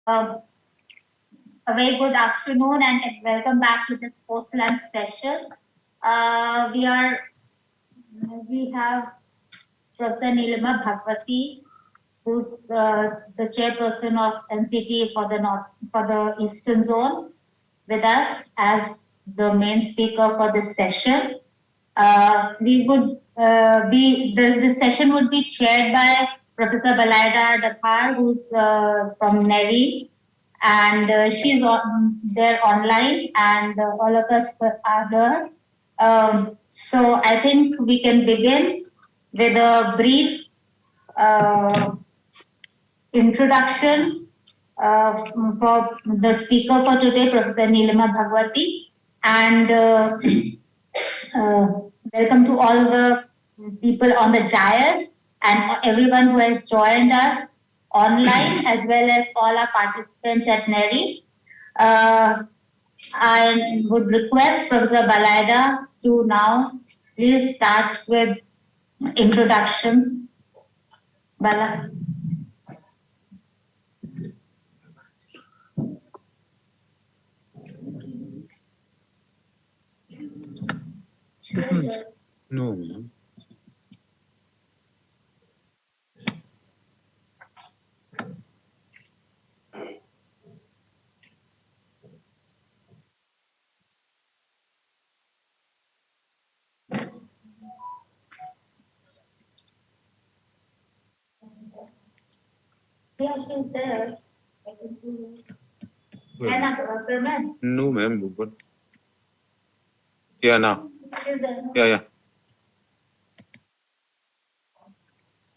A very good afternoon and welcome back to this post-lunch session. We have Professor Nilima Bhagwati, who's the chairperson of NCT for the Eastern Zone, with us as the main speaker for this session. The session would be chaired by Professor Balaida Dakhar, who's from NERI, and she's there online, and all of us are there. So I think we can begin with a brief introduction for the speaker for today, Professor Nilima Bhagwati, and welcome to all the people on the dais and everyone who has joined us online, as well as all our participants at NERI. I would request Professor Balaida to now please start with introductions. Bala. No. Yeah, she's there. No, ma'am. But yeah, now. Yeah.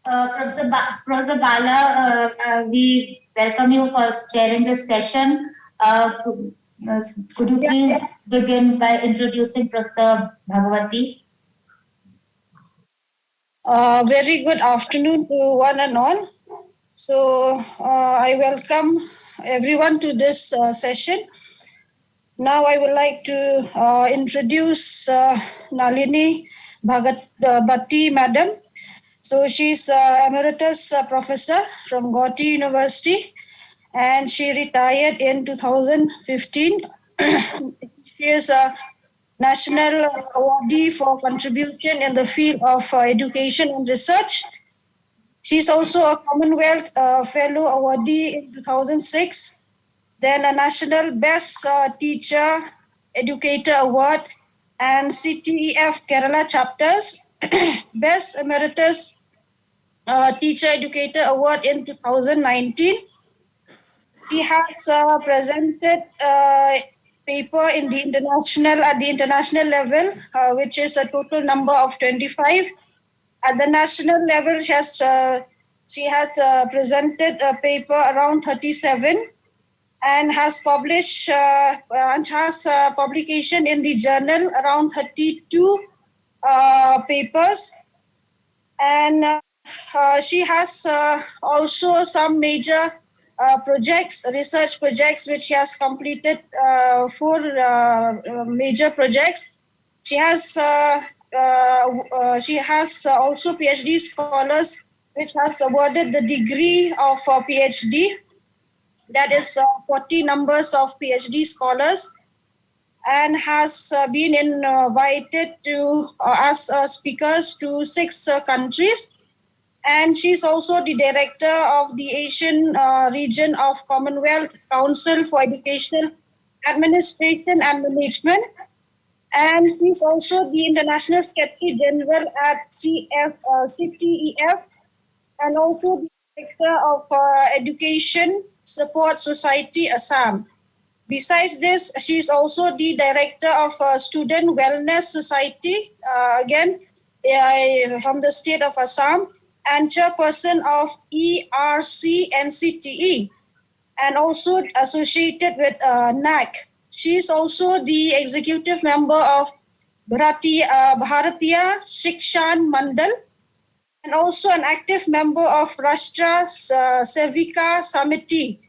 Professor Bala, we welcome you for chairing this session. Could you please begin by introducing Professor Bhagwati? Very good afternoon to one and all. So I welcome everyone to this session. Now I would like to introduce Nalini Bhagwati Madam. So she's emeritus professor from Gautam University, and she retired in 2015. She is a national awardee for contribution in the field of education and research. She's also a Commonwealth Fellow awardee in 2006, then a National Best Teacher Educator Award and CTEF Kerala chapters, Best Emeritus Teacher Educator Award in 2019. She has presented paper in the international level, which is a total number of 25. At the national level, she has presented a paper around 37 and has published publication in the journal around 32 papers. And she has also some major research projects, which she has completed 4 major projects. She has also PhD scholars, which has awarded the degree of PhD. That is 40 numbers of PhD scholars, and has been invited to as speakers to 6 countries. And she's also the director of the Asian region of Commonwealth Council for Educational Administration and Management. And she's also the International Secretary General at CTEF, and also the director of Education Support Society, Assam. Besides this, she's also the director of Student Wellness Society, again from the state of Assam, and chairperson of ERC NCTE, and also associated with NAC. She is also the executive member of Bharatiya Shikshan Mandal, and also an active member of Rashtra Sevika Samiti,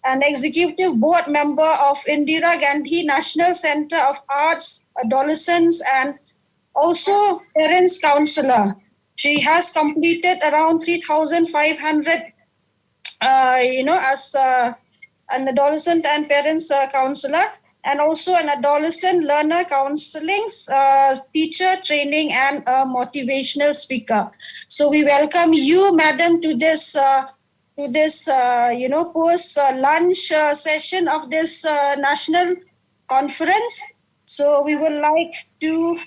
an executive board member of Indira Gandhi National Center of Arts, Adolescents, and also parents counselor. She has completed around 3,500, as an adolescent and parents counselor, and also an adolescent learner counseling teacher training and a motivational speaker. So we welcome you, madam, to this post lunch session of this national conference. So we would like to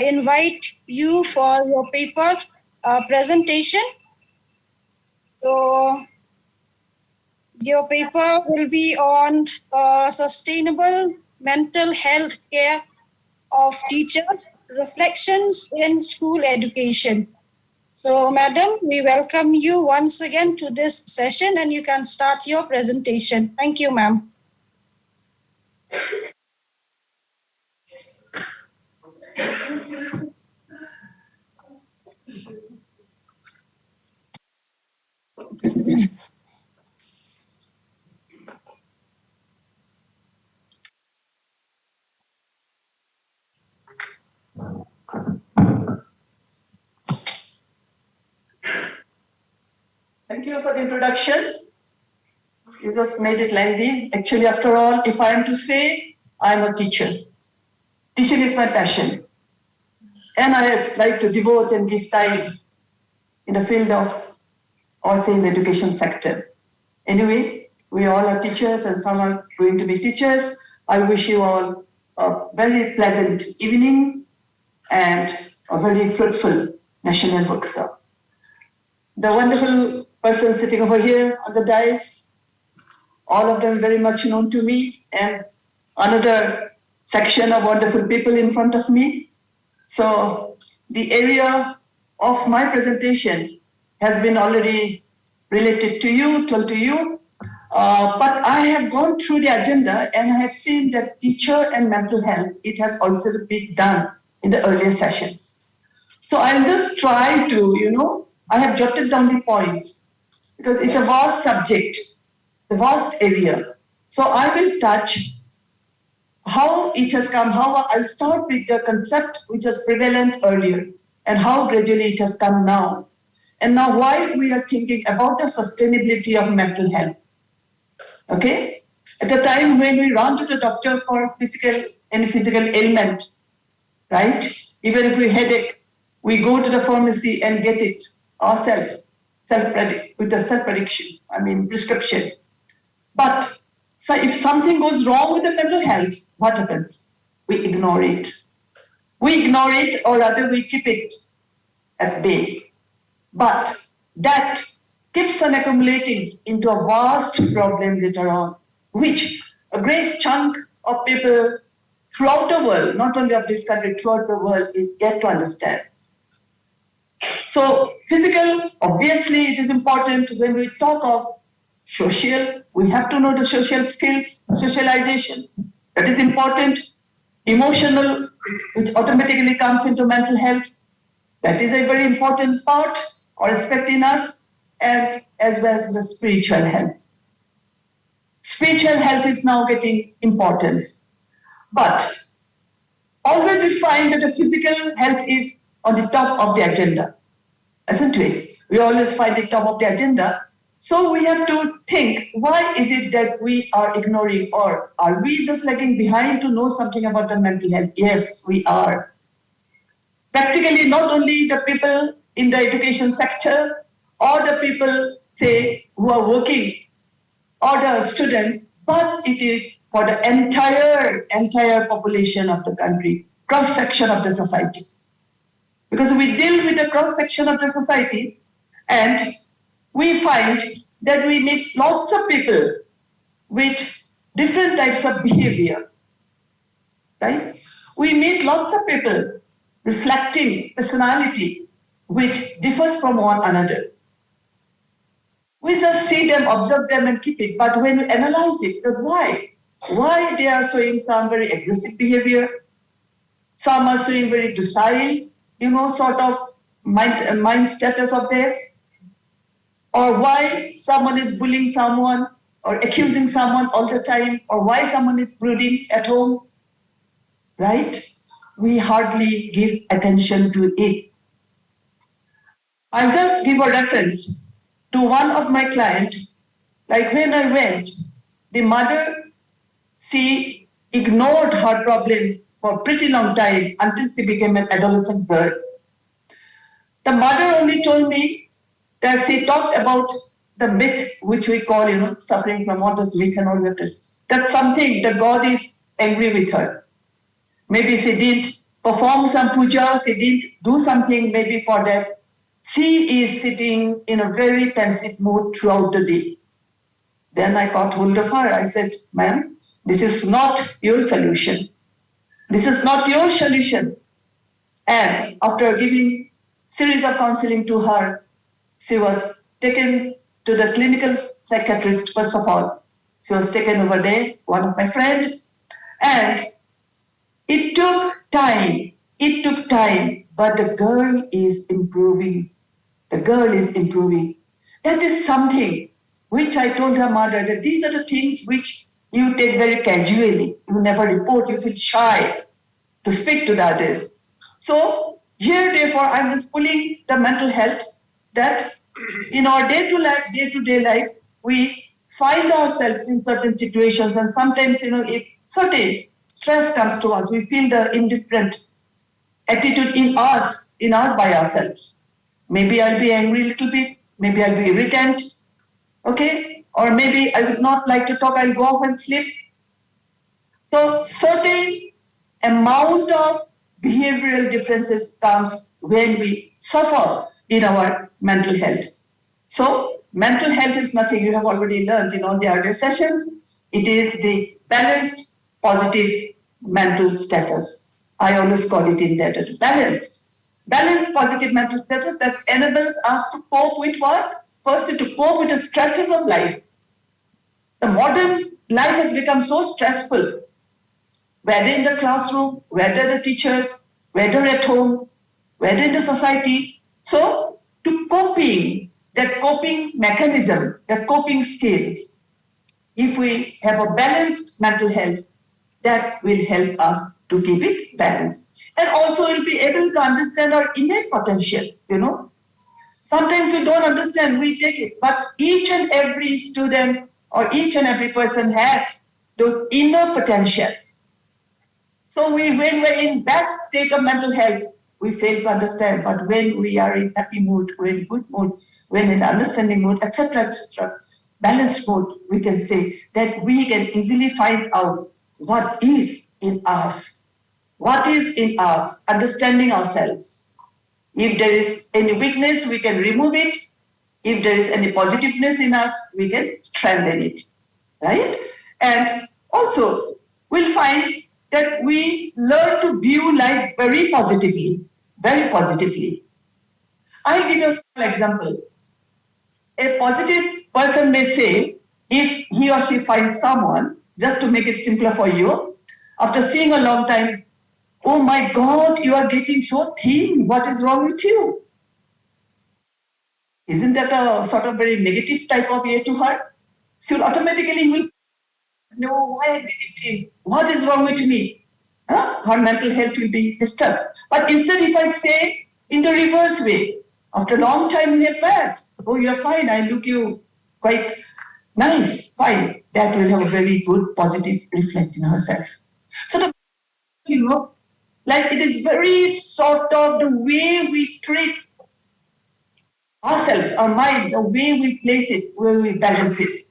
invite you for your paper presentation. So your paper will be on sustainable mental health care of teachers, reflections in school education. So, madam, we welcome you once again to this session, and you can start your presentation. Thank you, ma'am. Thank you for the introduction. You just made it lengthy. Actually, after all, if I am to say, I am a teacher. Teaching is my passion. And I like to devote and give time in the field of, or say in the education sector. Anyway, we all are teachers and some are going to be teachers. I wish you all a very pleasant evening and a very fruitful national workshop. The wonderful person sitting over here on the dais, all of them very much known to me, and another section of wonderful people in front of me. So the area of my presentation has been already related to you, told to you, but I have gone through the agenda and I have seen that teacher and mental health, it has also been done in the earlier sessions. So I'll just try to, I have jotted down the points because it's a vast subject, a vast area. So I will touch how it has come, how I'll start with the concept which was prevalent earlier and how gradually it has come now. And now why we are thinking about the sustainability of mental health. Okay? At the time when we run to the doctor for physical ailment, right? Even if we headache, we go to the pharmacy and get it ourselves, with a self-prediction, prescription. But so if something goes wrong with the mental health, what happens? We ignore it. We ignore it, or rather we keep it at bay. But that keeps on accumulating into a vast problem later on, which a great chunk of people throughout the world, not only of this country, throughout the world, is yet to understand. So physical, obviously it is important. When we talk of social, we have to know the social skills, socializations. That is important. Emotional, which automatically comes into mental health. That is a very important part or aspect in us, and as well as the spiritual health. Spiritual health is now getting importance. But always we find that the physical health is on the top of the agenda, isn't it? We always find it top of the agenda. So we have to think, why is it that we are ignoring, or are we just lagging behind to know something about the mental health? Yes, we are. Practically, not only the people in the education sector or the people, say, who are working or the students, but it is for the entire population of the country, cross-section of the society. Because we deal with the cross-section of the society, and we find that we meet lots of people with different types of behavior, right? We meet lots of people reflecting personality which differs from one another. We just see them, observe them and keep it, but when you analyze it, then why they are showing some very aggressive behavior, some are showing very docile, sort of mind status of this, or why someone is bullying someone or accusing someone all the time, or why someone is brooding at home, right? We hardly give attention to it. I'll just give a reference to one of my clients. Like when I went, the mother, she ignored her problem for a pretty long time until she became an adolescent girl. The mother only told me that she talked about the myth, which we call, suffering from what is myth and all that. That's something that God is angry with her. Maybe she didn't perform some puja, she didn't do something maybe for that. She is sitting in a very pensive mood throughout the day. Then I caught hold of her. I said, ma'am, this is not your solution. This is not your solution. And after giving series of counseling to her, she was taken to the clinical psychiatrist first of all. She was taken over there, one of my friends, and it took time. It took time, but the girl is improving. The girl is improving. That is something which I told her mother that these are the things which you take very casually. You never report, you feel shy to speak to the others. So here, therefore, I'm just pulling the mental health that in our day-to-day life, we find ourselves in certain situations, and sometimes, if certain stress comes to us, we feel the indifferent attitude in us by ourselves. Maybe I'll be angry a little bit, maybe I'll be irritant, okay? Or maybe I would not like to talk, I'll go off and sleep. So certain amount of behavioral differences comes when we suffer in our mental health. So mental health is nothing you have already learned in all the other sessions. It is the balanced, positive mental status. I always call it in that balanced positive mental status that enables us to cope with what? Firstly, to cope with the stresses of life. The modern life has become so stressful, whether in the classroom, whether the teachers, whether at home, whether in the society. So, to coping, that coping mechanism, that coping skills, if we have a balanced mental health, that will help us to keep it balanced. And also we'll be able to understand our innate potentials, Sometimes we don't understand, we take it, but each and every student or each and every person has those inner potentials. So when we're in best state of mental health, we fail to understand, but when we are in happy mood, we're in good mood, when in understanding mood, etc., balanced mood, we can say that we can easily find out what is in us. What is in us, understanding ourselves. If there is any weakness, we can remove it. If there is any positiveness in us, we can strengthen it, right? And also, we'll find that we learn to view life very positively, very positively. I'll give you a small example. A positive person may say, if he or she finds someone, just to make it simpler for you, after seeing a long time, oh my God, you are getting so thin. What is wrong with you? Isn't that a sort of very negative type of way to her? She will automatically know why I'm getting thin. What is wrong with me? Her mental health will be disturbed. But instead, if I say in the reverse way, after a long time we have met, oh, you're fine. I look you quite nice, fine. That will have a very good positive reflect in herself. So the like it is very sort of the way we treat ourselves, our mind, the way we place it, where we balance it.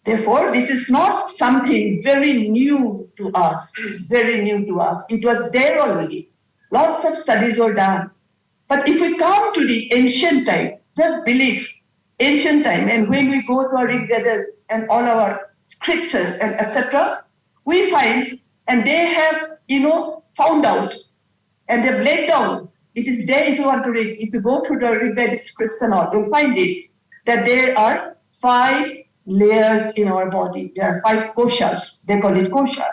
Therefore, this is not something very new to us. Very new to us. It was there already. Lots of studies were done. But if we come to the ancient time, just believe, ancient time, and when we go to our Rig Vedas and all our scriptures and etc., we find, and they have, found out, and they've laid down. It is there if you want to read. If you go through the Rig Vedic scripts and all, you'll find it that there are 5 layers in our body. There are 5 koshas. They call it kosha.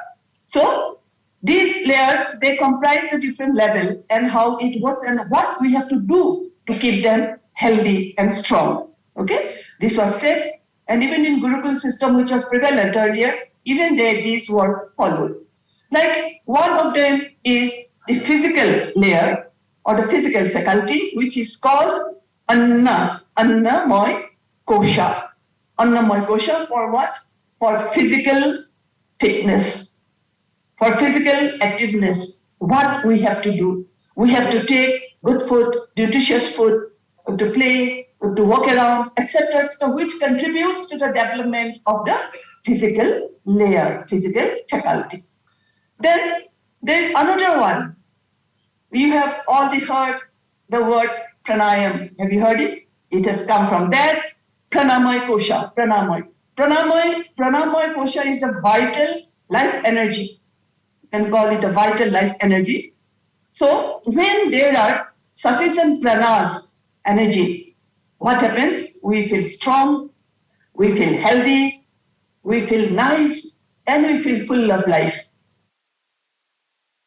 So These layers, they comprise the different level and how it works and what we have to do to keep them healthy and strong. Okay, this was said, and even in Gurukul system, which was prevalent earlier, even there these were followed. Like one of them is the physical layer or the physical faculty, which is called Annamoy Kosha. Annamoy Kosha for what? For physical fitness, for physical activeness. What we have to do? We have to take good food, nutritious food, to play, to walk around, etc., so which contributes to the development of the physical layer, physical faculty. Then there is another one. You have all heard the word pranayam. Have you heard it? It has come from that. Pranamay kosha. Pranamay kosha is a vital life energy. You can call it a vital life energy. So when there are sufficient pranas energy, what happens? We feel strong, we feel healthy, we feel nice, and we feel full of life.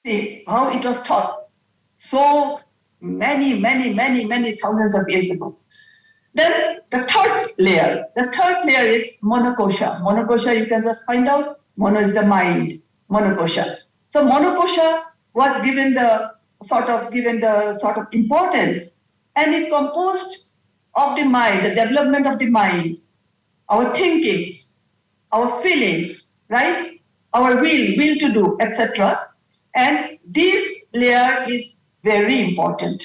See how it was taught so many thousands of years ago. Then the third layer is monokosha. Monokosha, you can just find out. Mono is the mind. Monokosha. So monokosha was given the sort of importance, and it composed of the mind, the development of the mind, our thinkings, our feelings, right? Our will to do, etc. And this layer is very important.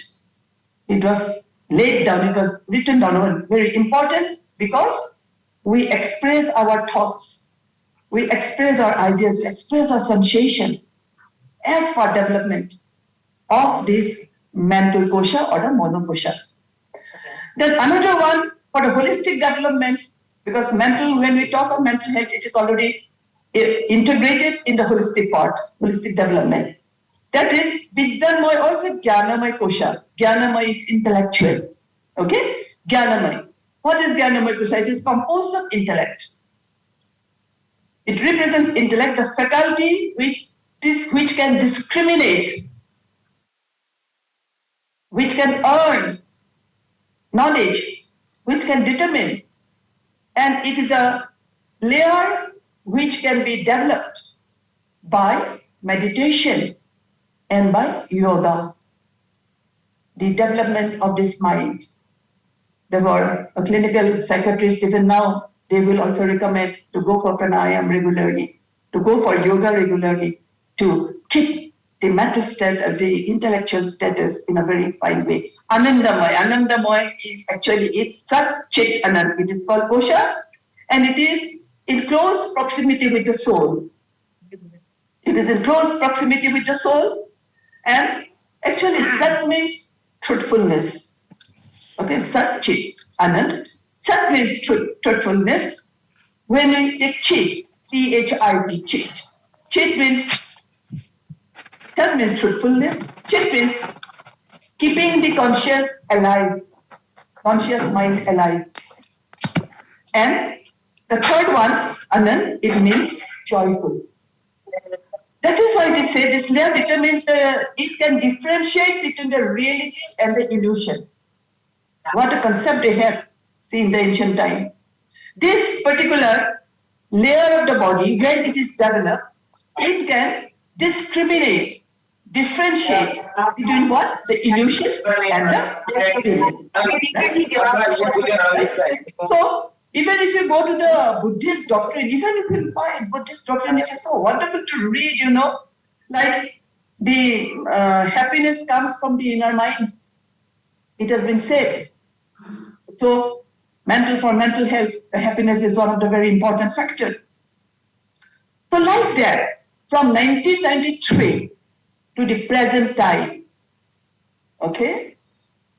It was laid down, it was written down, very important because we express our thoughts, we express our ideas, we express our sensations as for development of this mental kosha or the monokosha. Then another one for the holistic development, because when we talk of mental health, it is already integrated in the holistic part, holistic development. That is Vidyanmoy or the Jnanamoy kosha. Jnanamoy is intellectual. Okay? Jnanamoy. What is Jnanamoy kosha? It is composed of intellect. It represents intellect, the faculty which can discriminate, which can earn knowledge, which can determine. And it is a layer which can be developed by meditation and by yoga. The development of this mind. There were a clinical psychiatrist, even now, they will also recommend to go for pranayam regularly, to go for yoga regularly, to keep the mental state, the intellectual status in a very fine way. Anandamoy is actually, it's Sat Chit Anand. It is called kosha, and it is in close proximity with the soul. It is in close proximity with the soul, and actually Sat means truthfulness. Okay, Sat Chit Anand. Sat means truthfulness. When we take Chit, C-H-I-T, Chit. Chit means truthfulness. Chit means keeping the conscious alive, conscious mind alive. And the third one, Anand, it means joyful. That is why they say this layer determines it can differentiate between the reality and the illusion. What a concept they have, see, in the ancient time. This particular layer of the body, when it is developed, it can discriminate, differentiate between what? The illusion and the reality. So, even if you go to the Buddhist doctrine, even if you find Buddhist doctrine, it is so wonderful to read, like the happiness comes from the inner mind. It has been said. So, for mental health, happiness is one of the very important factors. So, like that, from 1993 to the present time, okay,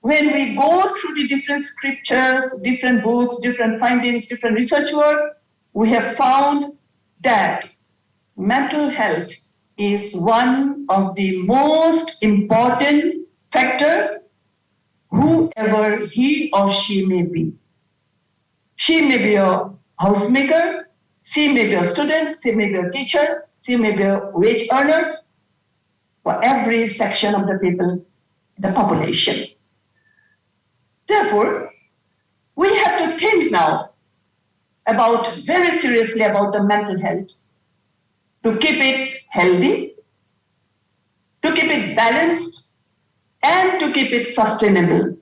when we go through the different scriptures, different books, different findings, different research work, we have found that mental health is one of the most important factors, whoever he or she may be. She may be a housemaker, she may be a student, she may be a teacher, she may be a wage earner, for every section of the people, the population. Therefore, we have to think now very seriously about the mental health, to keep it healthy, to keep it balanced, and to keep it sustainable.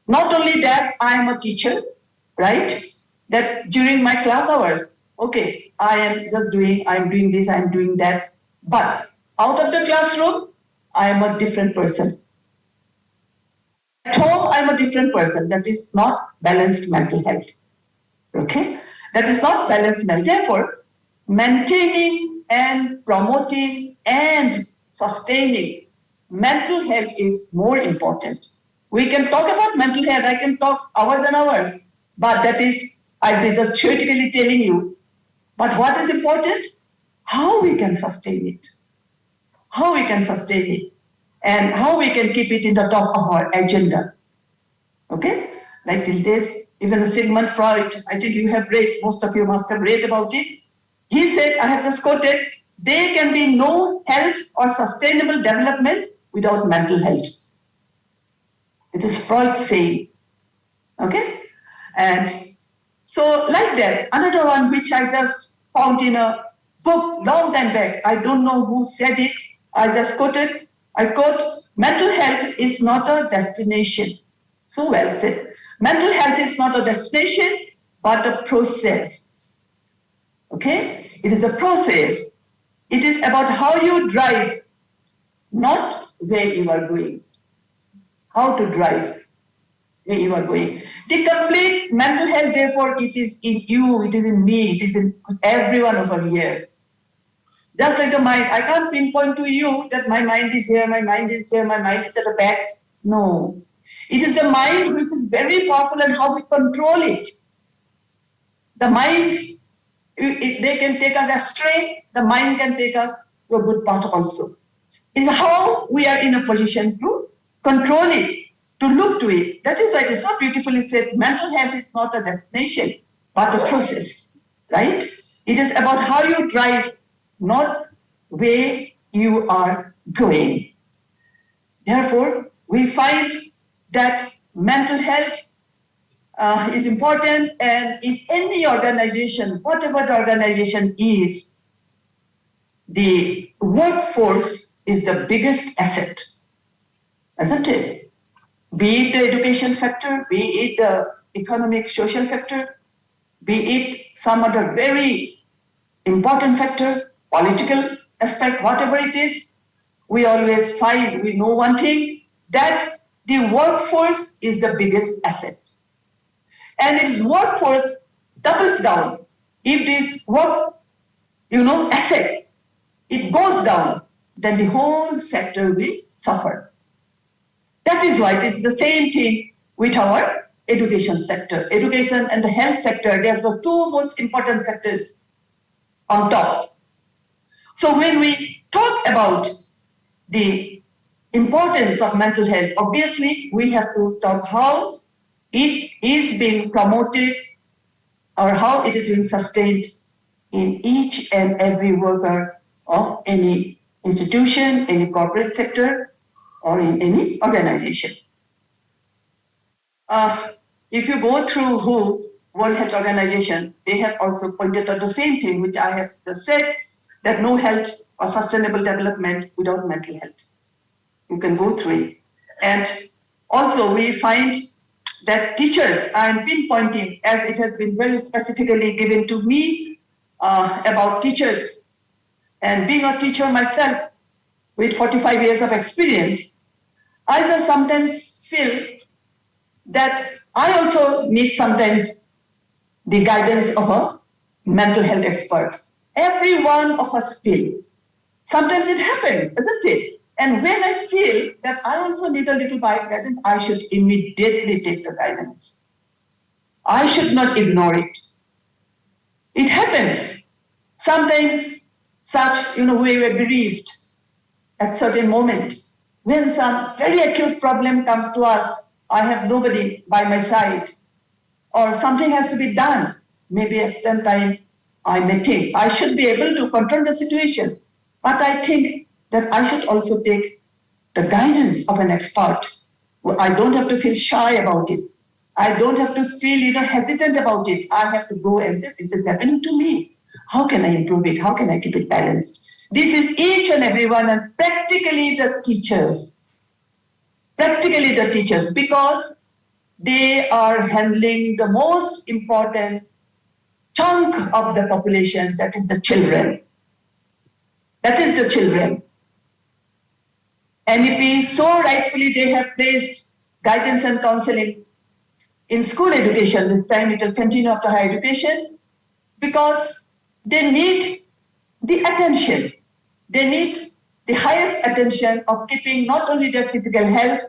Not only that, I am a teacher, right? That during my class hours, okay, I am doing this, I am doing that. But out of the classroom, I am a different person. At home, I am a different person. That is not balanced mental health. Okay? That is not balanced mental health. Therefore, maintaining and promoting and sustaining mental health is more important. We can talk about mental health, I can talk hours and hours, but that is, I'll be just theoretically telling you. But what is important? How we can sustain it. How we can sustain it. And how we can keep it in the top of our agenda. Okay? Like till this, even Sigmund Freud, I think you have read, most of you must have read about it. He said, I have just quoted, there can be no health or sustainable development without mental health. It is Freud saying. Okay? And so like that, another one which I just found in a book long time back, I don't know who said it, I just quoted, I quote, mental health is not a destination. So well said. Mental health is not a destination, but a process. Okay? It is a process. It is about how you drive, not where you are going. How to drive, where you are going. The complete mental health, therefore, it is in you, it is in me, it is in everyone over here. Just like the mind, I can't pinpoint to you that my mind is here, my mind is here, my mind is at the back. No. It is the mind which is very powerful and how we control it. The mind, they can take us astray, the mind can take us to a good path also. It's how we are in a position to control it, to look to it. That is why it is so beautifully said, mental health is not a destination, but a process, right? It is about how you drive, not where you are going. Therefore, we find that mental health is important, and in any organization, whatever the organization is, the workforce is the biggest asset, isn't it? Be it the education factor, be it the economic, social factor, be it some other very important factor, political aspect, whatever it is, we always find, we know one thing, that the workforce is the biggest asset. And if workforce doubles down, if this asset, it goes down, then the whole sector will suffer. That is why it is the same thing with our education sector. Education and the health sector, they are the two most important sectors on top. So when we talk about the importance of mental health, obviously we have to talk how it is being promoted or how it is being sustained in each and every worker of any institution, any corporate sector, or in any organization. If you go through WHO, World Health Organization, they have also pointed out the same thing which I have just said, that no health or sustainable development without mental health. You can go through it. And also we find that teachers, I am pinpointing, as it has been very specifically given to me about teachers, and being a teacher myself with 45 years of experience, I just sometimes feel that I also need sometimes the guidance of a mental health expert. Every one of us feel. Sometimes it happens, isn't it? And when I feel that I also need a little guidance, I should immediately take the guidance. I should not ignore it. It happens. Sometimes we were bereaved at certain moment. When some very acute problem comes to us, I have nobody by my side, or something has to be done. Maybe at that time I may think I should be able to confront the situation, but I think that I should also take the guidance of an expert. I don't have to feel shy about it. I don't have to feel, hesitant about it. I have to go and say, this is happening to me. How can I improve it? How can I keep it balanced? This is each and everyone, and practically the teachers. Practically the teachers, because they are handling the most important chunk of the population, that is the children. That is the children. NEP, so rightfully they have placed guidance and counseling in school education. This time it will continue after higher education, because they need the attention. They need the highest attention of keeping not only their physical health,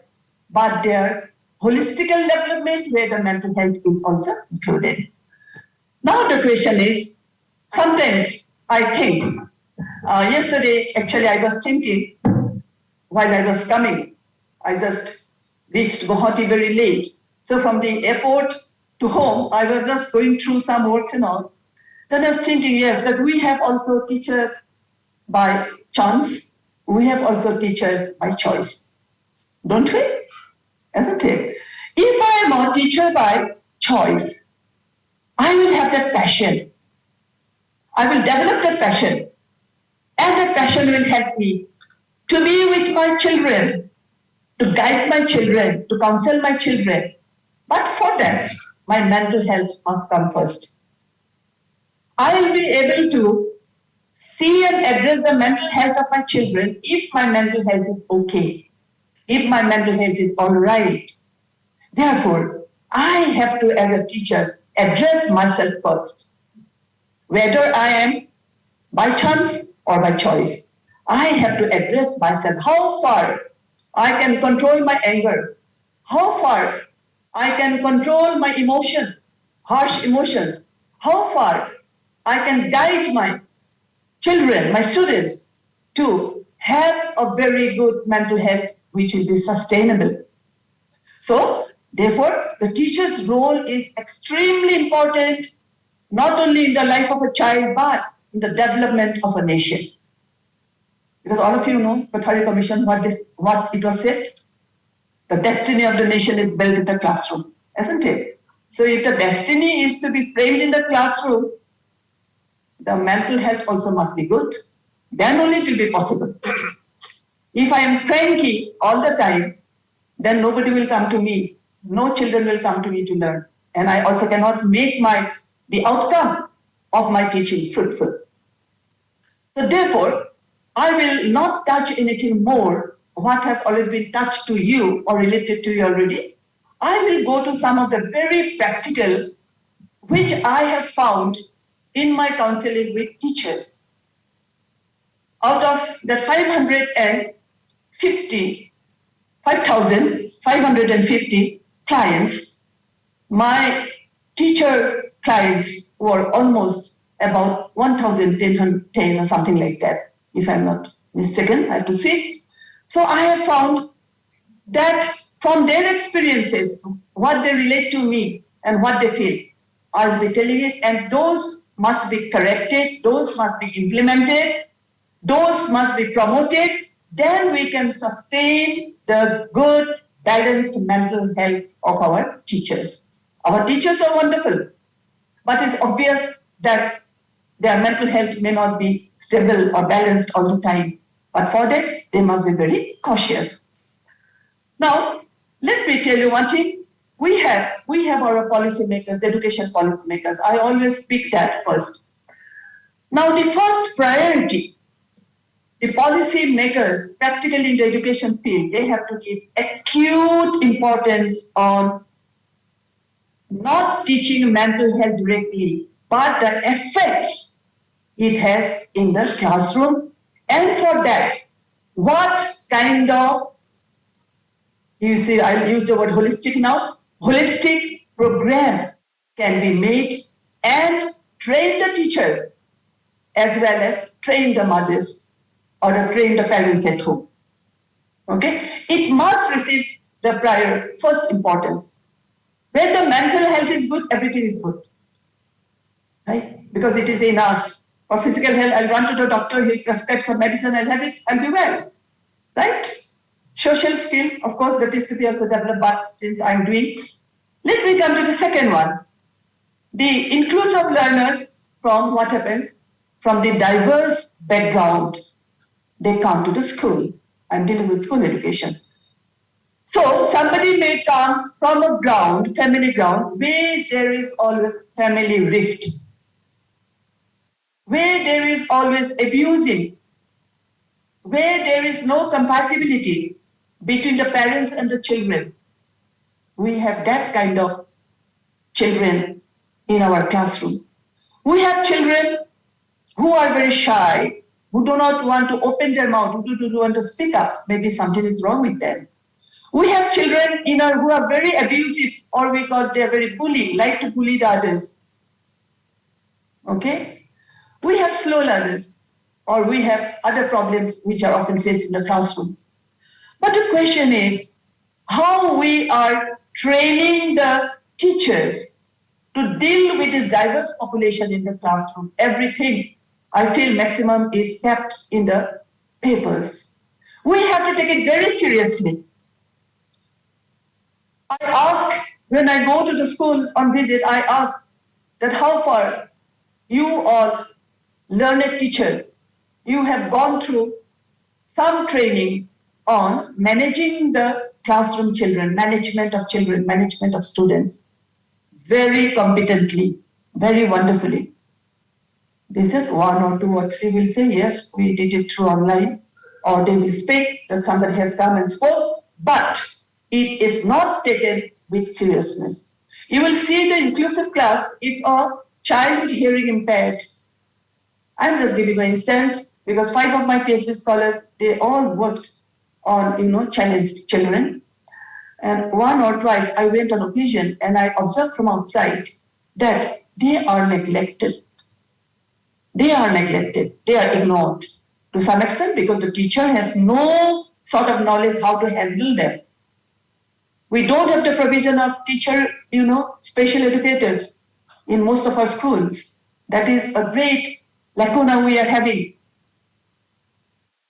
but their holistical development, where the mental health is also included. Now the question is, sometimes I think, yesterday actually I was thinking, while I was coming, I just reached Guwahati very late. So from the airport to home, I was just going through some works and all. Then I was thinking, yes, that we have also teachers by chance. We have also teachers by choice. Don't we? Isn't it? If I am a teacher by choice, I will have that passion. I will develop that passion. And that passion will help me to be with my children, to guide my children, to counsel my children. But for that, my mental health must come first. I will be able to see and address the mental health of my children if my mental health is okay, if my mental health is all right. Therefore, I have to, as a teacher, address myself first. Whether I am by chance or by choice, I have to address myself. How far I can control my anger, how far I can control my emotions, harsh emotions, how far I can guide my children, my students, to have a very good mental health which will be sustainable. So, therefore, the teacher's role is extremely important, not only in the life of a child, but in the development of a nation. Because all of you know, Pathari Commission, what it was said, the destiny of the nation is built in the classroom, isn't it? So if the destiny is to be framed in the classroom, the mental health also must be good. Then only it will be possible. If I am cranky all the time, then nobody will come to me. No children will come to me to learn. And I also cannot make the outcome of my teaching fruitful. So therefore, I will not touch anything more what has already been touched to you or related to you already. I will go to some of the very practical which I have found in my counseling with teachers. Out of the 5,550 clients, my teachers' clients were almost about 1,010 or something like that, if I'm not mistaken, I have to see. So I have found that from their experiences, what they relate to me and what they feel, I will be telling it, and those must be corrected, those must be implemented, those must be promoted. Then we can sustain the good, balanced mental health of our teachers. Our teachers are wonderful, but it's obvious that their mental health may not be stable or balanced all the time. But for that, they must be very cautious. Now, let me tell you one thing. We have our policymakers, education policymakers. I always speak that first. Now, the first priority, the policy makers, practically in the education field, they have to give acute importance on not teaching mental health directly, but the effects it has in the classroom. And for that, what kind of, you see, I'll use the word holistic now, holistic program can be made and train the teachers as well as train the mothers or train the parents at home. Okay? It must receive the prior first importance. When the mental health is good, everything is good. Right? Because it is in us. For physical health, I'll run to the doctor, he'll prescribe some medicine, I'll have it, I'll be well. Right? Social skill, of course, that is to be also developed, but since I'm doing. Let me come to the second one. The inclusive learners from what happens? From the diverse background, they come to the school. I'm dealing with school education. So somebody may come from a ground, family ground, where there is always family rift, where there is always abusing, where there is no compatibility between the parents and the children. We have that kind of children in our classroom. We have children who are very shy, who do not want to open their mouth, who do not want to speak up. Maybe something is wrong with them. We have children who are very abusive, or we call they are very bullying, like to bully the others. Okay? We have slow learners, or we have other problems which are often faced in the classroom. But the question is how we are training the teachers to deal with this diverse population in the classroom. Everything, I feel, maximum is kept in the papers. We have to take it very seriously. I ask, when I go to the schools on visit, I ask that how far you all learned teachers, you have gone through some training on managing the classroom children, management of students, very competently, very wonderfully. They said one or two or three will say, yes, we did it through online, or they will speak that somebody has come and spoke, but it is not taken with seriousness. You will see the inclusive class, if a child with hearing impaired, I'm just giving an instance because 5 of my PhD scholars, they all worked on, challenged children. And one or twice I went on occasion and I observed from outside that they are neglected. They are neglected. They are ignored to some extent because the teacher has no sort of knowledge how to handle them. We don't have the provision of teacher, special educators in most of our schools. That is a great lacuna we are having.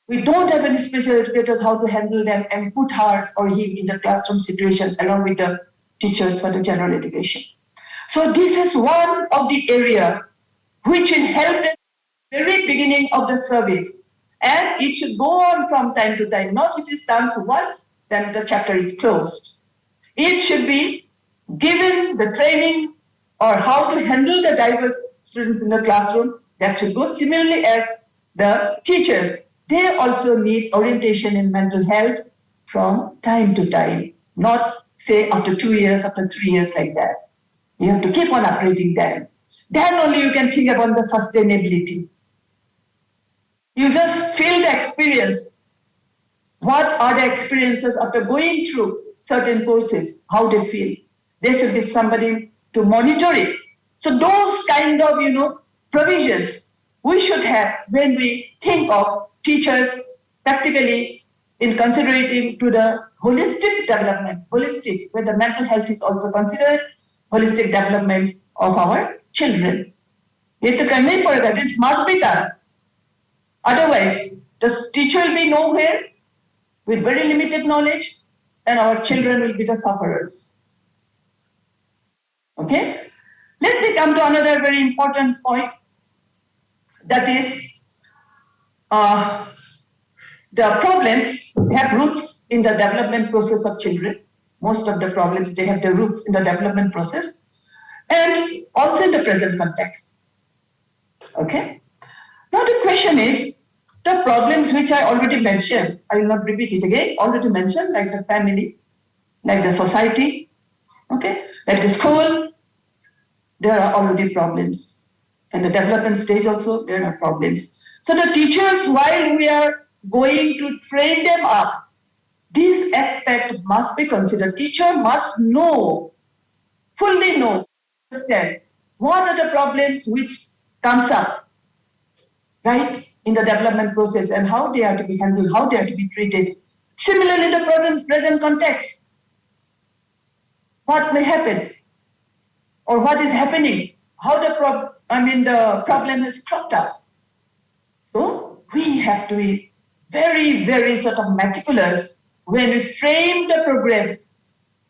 We don't have any special educators how to handle them and put her or him in the classroom situation along with the teachers for the general education. So this is one of the area which will help them at the very beginning of the service. And it should go on from time to time, not it is done once, then the chapter is closed. It should be given the training or how to handle the diverse students in the classroom. That should go similarly as the teachers. They also need orientation in mental health from time to time, not say after 2 years, after 3 years like that. You have to keep on upgrading them. Then only you can think about the sustainability. You just feel the experience. What are the experiences after going through certain courses, how they feel? There should be somebody to monitor it. So those kind of, provisions we should have when we think of teachers practically in considering to the holistic development, where the mental health is also considered, holistic development of our children. This must be done. Otherwise, the teacher will be nowhere with very limited knowledge and our children will be the sufferers. Okay? Let me come to another very important point. That is, the problems have roots in the development process of children. Most of the problems, they have their roots in the development process and also in the present context. Okay? Now the question is, the problems which I already mentioned, I will not repeat it again, already mentioned, like the family, like the society, okay, like the school, there are already problems. And the development stage also, there are problems. So the teachers, while we are going to train them up, this aspect must be considered. Teacher must know, fully know, understand what are the problems which comes up, right, in the development process and how they are to be handled, how they are to be treated. Similarly, in the present context, what may happen or what is happening, how the problem has cropped up. So we have to be very, very sort of meticulous when we frame the program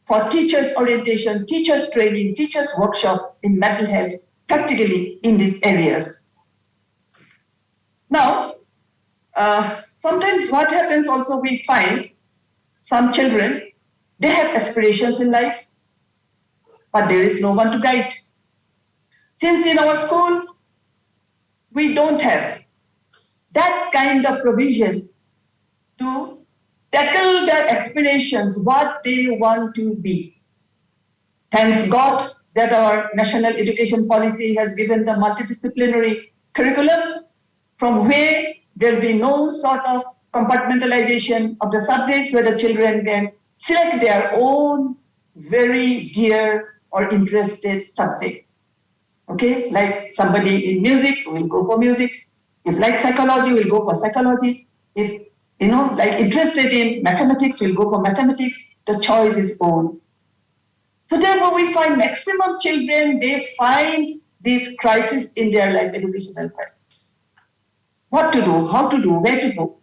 for teachers orientation, teachers training, teachers workshop in mental health, practically in these areas. Now, sometimes what happens also, we find some children, they have aspirations in life, but there is no one to guide. Since in our schools, we don't have that kind of provision to tackle their aspirations, what they want to be. Thanks God that our national education policy has given the multidisciplinary curriculum from where there will be no sort of compartmentalization of the subjects where the children can select their own very dear or interested subject. Okay, like somebody in music will go for music. If like psychology, will go for psychology. If like interested in mathematics, will go for mathematics. The choice is own. So therefore, we find maximum children, they find this crisis in their life, educational crisis. What to do, how to do, where to go.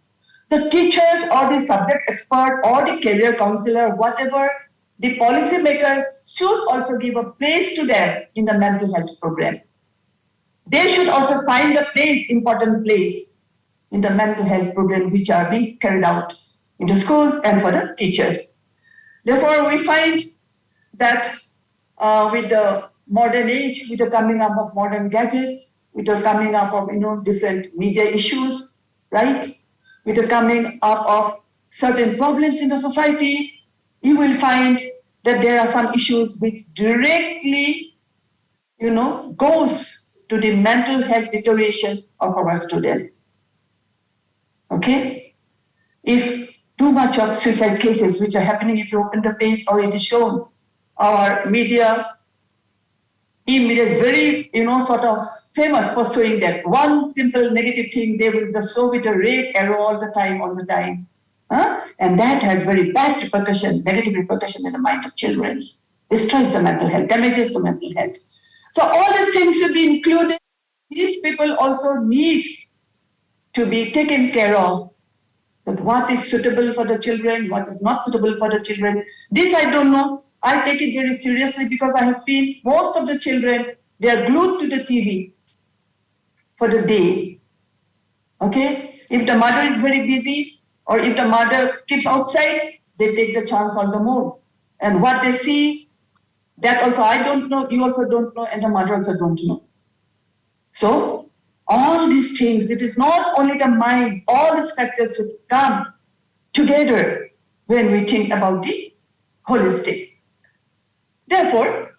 The teachers or the subject expert or the career counselor, whatever, the policy makers should also give a place to them in the mental health program. They should also find a place, important place in the mental health program which are being carried out in the schools and for the teachers. Therefore, we find that with the modern age, with the coming up of modern gadgets, with the coming up of different media issues, right? With the coming up of certain problems in the society, you will find that there are some issues which directly, goes to the mental health deterioration of our students. Okay? If too much of suicide cases which are happening, if you open the page or it is shown, our media, e-media is very, sort of famous for showing that one simple negative thing, they will just show with a red arrow all the time. And that has very bad repercussion, negative repercussion in the mind of children. Destroys the mental health, damages the mental health. So all these things should be included. These people also needs to be taken care of. That what is suitable for the children, what is not suitable for the children. This I don't know. I take it very seriously because I have seen most of the children, they are glued to the TV for the day. Okay? If the mother is very busy or if the mother keeps outside, they take the chance on the more. And what they see, that also I don't know, you also don't know, and the mother also don't know. So, all these things, it is not only the mind, all these factors should come together when we think about the holistic. Therefore,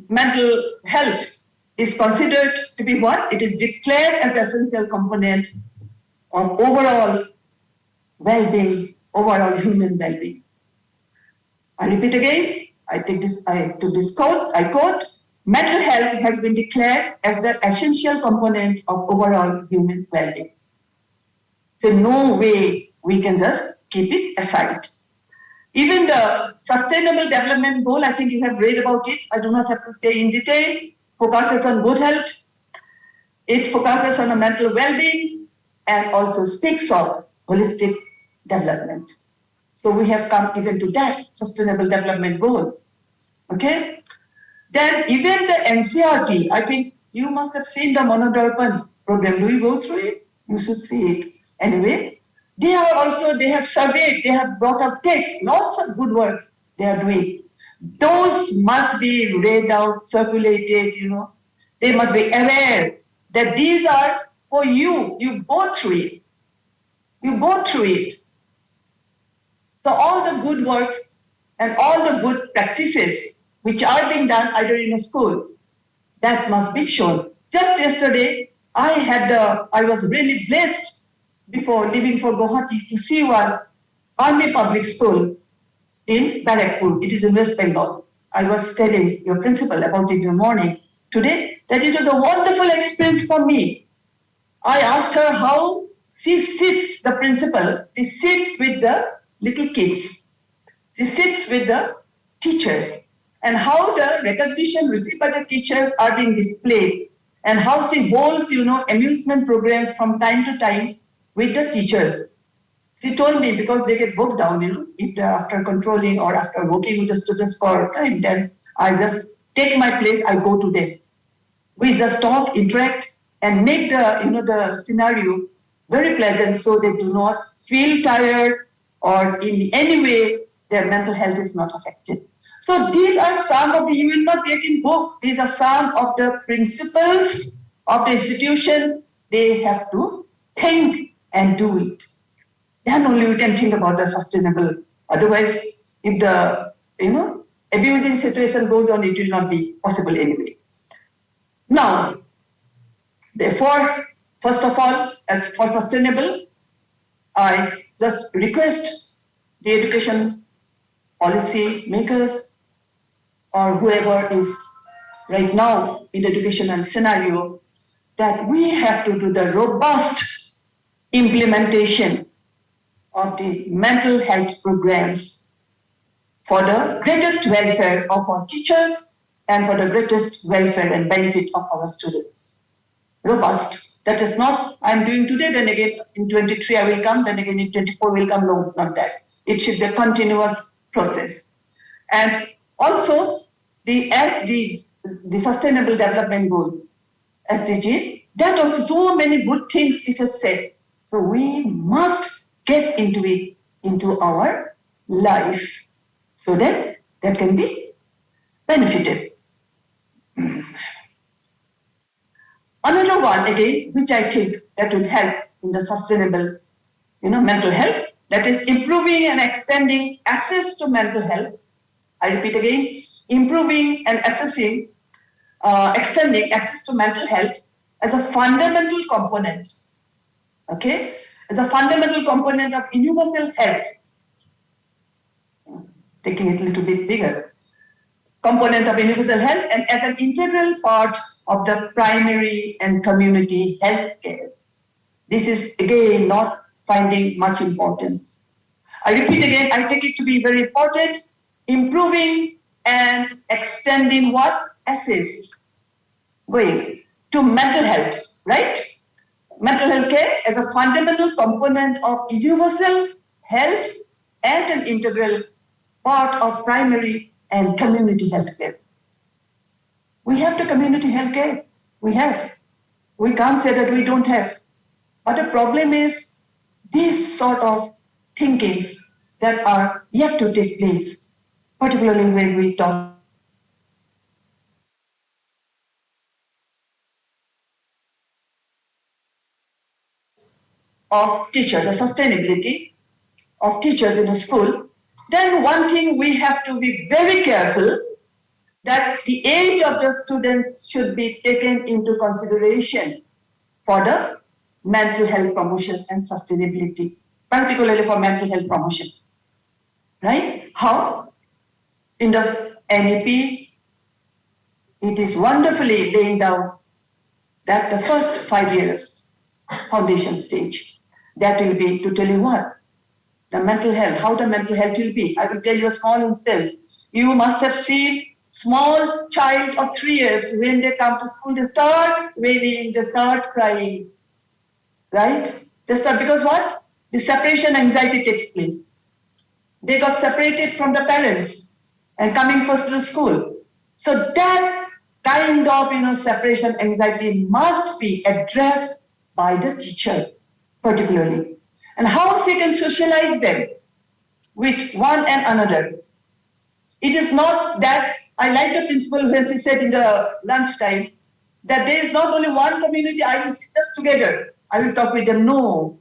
mental health is considered to be what? It is declared as an essential component of overall well-being, overall human well-being. I repeat again, I took this quote, I quote, mental health has been declared as the essential component of overall human well-being. So no way we can just keep it aside. Even the Sustainable Development Goal, I think you have read about it, I do not have to say in detail, focuses on good health, it focuses on a mental well-being, and also speaks of holistic development. So we have come even to that Sustainable Development Goal. Okay? Then even the NCERT, I think you must have seen the Monodarpan program. Do you go through it? You should see it. Anyway, they have surveyed, they have brought up texts, lots of good works they are doing. Those must be read out, circulated, They must be aware that these are for you. You go through it. You go through it. So all the good works and all the good practices which are being done either in a school, that must be shown. Just yesterday, I was really blessed before leaving for Guwahati to see one army public school in Barakpur. It is in West Bengal. I was telling your principal about it in the morning today that it was a wonderful experience for me. I asked her how she sits, the principal, she sits with the little kids. She sits with the teachers and how the recognition received by the teachers are being displayed and how she holds, amusement programs from time to time with the teachers. She told me because they get bogged down, if they're after controlling or after working with the students for time, then I just take my place, I go to them. We just talk, interact, and make the scenario very pleasant so they do not feel tired or in any way their mental health is not affected. So these are some of the, you will not get in book, these are some of the principles of the institutions. They have to think and do it. Then only we can think about the sustainable. Otherwise, if the abusing situation goes on, it will not be possible anyway. Now, therefore, first of all, as for sustainable, I just request the education policy makers or whoever is right now in the educational scenario that we have to do the robust implementation of the mental health programs for the greatest welfare of our teachers and for the greatest welfare and benefit of our students. Robust. That is not I'm doing today, then again in 23 I will come, then again in 24 will come. No, not that. It should be a continuous process. And also the Sustainable Development Goal, SDG, that also so many good things it has said. So we must get into it, into our life, so that can be benefited. Another one again, which I think that will help in the sustainable, mental health, that is improving and extending access to mental health. I repeat again, improving and extending access to mental health as a fundamental component. Okay, as a fundamental component of universal health. Taking it a little bit bigger. Component of universal health and as an integral part of the primary and community health care. This is again not finding much importance. I repeat again, I take it to be very important, improving and extending what? Access going to mental health, right? Mental health care as a fundamental component of universal health and an integral part of primary and community health care. We have the community health care. We have. We can't say that we don't have. But the problem is these sort of thinkings that are yet to take place, particularly when we talk of teacher, the sustainability of teachers in a school, then one thing we have to be very careful that the age of the students should be taken into consideration for the mental health promotion and sustainability, particularly for mental health promotion. Right? How? In the NEP, it is wonderfully laying down that the first 5 years, foundation stage, that will be to tell you what? The mental health, how the mental health will be. I will tell you a small instance. You must have seen small child of 3 years, when they come to school, they start wailing, they start crying, right? They start, because what? The separation anxiety takes place. They got separated from the parents and coming first to school. So that kind of, separation anxiety must be addressed by the teacher, particularly. And how they can socialize them with one and another. It is not that, I like the principle when she said in the lunchtime, that there is not only one community, I will sit us together, I will talk with them. No.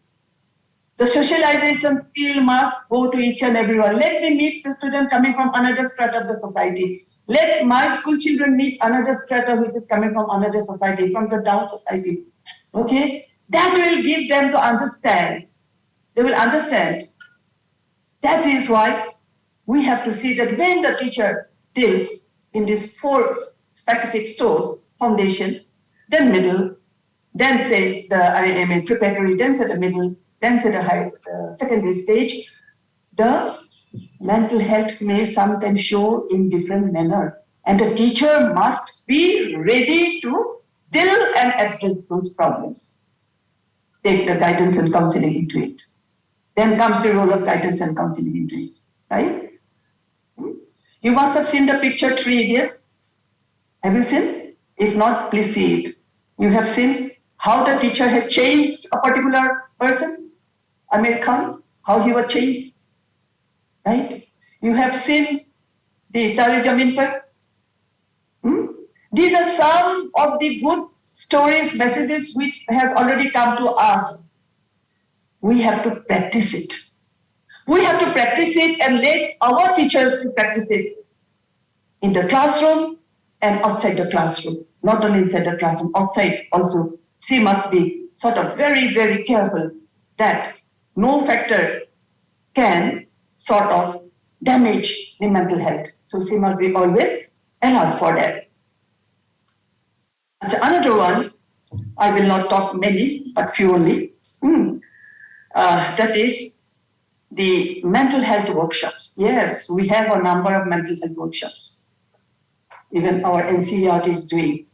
The socialization skill must go to each and everyone. Let me meet the student coming from another strata of the society. Let my school children meet another strata which is coming from another society, from the down society. Okay? That will give them to understand. They will understand. That is why we have to see that when the teacher deals in these 4 specific stores, foundation, then middle, then say the preparatory, then say the middle, then say the secondary stage, the mental health may sometimes show in different manner. And the teacher must be ready to deal and address those problems. Take the guidance and counseling into it. Then comes the role of guidance and counseling into it, right? You must have seen the picture 3 Idiots. Have you seen? If not, please see it. You have seen how the teacher had changed a particular person, Amir Khan, how he was changed, right? You have seen the Tare Zameen Par. These are some of the good stories, messages which has already come to us. We have to practice it. We have to practice it and let our teachers practice it in the classroom and outside the classroom. Not only inside the classroom, outside also. She must be sort of very, very careful that no factor can sort of damage the mental health. So she must be always allowed for that. Another one, I will not talk many, but few only. That is the mental health workshops. Yes, we have a number of mental health workshops. Even our NCERT is doing,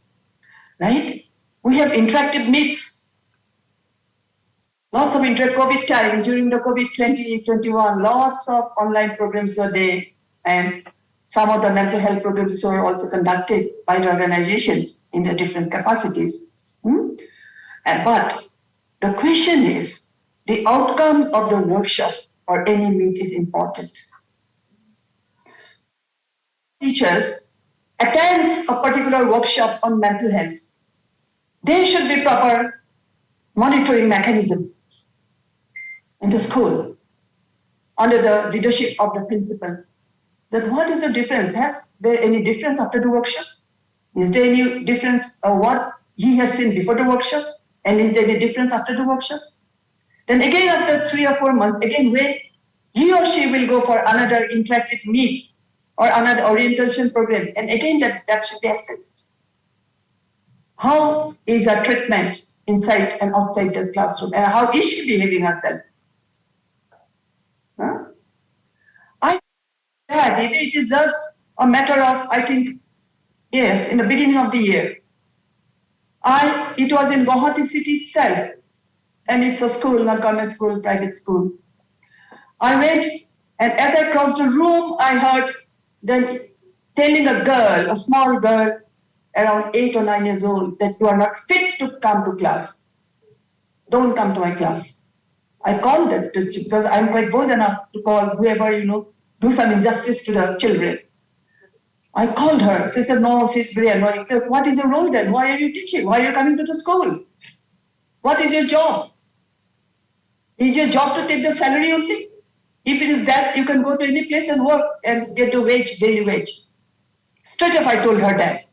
right? We have interactive meets. Lots of COVID time, during the COVID 2021, lots of online programs were there, and some of the mental health programs were also conducted by the organizations in the different capacities. But the question is, the outcome of the workshop or any meet is important. Teachers attend a particular workshop on mental health. There should be proper monitoring mechanism in the school under the leadership of the principal. That what is the difference? Has there any difference after the workshop? Is there any difference of what he has seen before the workshop? And is there any difference after the workshop? Then again, after 3 or 4 months, again, where he or she will go for another interactive meet or another orientation program, and again that should be assessed. How is her treatment inside and outside the classroom, and how is she behaving herself? It is just a matter of, I think, yes, in the beginning of the year. It was in Guwahati city itself, and it's a school, not government school, private school. I went, and as I crossed the room, I heard them telling a girl, a small girl, around 8 or 9 years old, that you are not fit to come to class. Don't come to my class. I called that because I'm quite bold enough to call whoever, do some injustice to the children. I called her. She said, no, she's very annoying. What is your role then? Why are you teaching? Why are you coming to the school? What is your job? Is your job to take the salary only? If it is that, you can go to any place and work and get a wage, daily wage. Straight up, I told her that.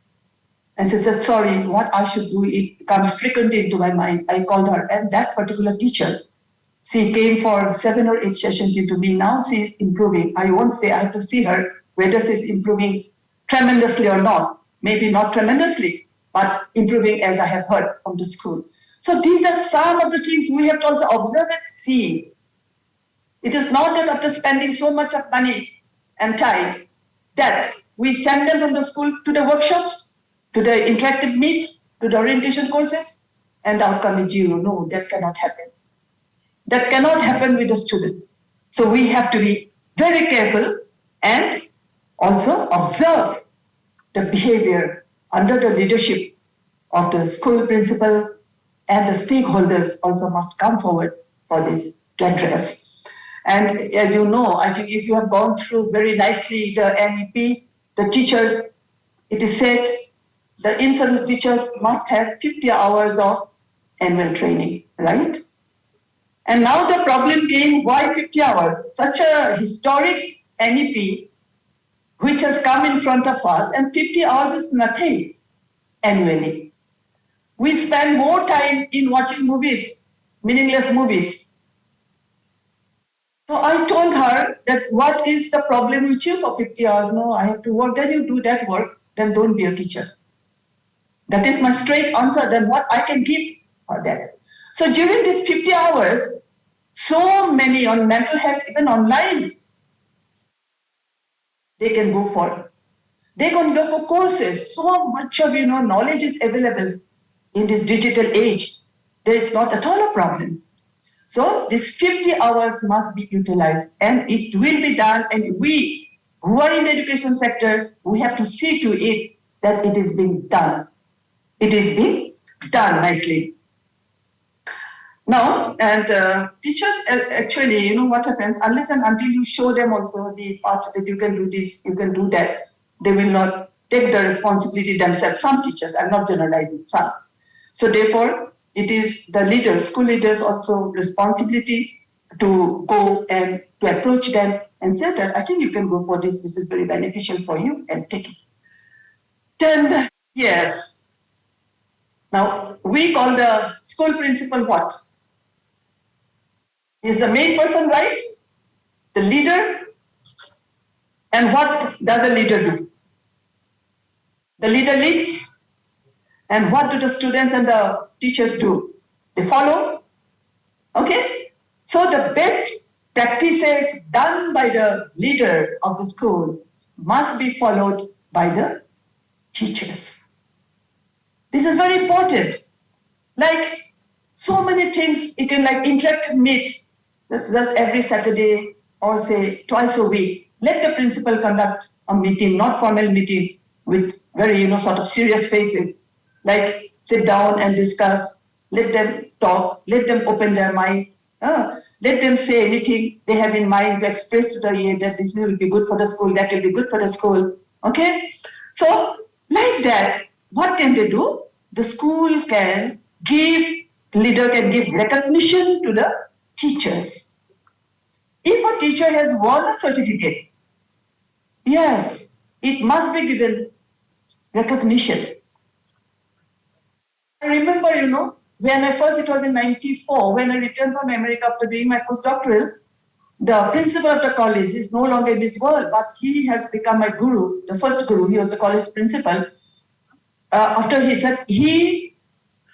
And she said, sorry, what I should do, it comes frequently into my mind. I called her, and that particular teacher, she came for 7 or 8 sessions into me. Now she is improving. I won't say I have to see her whether she is improving tremendously or not. Maybe not tremendously, but improving as I have heard from the school. So these are some of the things we have to also observe and see. It is not that after spending so much of money and time that we send them from the school to the workshops, to the interactive meets, to the orientation courses, and the outcome is zero. No, that cannot happen. That cannot happen with the students. So we have to be very careful and also observe the behavior under the leadership of the school principal, and the stakeholders also must come forward for this to address. And as you know, I think if you have gone through very nicely the NEP, the teachers, it is said the in-service teachers must have 50 hours of annual training, right? And now the problem came, why 50 hours? Such a historic NEP which has come in front of us, and 50 hours is nothing annually. We spend more time in watching movies, meaningless movies. So I told her that what is the problem with you for 50 hours? No, I have to work. Then you do that work, then don't be a teacher. That is my straight answer. Then what I can give for that? So during these 50 hours, so many on mental health, even online, they can go for. They can go for courses. So much of knowledge is available. in this digital age, there is not at all a problem. So these 50 hours must be utilized, and it will be done, and we who are in the education sector, we have to see to it that it is being done. It is being done nicely. Now, and teachers actually, you know what happens, unless and until you show them also the part that you can do this, you can do that, they will not take the responsibility themselves. Some teachers, I'm not generalizing, some. So therefore, it is the leaders, school leaders also responsibility to go and to approach them and say that I think you can go for this is very beneficial for you, and take it. Then, yes. Now, we call the school principal what? Is the main person, right? The leader. And what does the leader do? The leader leads. And what do the students and the teachers do? They follow. Okay? So the best practices done by the leader of the schools must be followed by the teachers. This is very important. Like so many things you can like interact, meet, just every Saturday or say twice a week. Let the principal conduct a meeting, not formal meeting, with very sort of serious faces. Like sit down and discuss. Let them talk. Let them open their mind. Let them say anything they have in mind to express to the EA that this will be good for the school, that will be good for the school. Okay? So like that, what can they do? The school can leader can give recognition to the teachers. If a teacher has won a certificate, yes, it must be given recognition. I remember, when it was in 94, when I returned from America after doing my postdoctoral, the principal of the college is no longer in this world, but he has become my guru, the first guru. He was the college principal. After he said, he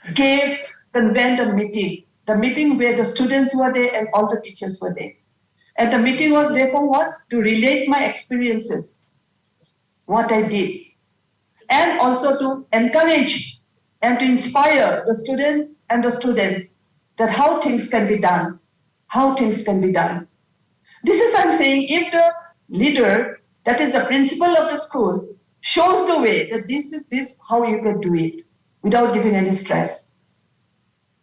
convened a meeting, the meeting where the students were there and all the teachers were there. And the meeting was there for what? To relate my experiences, what I did, and also to encourage and to inspire the students that how things can be done, This is I'm saying, if the leader, that is the principal of the school, shows the way that this is how you can do it without giving any stress.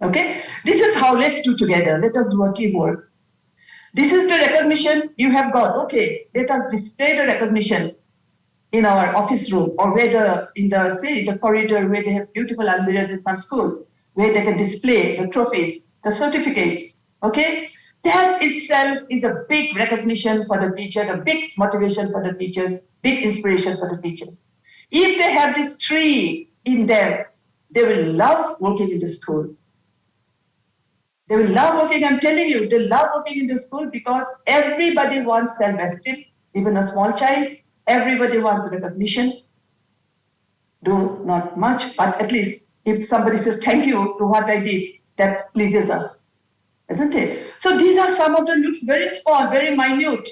Okay? This is how let's do together. Let us do a teamwork. This is the recognition you have got. Okay, let us display the recognition in our office room or in the corridor where they have beautiful almirahs in some schools, where they can display the trophies, the certificates. Okay? That itself is a big recognition for the teacher, a big motivation for the teachers, big inspiration for the teachers. If they have this tree in them, they will love working in the school. They will love working, I'm telling you, they love working in the school because everybody wants self-esteem, even a small child. Everybody wants recognition. Do not much, but at least if somebody says thank you to what I did, that pleases us, isn't it? So these are some of the looks very small, very minute,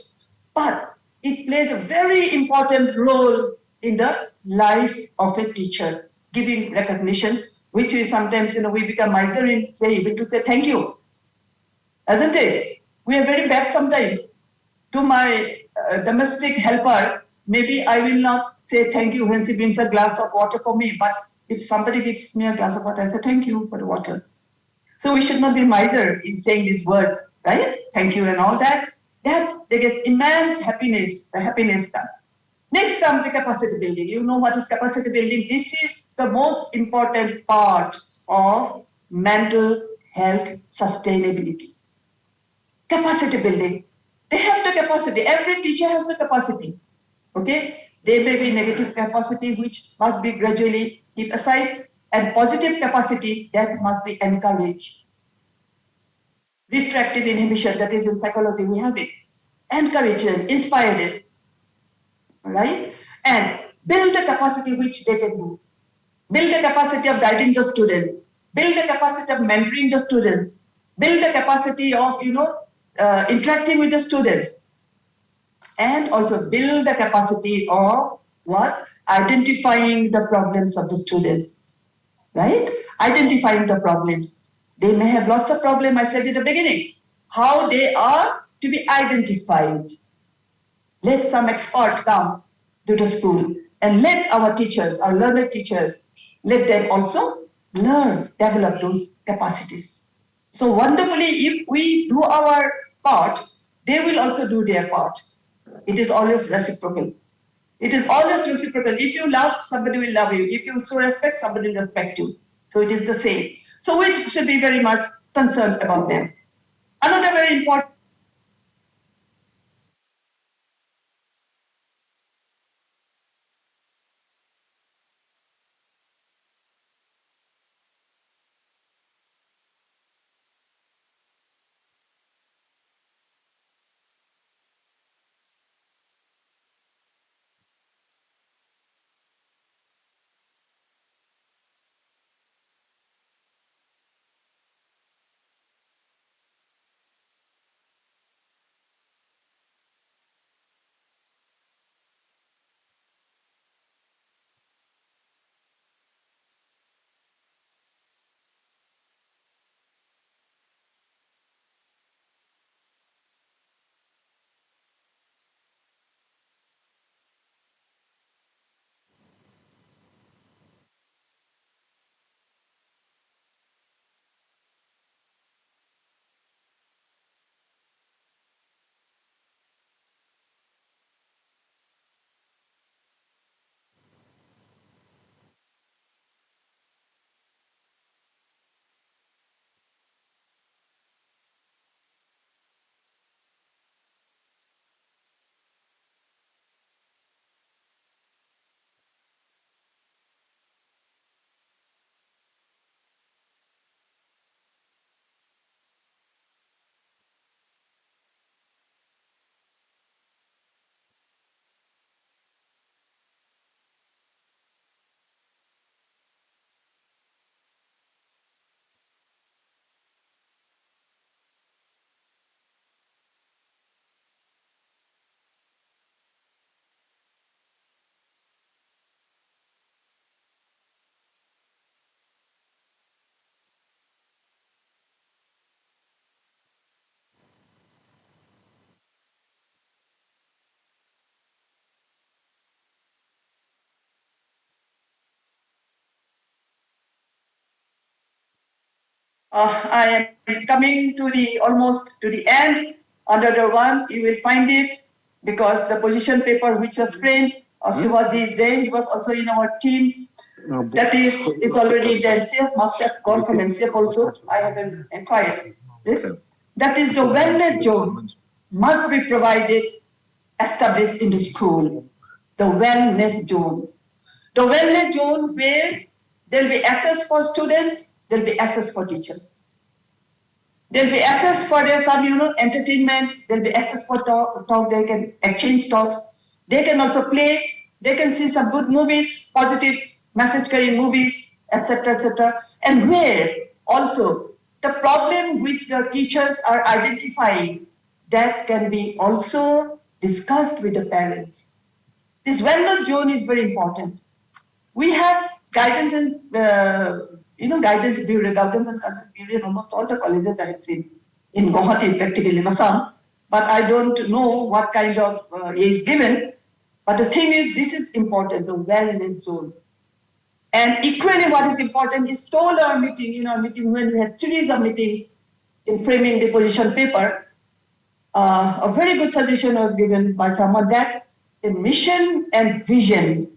but it plays a very important role in the life of a teacher, giving recognition, which is sometimes, we become miser in even to say thank you, isn't it? We are very bad sometimes. To my domestic helper, maybe I will not say thank you when she brings a glass of water for me, but if somebody gives me a glass of water, I say thank you for the water. So we should not be miser in saying these words, right? Thank you and all that. That they get immense happiness, the happiness comes. Next comes the capacity building. You know what is capacity building? This is the most important part of mental health sustainability. Capacity building. They have the capacity. Every teacher has the capacity. Okay? There may be negative capacity which must be gradually kept aside, and positive capacity that must be encouraged. Retractive inhibition, that is in psychology, we have it. Encourage them, inspire them. Right? And build the capacity which they can do. Build the capacity of guiding the students. Build the capacity of mentoring the students. Build the capacity of, interacting with the students. And also build the capacity of what? Identifying the problems of the students. right? Identifying the problems. They may have lots of problems, I said at the beginning. How they are to be identified. Let some expert come to the school and let our teachers, our learned teachers, let them also learn, develop those capacities. So wonderfully, if we do our part, they will also do their part. It is always reciprocal. It is always reciprocal. If you love, somebody will love you. If you show respect, somebody will respect you. So it is the same. So we should be very much concerned about them. Another very important I am coming to the almost to the end. Under the one, you will find it because the position paper which was framed, Shivaji's day, he was also in our team. That is, it's already the NCF, must have gone from NCF also. I haven't inquired. That is the wellness zone must be provided, established in the school. The wellness zone. The wellness zone where there will be access for students, there will be access for teachers. There will be access for their some, entertainment. There will be access for talk. They can exchange talks. They can also play. They can see some good movies, positive message carrying movies, etc., etc. And where also the problem which the teachers are identifying that can be also discussed with the parents. This wellness zone is very important. We have guidance and guidance bureau, guidance and consent bureau in almost all the colleges I have seen in Guwahati, practically in Assam. But I don't know what kind of is given. But the thing is, this is important, the wellness zone. And equally, what is important is told our meeting, meeting when we had series of meetings in framing the position paper. A very good suggestion was given by someone that the mission and vision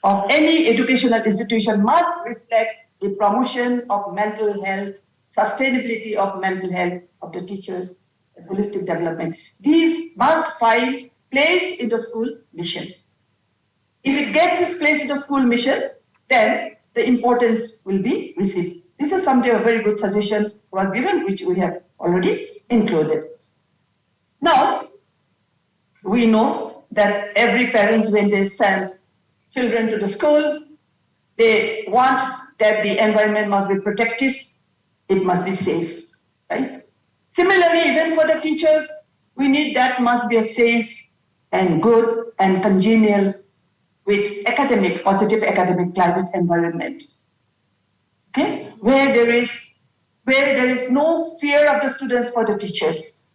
of any educational institution must reflect the promotion of mental health, sustainability of mental health of the teachers, and holistic development. These must find place in the school mission. If it gets its place in the school mission, then the importance will be received. This is something a very good suggestion was given, which we have already included. Now, we know that every parent, when they send children to the school, they want that the environment must be protective, it must be safe, right? Similarly, even for the teachers, we need that must be a safe and good and congenial with positive academic climate environment. Okay, where there is no fear of the students for the teachers.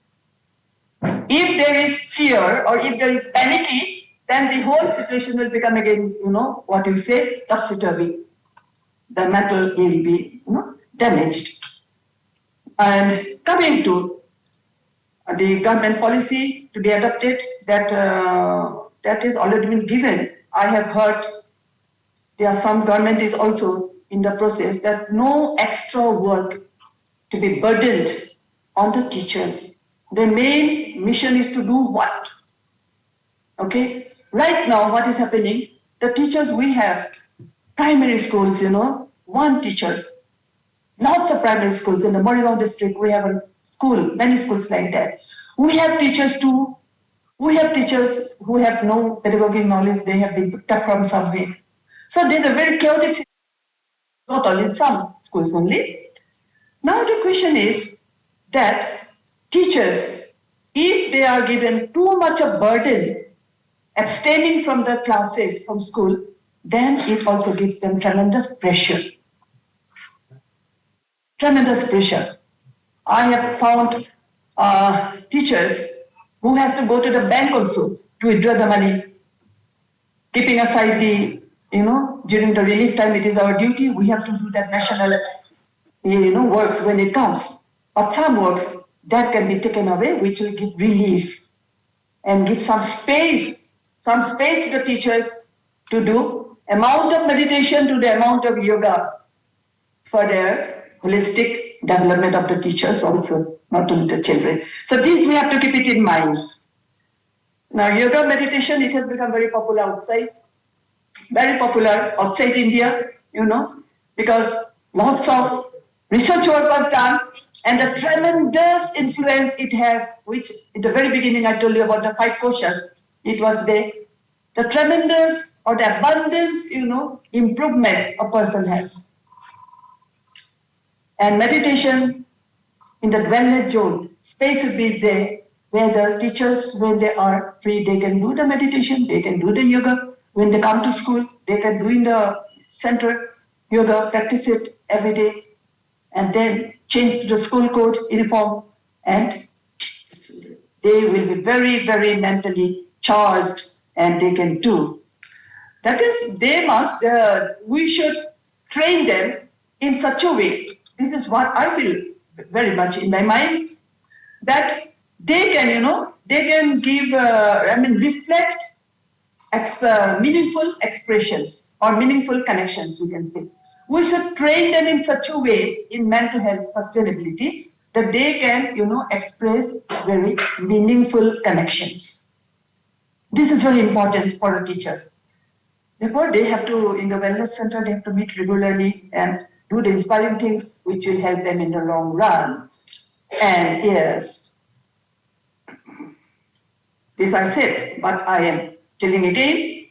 If there is fear or if there is panicky, then the whole situation will become again, what you say, topsy-turvy. The mental will be, damaged. And coming to the government policy to be adopted, that is already been given. I have heard there are some government is also in the process that no extra work to be burdened on the teachers. The main mission is to do what? Okay, right now what is happening? The teachers we have, primary schools, one teacher. Lots of primary schools in the Morrigaon district. We have a school, many schools like that. We have teachers too. We have teachers who have no pedagogic knowledge. They have been picked up from somewhere. So there's a very chaotic situation, not only in some schools only. Now the question is that teachers, if they are given too much of burden, abstaining from the classes from school, then it also gives them tremendous pressure. Tremendous pressure. I have found teachers who has to go to the bank also to withdraw the money, keeping aside the, during the relief time, it is our duty. We have to do that national, works when it comes. But some works that can be taken away, which will give relief and give some space to the teachers to do amount of meditation to the amount of yoga for their holistic development of the teachers also, not only the children. So these we have to keep it in mind. Now yoga meditation, it has become very popular outside India, because lots of research work was done and the tremendous influence it has, which at the very beginning I told you about the 5 koshas, it was the tremendous or the abundance, improvement a person has. And meditation in the wellness zone, space would be there where the teachers, when they are free, they can do the meditation, they can do the yoga. When they come to school, they can do in the center yoga, practice it every day, and then change to the school code uniform, and they will be very, very mentally charged and they can do. That is, we should train them in such a way. This is what I feel very much in my mind, that they can, they can give, reflect meaningful expressions or meaningful connections, we can say. We should train them in such a way in mental health sustainability that they can, express very meaningful connections. This is very important for a teacher. Therefore, they have to, in the wellness center, they have to meet regularly and do the inspiring things which will help them in the long run. And yes, this I said, but I am telling again,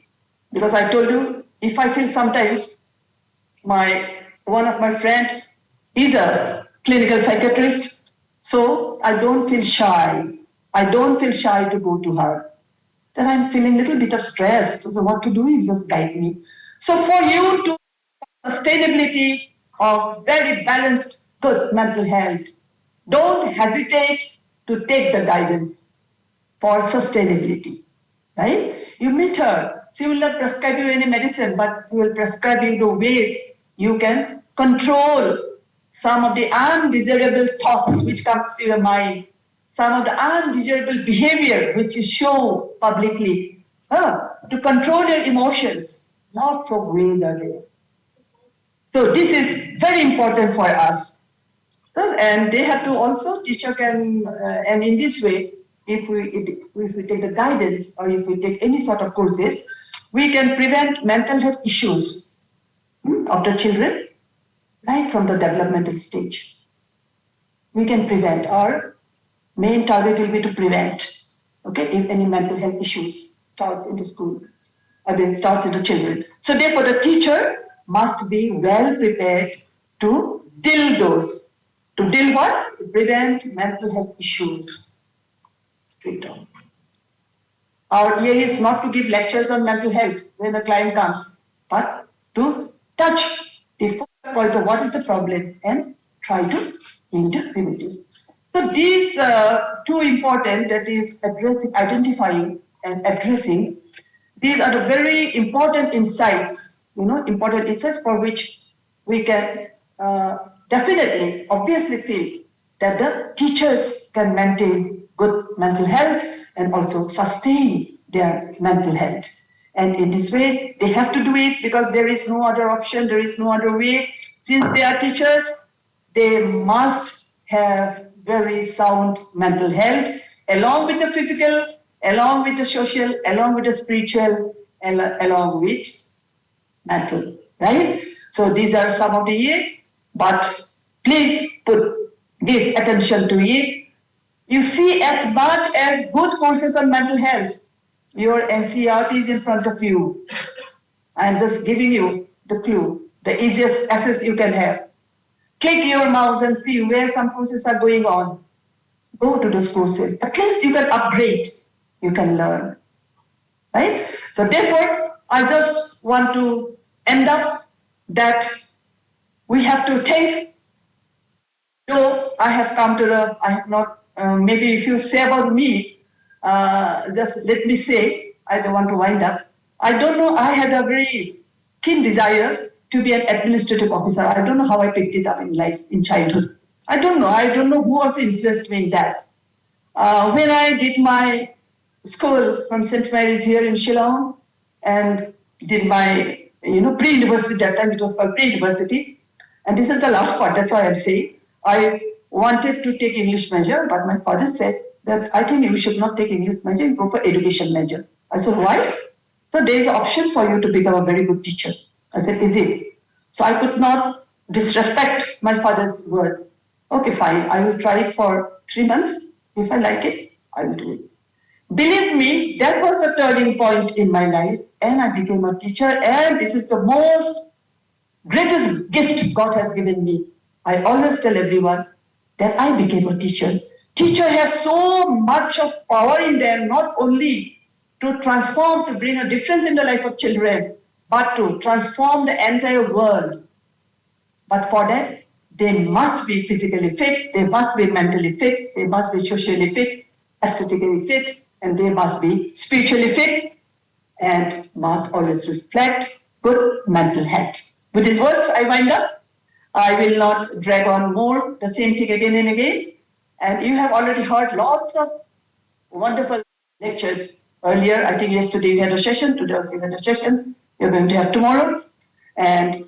because I told you, if I feel sometimes one of my friend is a clinical psychiatrist, so I don't feel shy. I don't feel shy to go to her. Then I'm feeling a little bit of stress. So what to do is just guide me. So for you to sustainability of very balanced, good mental health, don't hesitate to take the guidance for sustainability, right? You meet her, she will not prescribe you any medicine, but she will prescribe you the ways you can control some of the undesirable thoughts which comes to your mind, some of the undesirable behavior which you show publicly, to control your emotions. Lots of ways are there. So this is very important for us. And they have to also, teacher can, and in this way, if we take the guidance or if we take any sort of courses, we can prevent mental health issues of the children right from the developmental stage. We can prevent. Our main target will be to prevent, okay, if any mental health issues starts in the school, starts in the children. So therefore, the teacher must be well prepared to deal those. To deal what? To prevent mental health issues. Straight on. Our aim is not to give lectures on mental health when a client comes, but to touch the point out what is the problem and try to remedy. So these two important, that is addressing, identifying and addressing, these are the very important insights, important insights for which we can definitely, obviously feel that the teachers can maintain good mental health and also sustain their mental health. And in this way, they have to do it because there is no other option, there is no other way. Since they are teachers, they must have very sound mental health, along with the physical, along with the social, along with the spiritual, along with mental, right? So these are some of the, but please give attention to it. You see, as much as good courses on mental health, your NCERT is in front of you. I'm just giving you the clue, the easiest access you can have. Click your mouse and see where some courses are going on. Go to those courses. At least you can upgrade, you can learn. Right? So therefore, I just want to end up that we have to think, though I have come to I have not, maybe if you say about me, just let me say, I don't want to wind up. I don't know, I had a very keen desire to be an administrative officer. I don't know how I picked it up in life, in childhood. I don't know who also influenced me in that. When I did my school from St. Mary's here in Shillong and did my, pre-university, that time it was called pre-university. And this is the last part, that's why I'm saying. I wanted to take English major, but my father said that I think you should not take English major, you go for education major. I said, why? So there is an option for you to become a very good teacher. I said, is it? So I could not disrespect my father's words. Okay, fine, I will try it for 3 months. If I like it, I will do it. Believe me, that was the turning point in my life, and I became a teacher, and this is the most greatest gift God has given me. I always tell everyone that I became a teacher. Teacher has so much of power in them, not only to transform, to bring a difference in the life of children, but to transform the entire world. But for that, they must be physically fit, they must be mentally fit, they must be socially fit, aesthetically fit, and they must be spiritually fit, and must always reflect good mental health. With these words, I wind up. I will not drag on more the same thing again and again. And you have already heard lots of wonderful lectures earlier. I think yesterday we had a session, today also we had a session. You're going to have tomorrow. And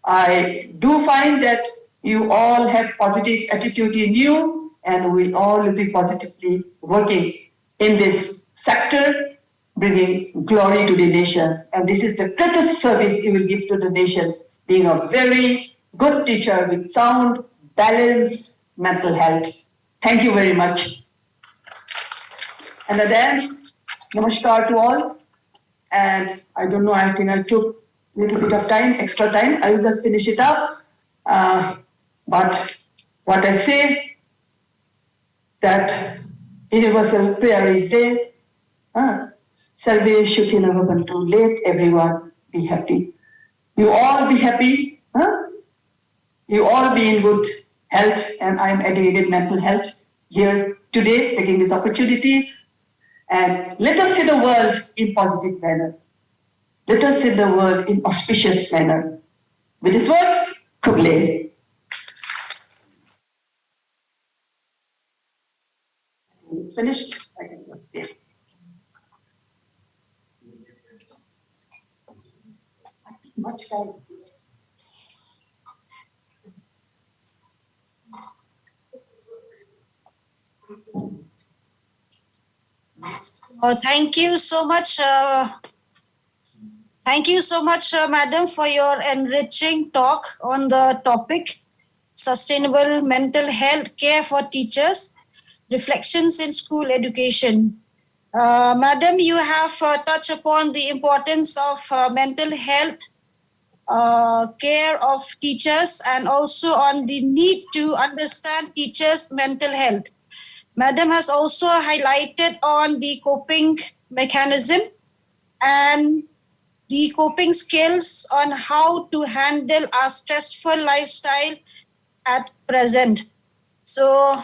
I do find that you all have positive attitude in you, and we all will be positively working in this sector, bringing glory to the nation. And this is the greatest service you will give to the nation, being a very good teacher with sound, balanced mental health. Thank you very much. And then, namaskar to all. And I don't know, I think I took a little bit of time, extra time. I will just finish it up. But what I say, that universal prayer is there. Sarve Shukhina Bhavantu. Let everyone be happy. You all be happy. You all be in good health, and I am educated mental health here today, taking this opportunity. And let us see the world in positive manner. Let us see the world in auspicious manner. With these words, Kuble. It's finished. I can just stay. Much time. Thank you so much. Thank you so much, Madam, for your enriching talk on the topic, Sustainable Mental Health Care for Teachers, Reflections in School Education. Madam, you have touched upon the importance of mental health care of teachers, and also on the need to understand teachers' mental health. Madam has also highlighted on the coping mechanism and the coping skills on how to handle our stressful lifestyle at present. So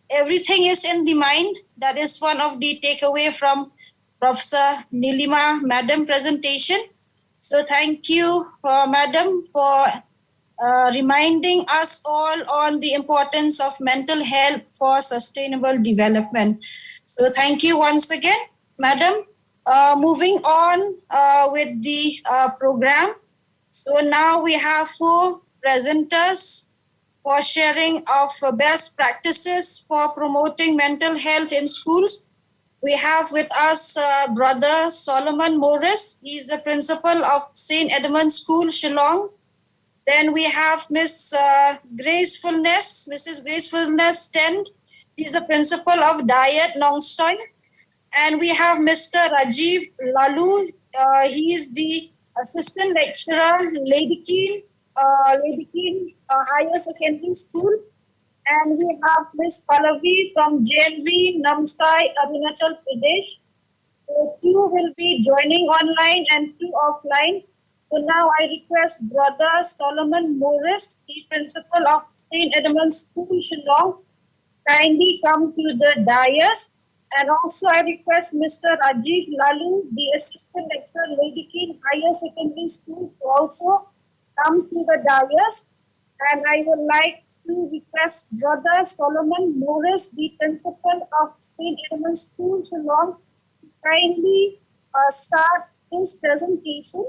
everything is in the mind. That is one of the takeaway from Professor Nilima Madam presentation. So thank you, Madam, for reminding us all on the importance of mental health for sustainable development. So thank you once again, Madam. Moving on with the program. So now we have 4 presenters for sharing of best practices for promoting mental health in schools. We have with us Brother Solomon Morris. He is the principal of St. Edmund School, Shillong. Then we have Miss Mrs. Gracefulness Tent. He's the principal of Diet Nongstoy. And we have Mr. Rajiv Lalu. He is the assistant lecturer, Lady Keen Higher Secondary School. And we have Miss Pallavi from JNV Namsai, Arunachal Pradesh. So 2 will be joining online and 2 offline. So now I request Brother Solomon Morris, the principal of St. Edmund School, Shillong, kindly come to the dais. And also I request Mr. Rajiv Lalu, the assistant lecturer, Lady King Higher Secondary School, to also come to the dais. And I would like to request Brother Solomon Morris, the principal of St. Edmund School, Shillong, to kindly start his presentation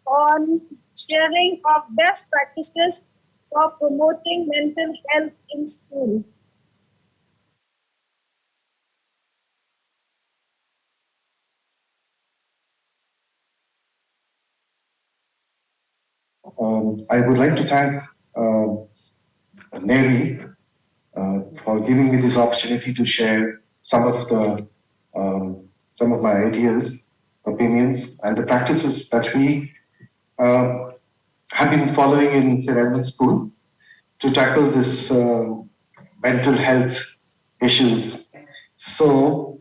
on sharing of best practices for promoting mental health in school. I would like to thank Neri for giving me this opportunity to share some of my ideas, opinions, and the practices that we have been following in St. Edmund School to tackle this mental health issues. So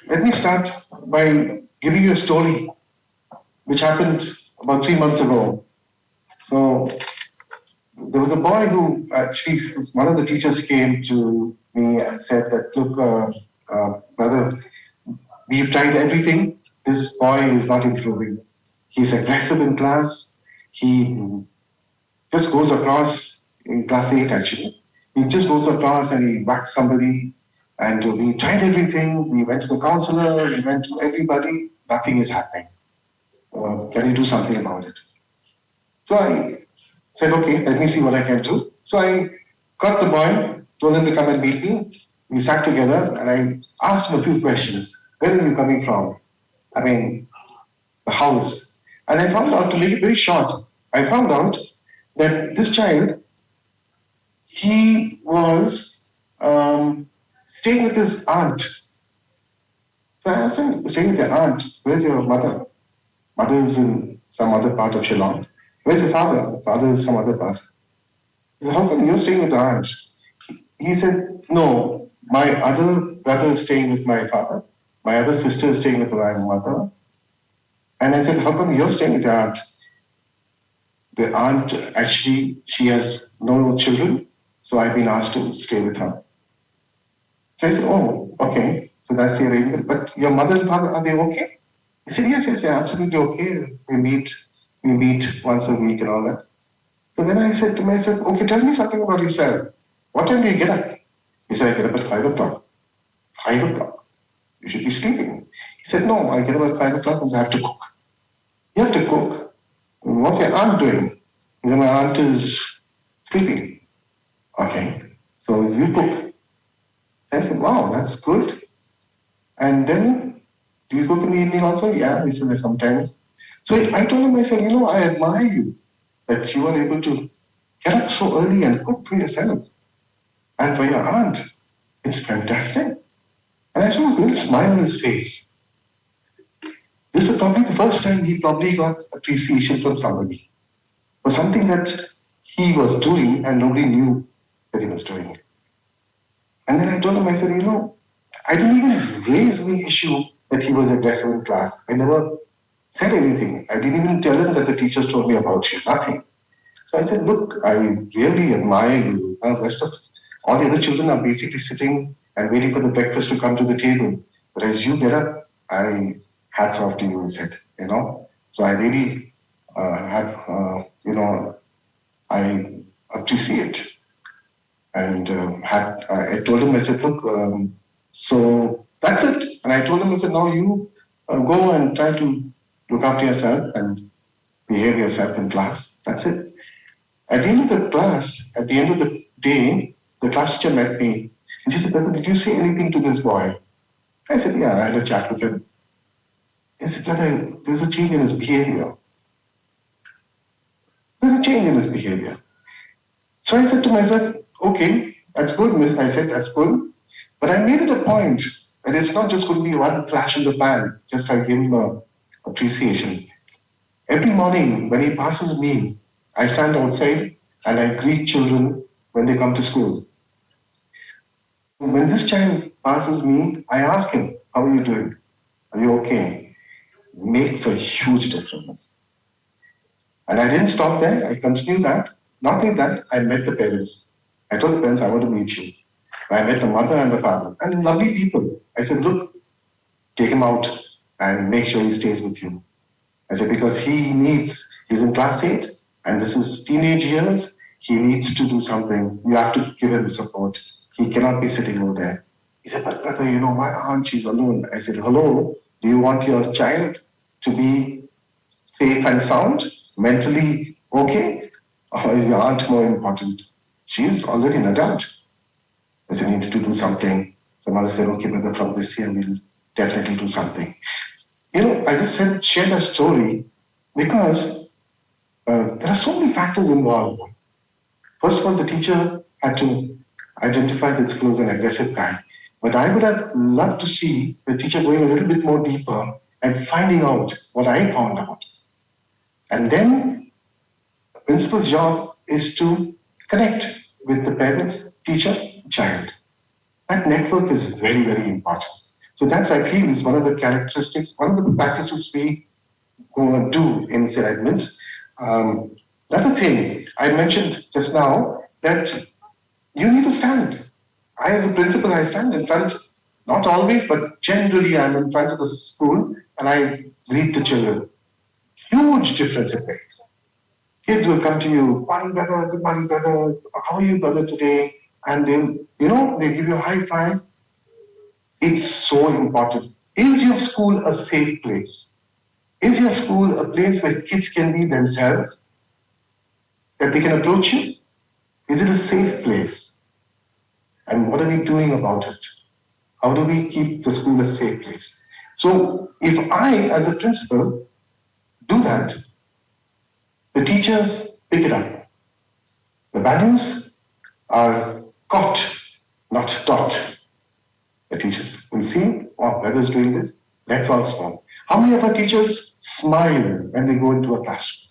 let me start by giving you a story which happened about 3 months ago. So there was a boy who actually, one of the teachers came to me and said that, look, brother, we've tried everything. This boy is not improving. He's aggressive in class. He just goes across, in class 8 actually. He just goes across and he whacks somebody. And we tried everything. We went to the counselor, we went to everybody. Nothing is happening. Can you do something about it? So I said, okay, let me see what I can do. So I got the boy, told him to come and meet me. We sat together and I asked him a few questions. Where are you coming from? I mean, the house. And I found out, to make it very short, I found out that this child, he was staying with his aunt. So I asked him, staying with your aunt, where's your mother? Mother is in some other part of Shillong. Where's your father? Father is some other part. He said, how come you're staying with the aunt? He said, no, my other brother is staying with my father. My other sister is staying with my mother. And I said, how come you're staying with your aunt? The aunt, actually, she has no children, so I've been asked to stay with her. So I said, oh, okay, so that's the arrangement. But your mother and father, are they okay? He said, yes, they're absolutely okay. We meet once a week and all that. So then I said to myself, okay, tell me something about yourself. What time do you get up? He said, I get up at 5 o'clock. 5 o'clock? You should be sleeping. He said, no, I get up at 5 o'clock because I have to cook. You have to cook? What's your aunt doing? He said, my aunt is sleeping. Okay, so you cook. I said, wow, that's good. And then, do you cook in the evening also? Yeah, he said, sometimes. So I told him, I said, I admire you that you are able to get up so early and cook for yourself and for your aunt. It's fantastic. And I saw a little smile on his face. This is probably the first time he probably got appreciation from somebody for something that he was doing and nobody knew that he was doing. And then I told him, I said, I didn't even raise the issue that he was aggressive in class. I never said anything. I didn't even tell him that the teachers told me about you. Nothing. So I said, look, I really admire you. The rest of all the other children are basically sitting and waiting for the breakfast to come to the table. But as you get up, hats off to you, he said, So I really I appreciate. And I told him, I said, look, so that's it. And I told him, I said, now you go and try to look after yourself and behave yourself in class. That's it. At the end of the class, at the end of the day, the class teacher met me and she said, Brother, did you say anything to this boy? I said, yeah, I had a chat with him. He said, Brother, there's a change in his behavior. There's a change in his behavior. So I said to myself, okay, that's good, miss. I said, that's good. But I made it a point that it's not just going to be one flash in the pan, just I give him a appreciation. Every morning when he passes me, I stand outside and I greet children when they come to school. When this child passes me, I ask him, how are you doing? Are you okay? Makes a huge difference. And I didn't stop there. I continued that. Not only that, I met the parents. I told the parents, I want to meet you. I met the mother and the father. And lovely people. I said, look, take him out and make sure he stays with you. I said, because he's in class 8, and this is teenage years, he needs to do something. You have to give him support. He cannot be sitting over there. He said, but brother, my aunt, she's alone. I said, hello, do you want your child to be safe and sound, mentally okay? Or is your aunt more important? She is already an adult. I said, you need to do something. So mother said, okay, brother, from this year, we'll definitely do something. I just shared a story because there are so many factors involved. First of all, the teacher had to identify that this was an aggressive guy. But I would have loved to see the teacher going a little bit more deeper and finding out what I found out. And then the principal's job is to connect with the parents, teacher, child. That network is very, very important. So that's, I feel, is one of the characteristics, one of the practices we do in NCERT admins. Another thing I mentioned just now, that you need to stand. I, as a principal, I stand in front, not always, but generally I'm in front of the school and I greet the children. Huge difference it makes. Kids will come to you, morning brother, good morning brother, how are you brother today? And they give you a high five. It's so important. Is your school a safe place? Is your school a place where kids can be themselves? That they can approach you? Is it a safe place? And what are we doing about it? How do we keep the school a safe place? So if I, as a principal, do that, the teachers pick it up. The values are caught, not taught. The teachers will see, oh, brother's doing this, let's all smile. How many of our teachers smile when they go into a classroom?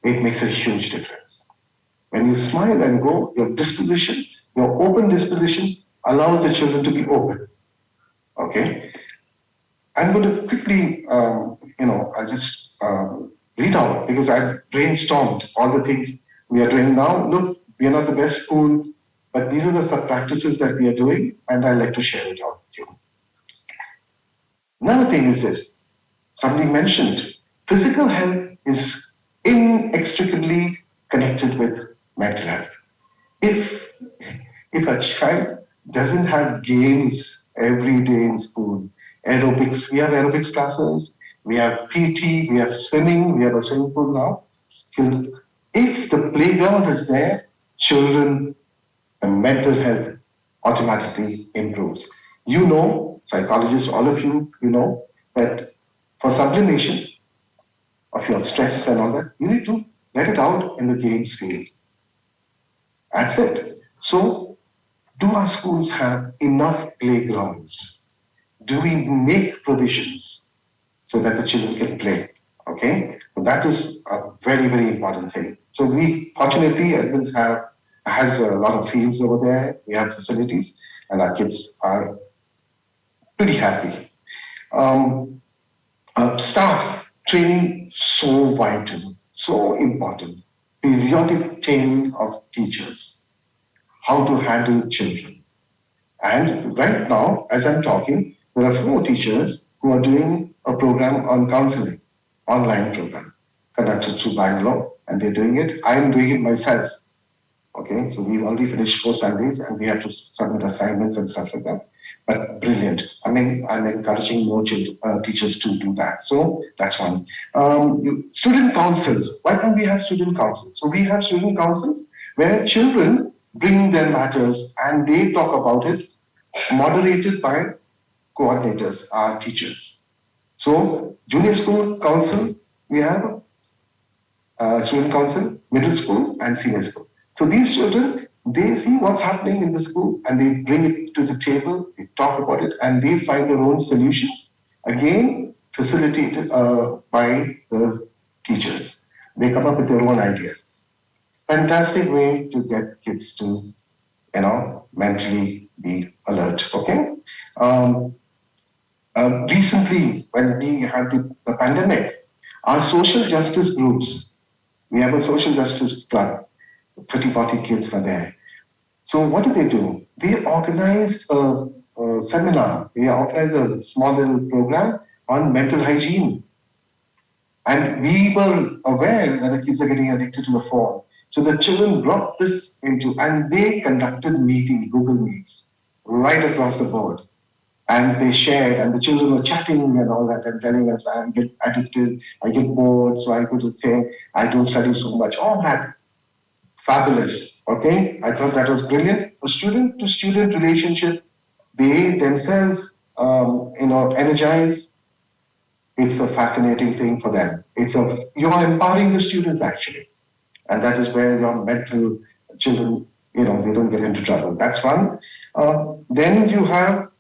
It makes a huge difference. When you smile and go, your disposition, your open disposition allows the children to be open. Okay? I'm going to quickly, I'll just read out because I've brainstormed all the things we are doing now. Look, we are not the best school, but these are the practices that we are doing, and I'd like to share it out with you. Another thing is this. Somebody mentioned physical health is inextricably connected with mental health. If a child doesn't have games every day in school, aerobics, we have aerobics classes, we have PT, we have swimming, we have a swimming pool now. If the playground is there, children and mental health automatically improves. Psychologists, all of you, know that for sublimation of your stress and all that, you need to let it out in the games field. That's it. So, do our schools have enough playgrounds? Do we make provisions so that the children can play? Okay? So that is a very, very important thing. So we, fortunately, Edmonds has a lot of fields over there. We have facilities, and our kids are pretty happy. Staff training, so vital, so important. Periodic training of teachers, how to handle children. And right now, as I'm talking, there are 4 teachers who are doing a program on counseling, online program, conducted through Bangalore, and they're doing it. I'm doing it myself. Okay, so we've already finished 4 Sundays and we have to submit assignments and stuff like that. But brilliant. I mean, I'm encouraging more teachers to do that. So that's one. Student councils. Why can't we have student councils? So we have student councils where children bring their matters and they talk about it, moderated by coordinators, our teachers. So junior school council, we have student council, middle school and senior school. So these children, they see what's happening in the school and they bring it to the table, they talk about it and they find their own solutions. Again, facilitated by the teachers. They come up with their own ideas. Fantastic way to get kids to, mentally be alert, okay? Recently, when we had the pandemic, our social justice groups, we have a social justice club, 30, 40 kids are there. So what do? They organize a seminar, they organize a small little program on mental hygiene. And we were aware that the kids are getting addicted to the phone. So the children brought this into, and they conducted meetings, Google Meets, right across the board. And they shared, and the children were chatting and all that, and telling us, I get addicted, I get bored, so I go to think, I don't study so much. All that. Fabulous. Okay? I thought that was brilliant. A student-to-student relationship, they themselves, energize. It's a fascinating thing for them. You are empowering the students actually. And that is where your mental children, they don't get into trouble. That's one. Then you have,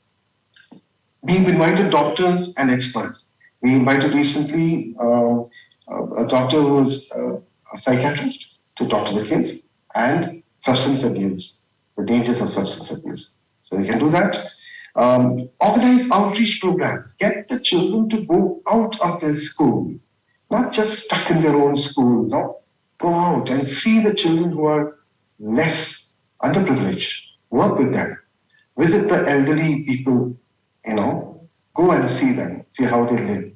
we've invited doctors and experts. We invited recently a doctor who was a psychiatrist to talk to the kids and substance abuse, the dangers of substance abuse. So you can do that. Organize outreach programs. Get the children to go out of their school, not just stuck in their own school. No, go out and see the children who are less underprivileged. Work with them. Visit the elderly people. Go and see them. See how they live.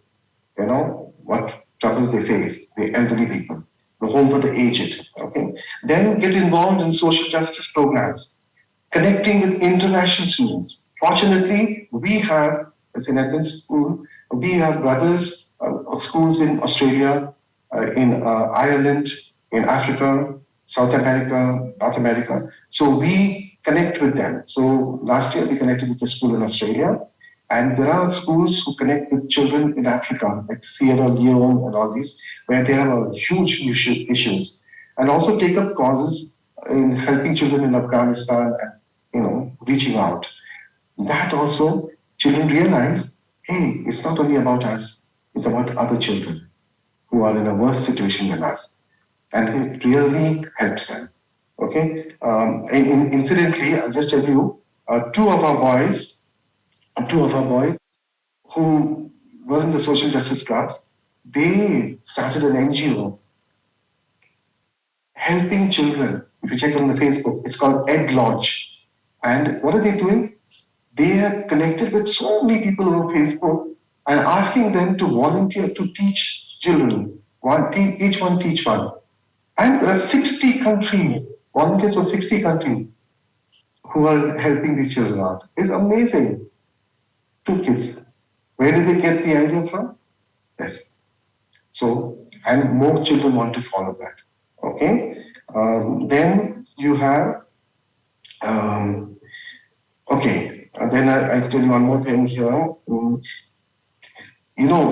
What troubles they face. The elderly people. The home for the aged. Okay. Then get involved in social justice programs. Connecting with international students. Fortunately, we have, as in Edmonds School, we have brothers of schools in Australia, in Ireland, in Africa, South America, North America. So we connect with them. So last year we connected with the school in Australia. And there are schools who connect with children in Africa, like Sierra Leone and all these, where they have huge issues. And also take up causes in helping children in Afghanistan and, reaching out. That also, children realize, hey, it's not only about us, it's about other children who are in a worse situation than us. And it really helps them. Okay? Incidentally, I'll just tell you, two of our boys who were in the social justice clubs, they started an NGO helping children. If you check on the Facebook, it's called Ed Lodge. And what are they doing? They are connected with so many people on Facebook and asking them to volunteer to teach children. Each one teach one. And there are 60 countries, volunteers from 60 countries who are helping these children out. It's amazing. 2 kids. Where did they get the idea from? Yes. So, and more children want to follow that. Okay. Then you have, and then I tell you one more thing here.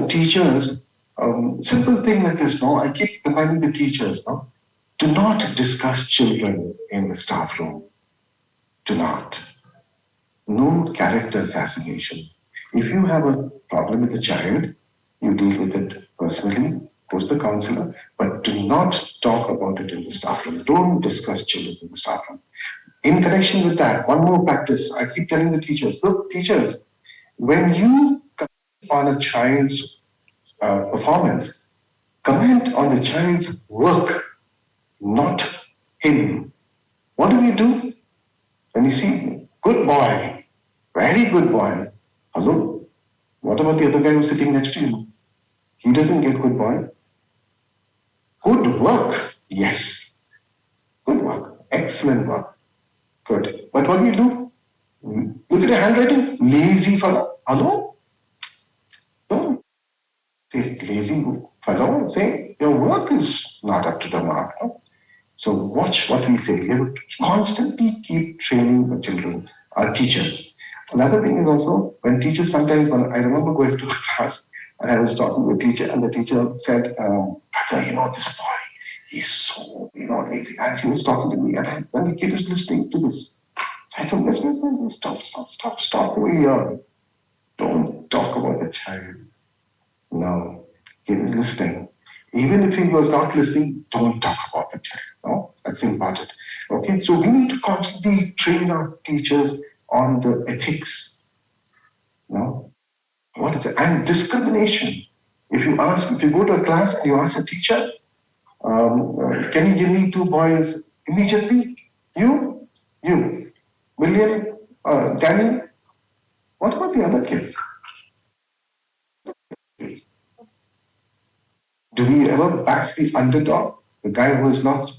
Teachers, simple thing like this, no? I keep reminding the teachers, no? Do not discuss children in the staff room. Do not. No character assassination. If you have a problem with a child, you deal with it personally, go to the counselor, but do not talk about it in the staff room. Don't discuss children in the staff room. In connection with that, one more practice, I keep telling the teachers, look, teachers, when you on a child's performance, comment on the child's work, not him. What do we do when you see good boy, very good boy? Hello, what about the other guy who's sitting next to you? He doesn't get good boy. Good work, yes. Good work, excellent work, good. But what do you do? Look at your handwriting, lazy fellow. Hello? Don't say lazy fellow, say your work is not up to the mark. No? So watch what we say. We have to constantly keep training the children, our teachers. Another thing is also when teachers sometimes, when I remember going to a class and I was talking to a teacher and the teacher said, Brother, this boy, he's so, lazy. And he was talking to me and when the kid is listening to this, I said, listen, stop over here. Don't talk about the child. No, he is listening. Even if he was not listening, don't talk about the child. No, that's important. Okay, so we need to constantly train our teachers on the ethics. No, what is it? And discrimination. If you go to a class and you ask a teacher, can you give me 2 boys immediately? You, William, Danny. What about the other kids? Do we ever back the underdog, the guy who is not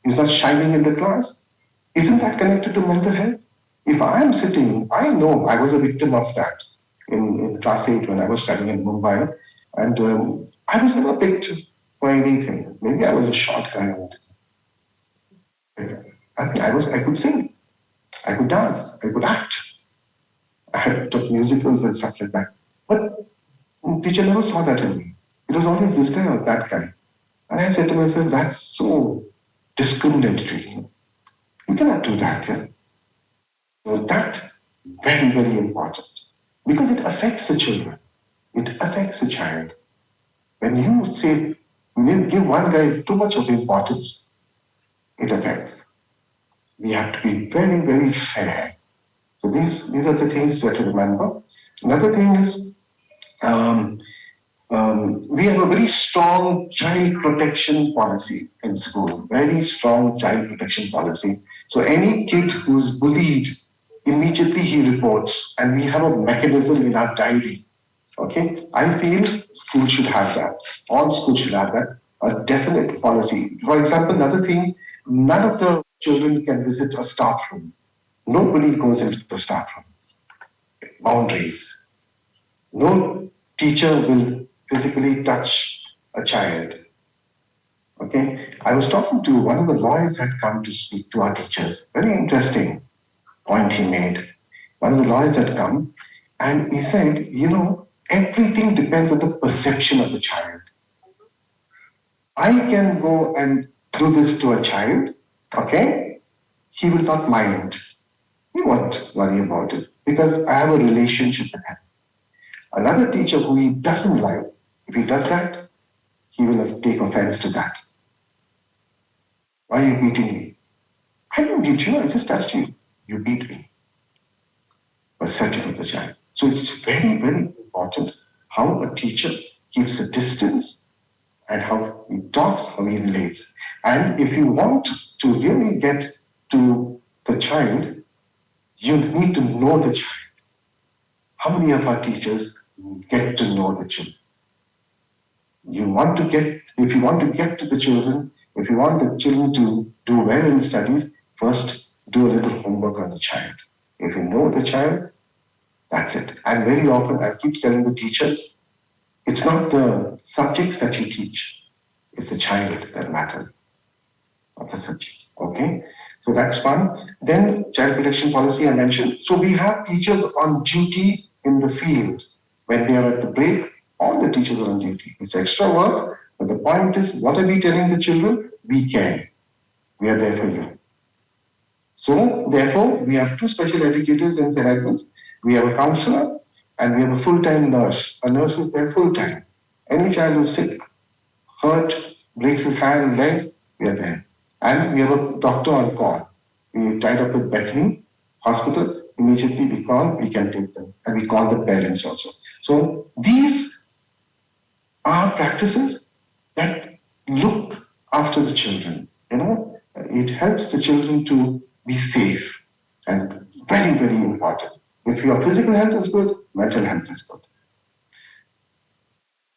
shining in the class? Isn't that connected to mental health? If I am sitting, I know I was a victim of that in class 8 when I was studying in Mumbai, and I was never picked for anything. Maybe I was a short guy. I could sing, I could dance, I could act. I had taught musicals and stuff like that. But teacher never saw that in me. It was always this guy or that guy. And I said to myself, that's so discriminatory. You cannot do that. Yeah? So that's very, very important. Because it affects the children. It affects the child. When you give one guy too much of importance, it affects. We have to be very, very fair. So these are the things that to remember. Another thing is, we have a very strong child protection policy in school, very strong child protection policy. So any kid who's bullied, immediately he reports, and we have a mechanism in our diary. Okay, I feel school should have that. All schools should have that. A definite policy. For example, another thing, none of the children can visit a staff room. Nobody goes into the staff room. Boundaries. No teacher will physically touch a child. Okay, I was talking to one of the lawyers had come to speak to our teachers. Very interesting point he made. One of the lawyers had come and he said, everything depends on the perception of the child. I can go and do this to a child, okay? He will not mind. He won't worry about it because I have a relationship with him. Another teacher who he doesn't like, if he does that, he will take offense to that. Why are you beating me? I didn't beat you, I just touched you. You beat me. Perception of the child. So it's very, very important how a teacher keeps a distance and how he talks, how he relates. And if you want to really get to the child, you need to know the child. How many of our teachers get to know the children? If you want to get to the children, if you want the children to do well in studies, first do a little homework on the child. If you know the child, that's it. And very often, I keep telling the teachers, it's not the subjects that you teach, it's the child that matters, not the subjects. Okay? So that's one. Then child protection policy I mentioned. So we have teachers on duty in the field. When they are at the break, all the teachers are on duty. It's extra work, but the point is, what are we telling the children? We care. We are there for you. So therefore, we have 2 special educators in St. Edmunds. We have a counselor and we have a full-time nurse. A nurse is there full-time. Any child who's sick, hurt, breaks his hand and leg, we are there. And we have a doctor on call. We tied up with Bethany Hospital. Immediately we can take them. And we call the parents also. So these are practices that look after the children. It helps the children to be safe, and very, very important. If your physical health is good, mental health is good.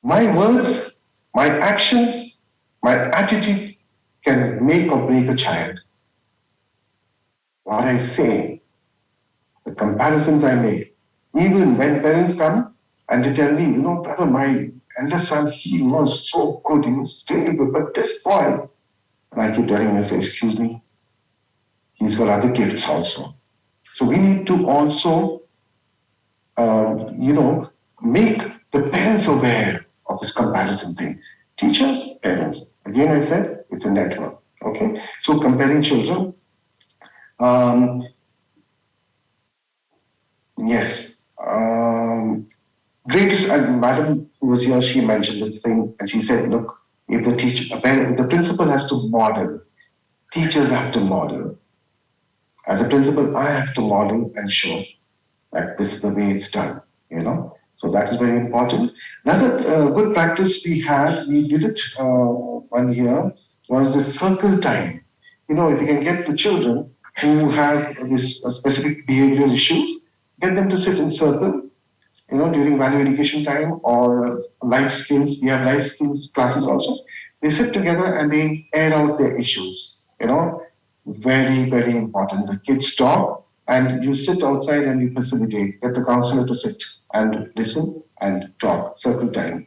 My words, my actions, my attitude can make or break a child. What I say, the comparisons I make, even when parents come and they tell me, brother, my elder son, he was so good, he was really good, but this boy, and I keep telling him, I say, excuse me, he's got other gifts also. So we need to also, make the parents aware of this comparison thing. Teachers, parents. Again, I said it's a network. Okay, so comparing children. Yes. Greatest, and Madam who was here, she mentioned this thing, and she said, look, if the principal has to model, teachers have to model. As a principal, I have to model and show that this is the way it's done, So that is very important. Another good practice we did it 1 year, was the circle time. If you can get the children who have this specific behavioral issues, get them to sit in circle, during value education time or life skills. We have life skills classes also. They sit together and they air out their issues, very, very important. The kids talk and you sit outside and you facilitate, get the counselor to sit and listen and talk, circle time.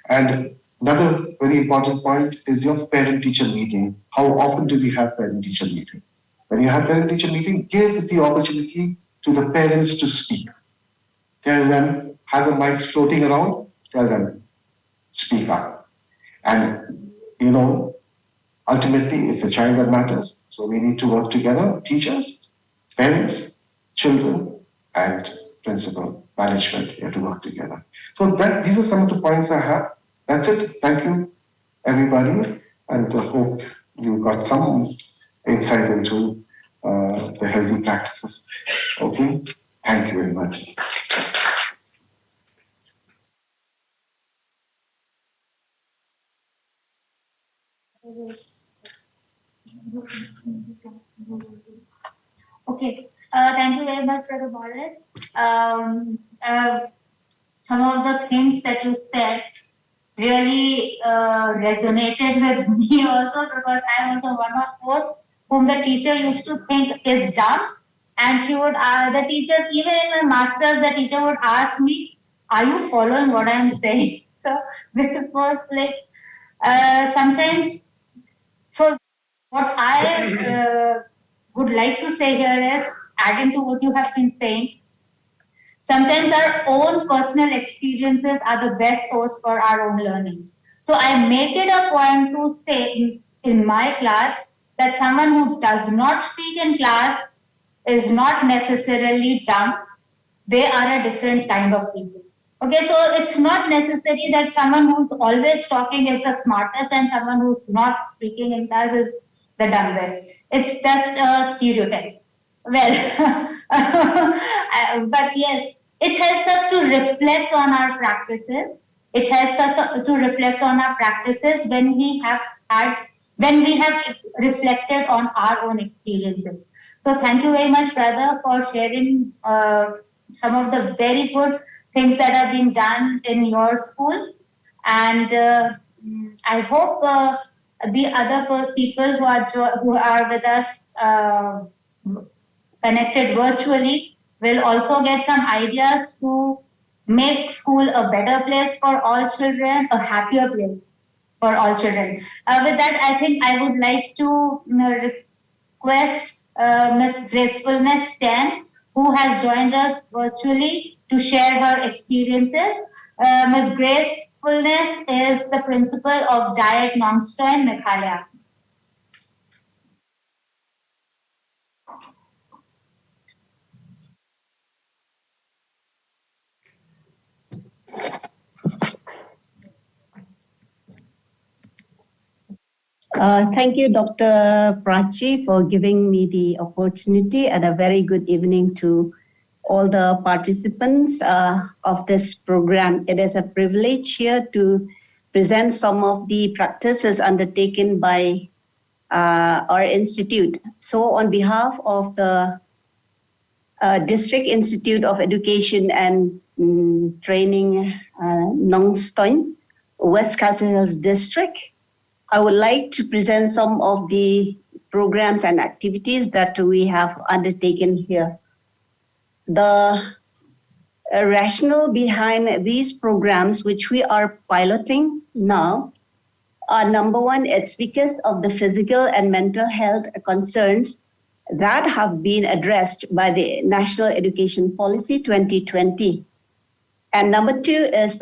And another very important point is your parent-teacher meeting. How often do we have parent-teacher meeting? When you have parent-teacher meeting, give the opportunity to the parents to speak. Tell them, have the mics floating around, tell them, speak up. And, ultimately, it's the child that matters. So we need to work together, teachers, parents, children, and principal, management. We have to work together. So these are some of the points I have. That's it. Thank you, everybody. And I hope you got some insight into the healthy practices. Okay? Thank you very much. Okay. Thank you very much for the model. Some of the things that you said really resonated with me also, because I am also one of those whom the teacher used to think is dumb. And the teachers, even in my masters, the teacher would ask me, are you following what I am saying? So this was like, sometimes, so what I would like to say here is, adding to what you have been saying, sometimes our own personal experiences are the best source for our own learning. So I make it a point to say in my class that someone who does not speak in class is not necessarily dumb. They are a different kind of people. Okay, so it's not necessary that someone who's always talking is the smartest and someone who's not speaking in class is the dumbest. It's just a stereotype. Well, but yes, it helps us to reflect on our practices. It helps us to reflect on our practices when we have reflected on our own experiences. So thank you very much, brother, for sharing some of the very good things that are being done in your school. And I hope the other people who are with us connected virtually will also get some ideas to make school a better place for all children, a happier place for all children. With that, I think I would like to request Ms. Gracefulness 10, who has joined us virtually to share her experiences. Ms. Gracefulness is the principal of Diet Nongstoy in Meghalaya. Thank you, Dr. Prachi, for giving me the opportunity, and a very good evening to all the participants of this program. It is a privilege here to present some of the practices undertaken by our institute. So on behalf of the District Institute of Education and Training, Nong Stoin, West Castle Hills District, I would like to present some of the programs and activities that we have undertaken here. The rationale behind these programs, which we are piloting now, are number one, it's because of the physical and mental health concerns that have been addressed by the National Education Policy 2020. And number two is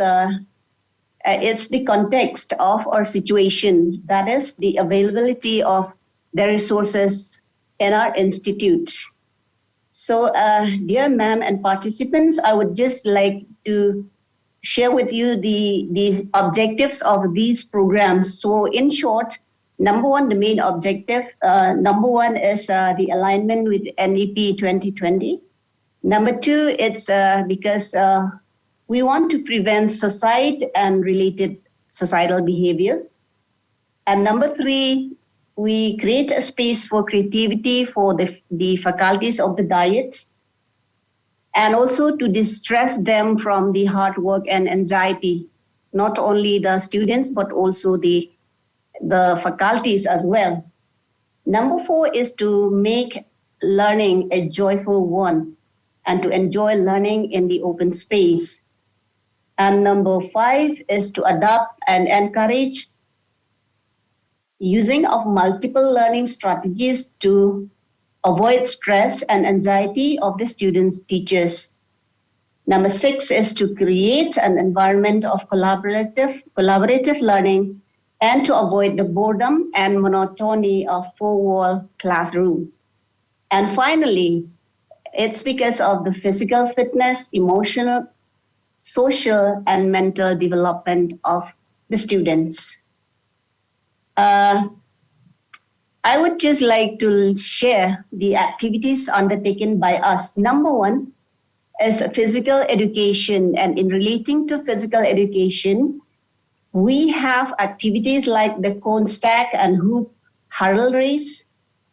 it's the context of our situation, that is the availability of the resources in our institute. So, dear ma'am and participants, I would just like to share with you the objectives of these programs. So in short, number one, the main objective, number one is the alignment with NEP 2020. Number two, it's because we want to prevent suicide and related societal behavior. And number three, we create a space for creativity for the faculties of the diet, and also to distress them from the hard work and anxiety, not only the students, but also the faculties as well. Number four is to make learning a joyful one and to enjoy learning in the open space. And number five is to adopt and encourage using of multiple learning strategies to avoid stress and anxiety of the students' teachers. Number six is to create an environment of collaborative learning and to avoid the boredom and monotony of four-wall classroom. And finally, it's because of the physical fitness, emotional, social, and mental development of the students. I would just like to share the activities undertaken by us. Number one is physical education, and in relating to physical education, we have activities like the cone stack and hoop hurdle race.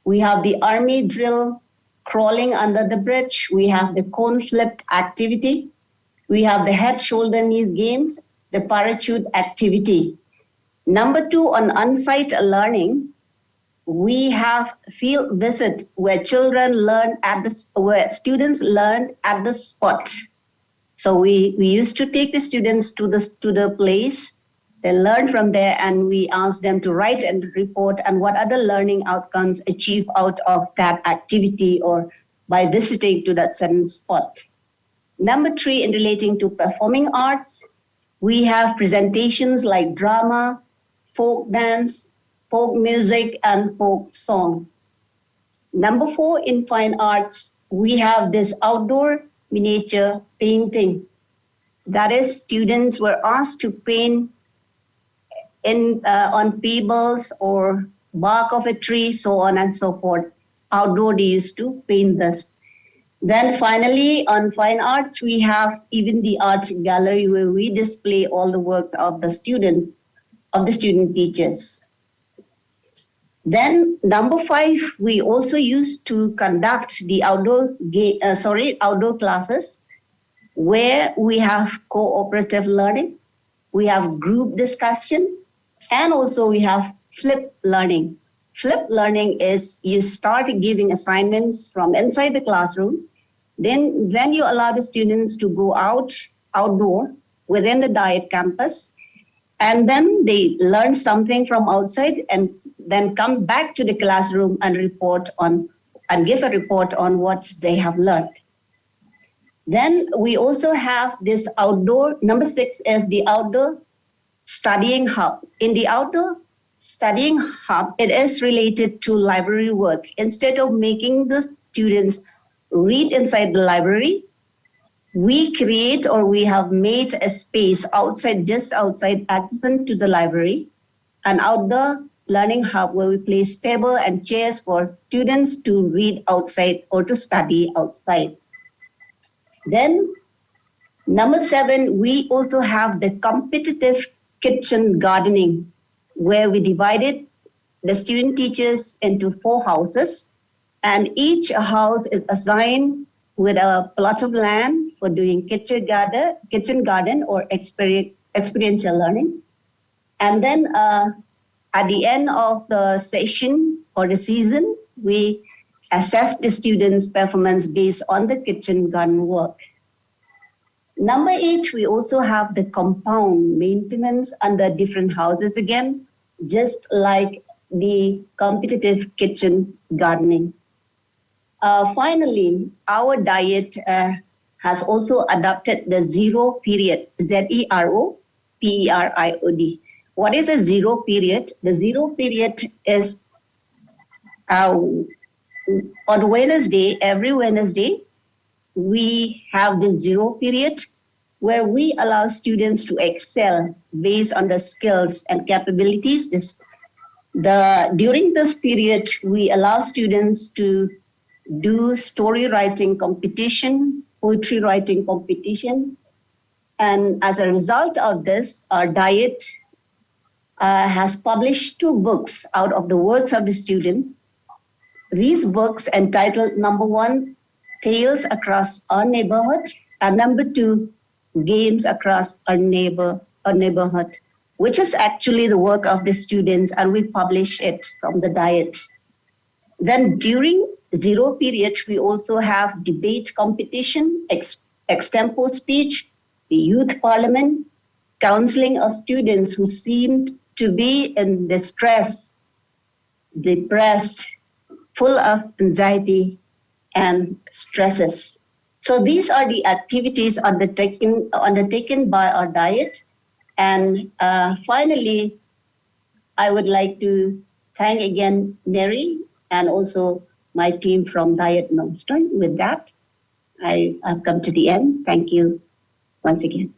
We have the army drill, crawling under the bridge. We have the cone flip activity. We have the head, shoulder, knees games, the parachute activity. Number two, on on-site learning, we have field visit where children learn where students learn at the spot. So we used to take the students to the place. They learn from there, and we ask them to write and report and what other learning outcomes achieve out of that activity or by visiting to that certain spot. Number three, in relating to performing arts, we have presentations like drama, folk dance, folk music, and folk song. Number four, in fine arts, we have this outdoor miniature painting. That is, students were asked to paint on pebbles or bark of a tree, so on and so forth. Outdoor, they used to paint this. Then finally, on fine arts, we have even the art gallery where we display all the work of the students, of the student teachers. Then number five, we also used to conduct the outdoor classes where we have cooperative learning, we have group discussion, and also we have flip learning. Flip learning is you start giving assignments from inside the classroom, then you allow the students to go outdoor within the diet campus, and then they learn something from outside and then come back to the classroom and give a report on what they have learned. Then we also have this outdoor, number six is the outdoor studying hub. In the outdoor studying hub, it is related to library work. Instead of making the students read inside the library, we create or we have made a space just outside adjacent to the library, an outdoor learning hub where we place table and chairs for students to read outside or to study outside. Then, number 7, we also have the competitive kitchen gardening, where we divided the student teachers into 4 houses, and each house is assigned with a plot of land for doing kitchen garden or experiential learning. And then at the end of the session or the season, we assess the students' performance based on the kitchen garden work. Number 8, we also have the compound maintenance under different houses again, just like the competitive kitchen gardening. Finally, our diet has also adopted the zero period, ZERO PERIOD. What is a zero period? The zero period is on Wednesday, every Wednesday, we have the zero period where we allow students to excel based on the skills and capabilities. During this period, we allow students to do story writing competition, poetry writing competition. And as a result of this, our diet has published 2 books out of the works of the students. These books entitled number 1, Tales Across Our Neighborhood, and number 2, Games Across Our Neighborhood, which is actually the work of the students, and we publish it from the diet. Then during zero period, we also have debate competition, extempo speech, the youth parliament, counseling of students who seemed to be in distress, depressed, full of anxiety and stresses. So these are the activities undertaken by our diet. And finally, I would like to thank again Mary and also my team from Diet Milestone. With that, I've come to the end. Thank you once again.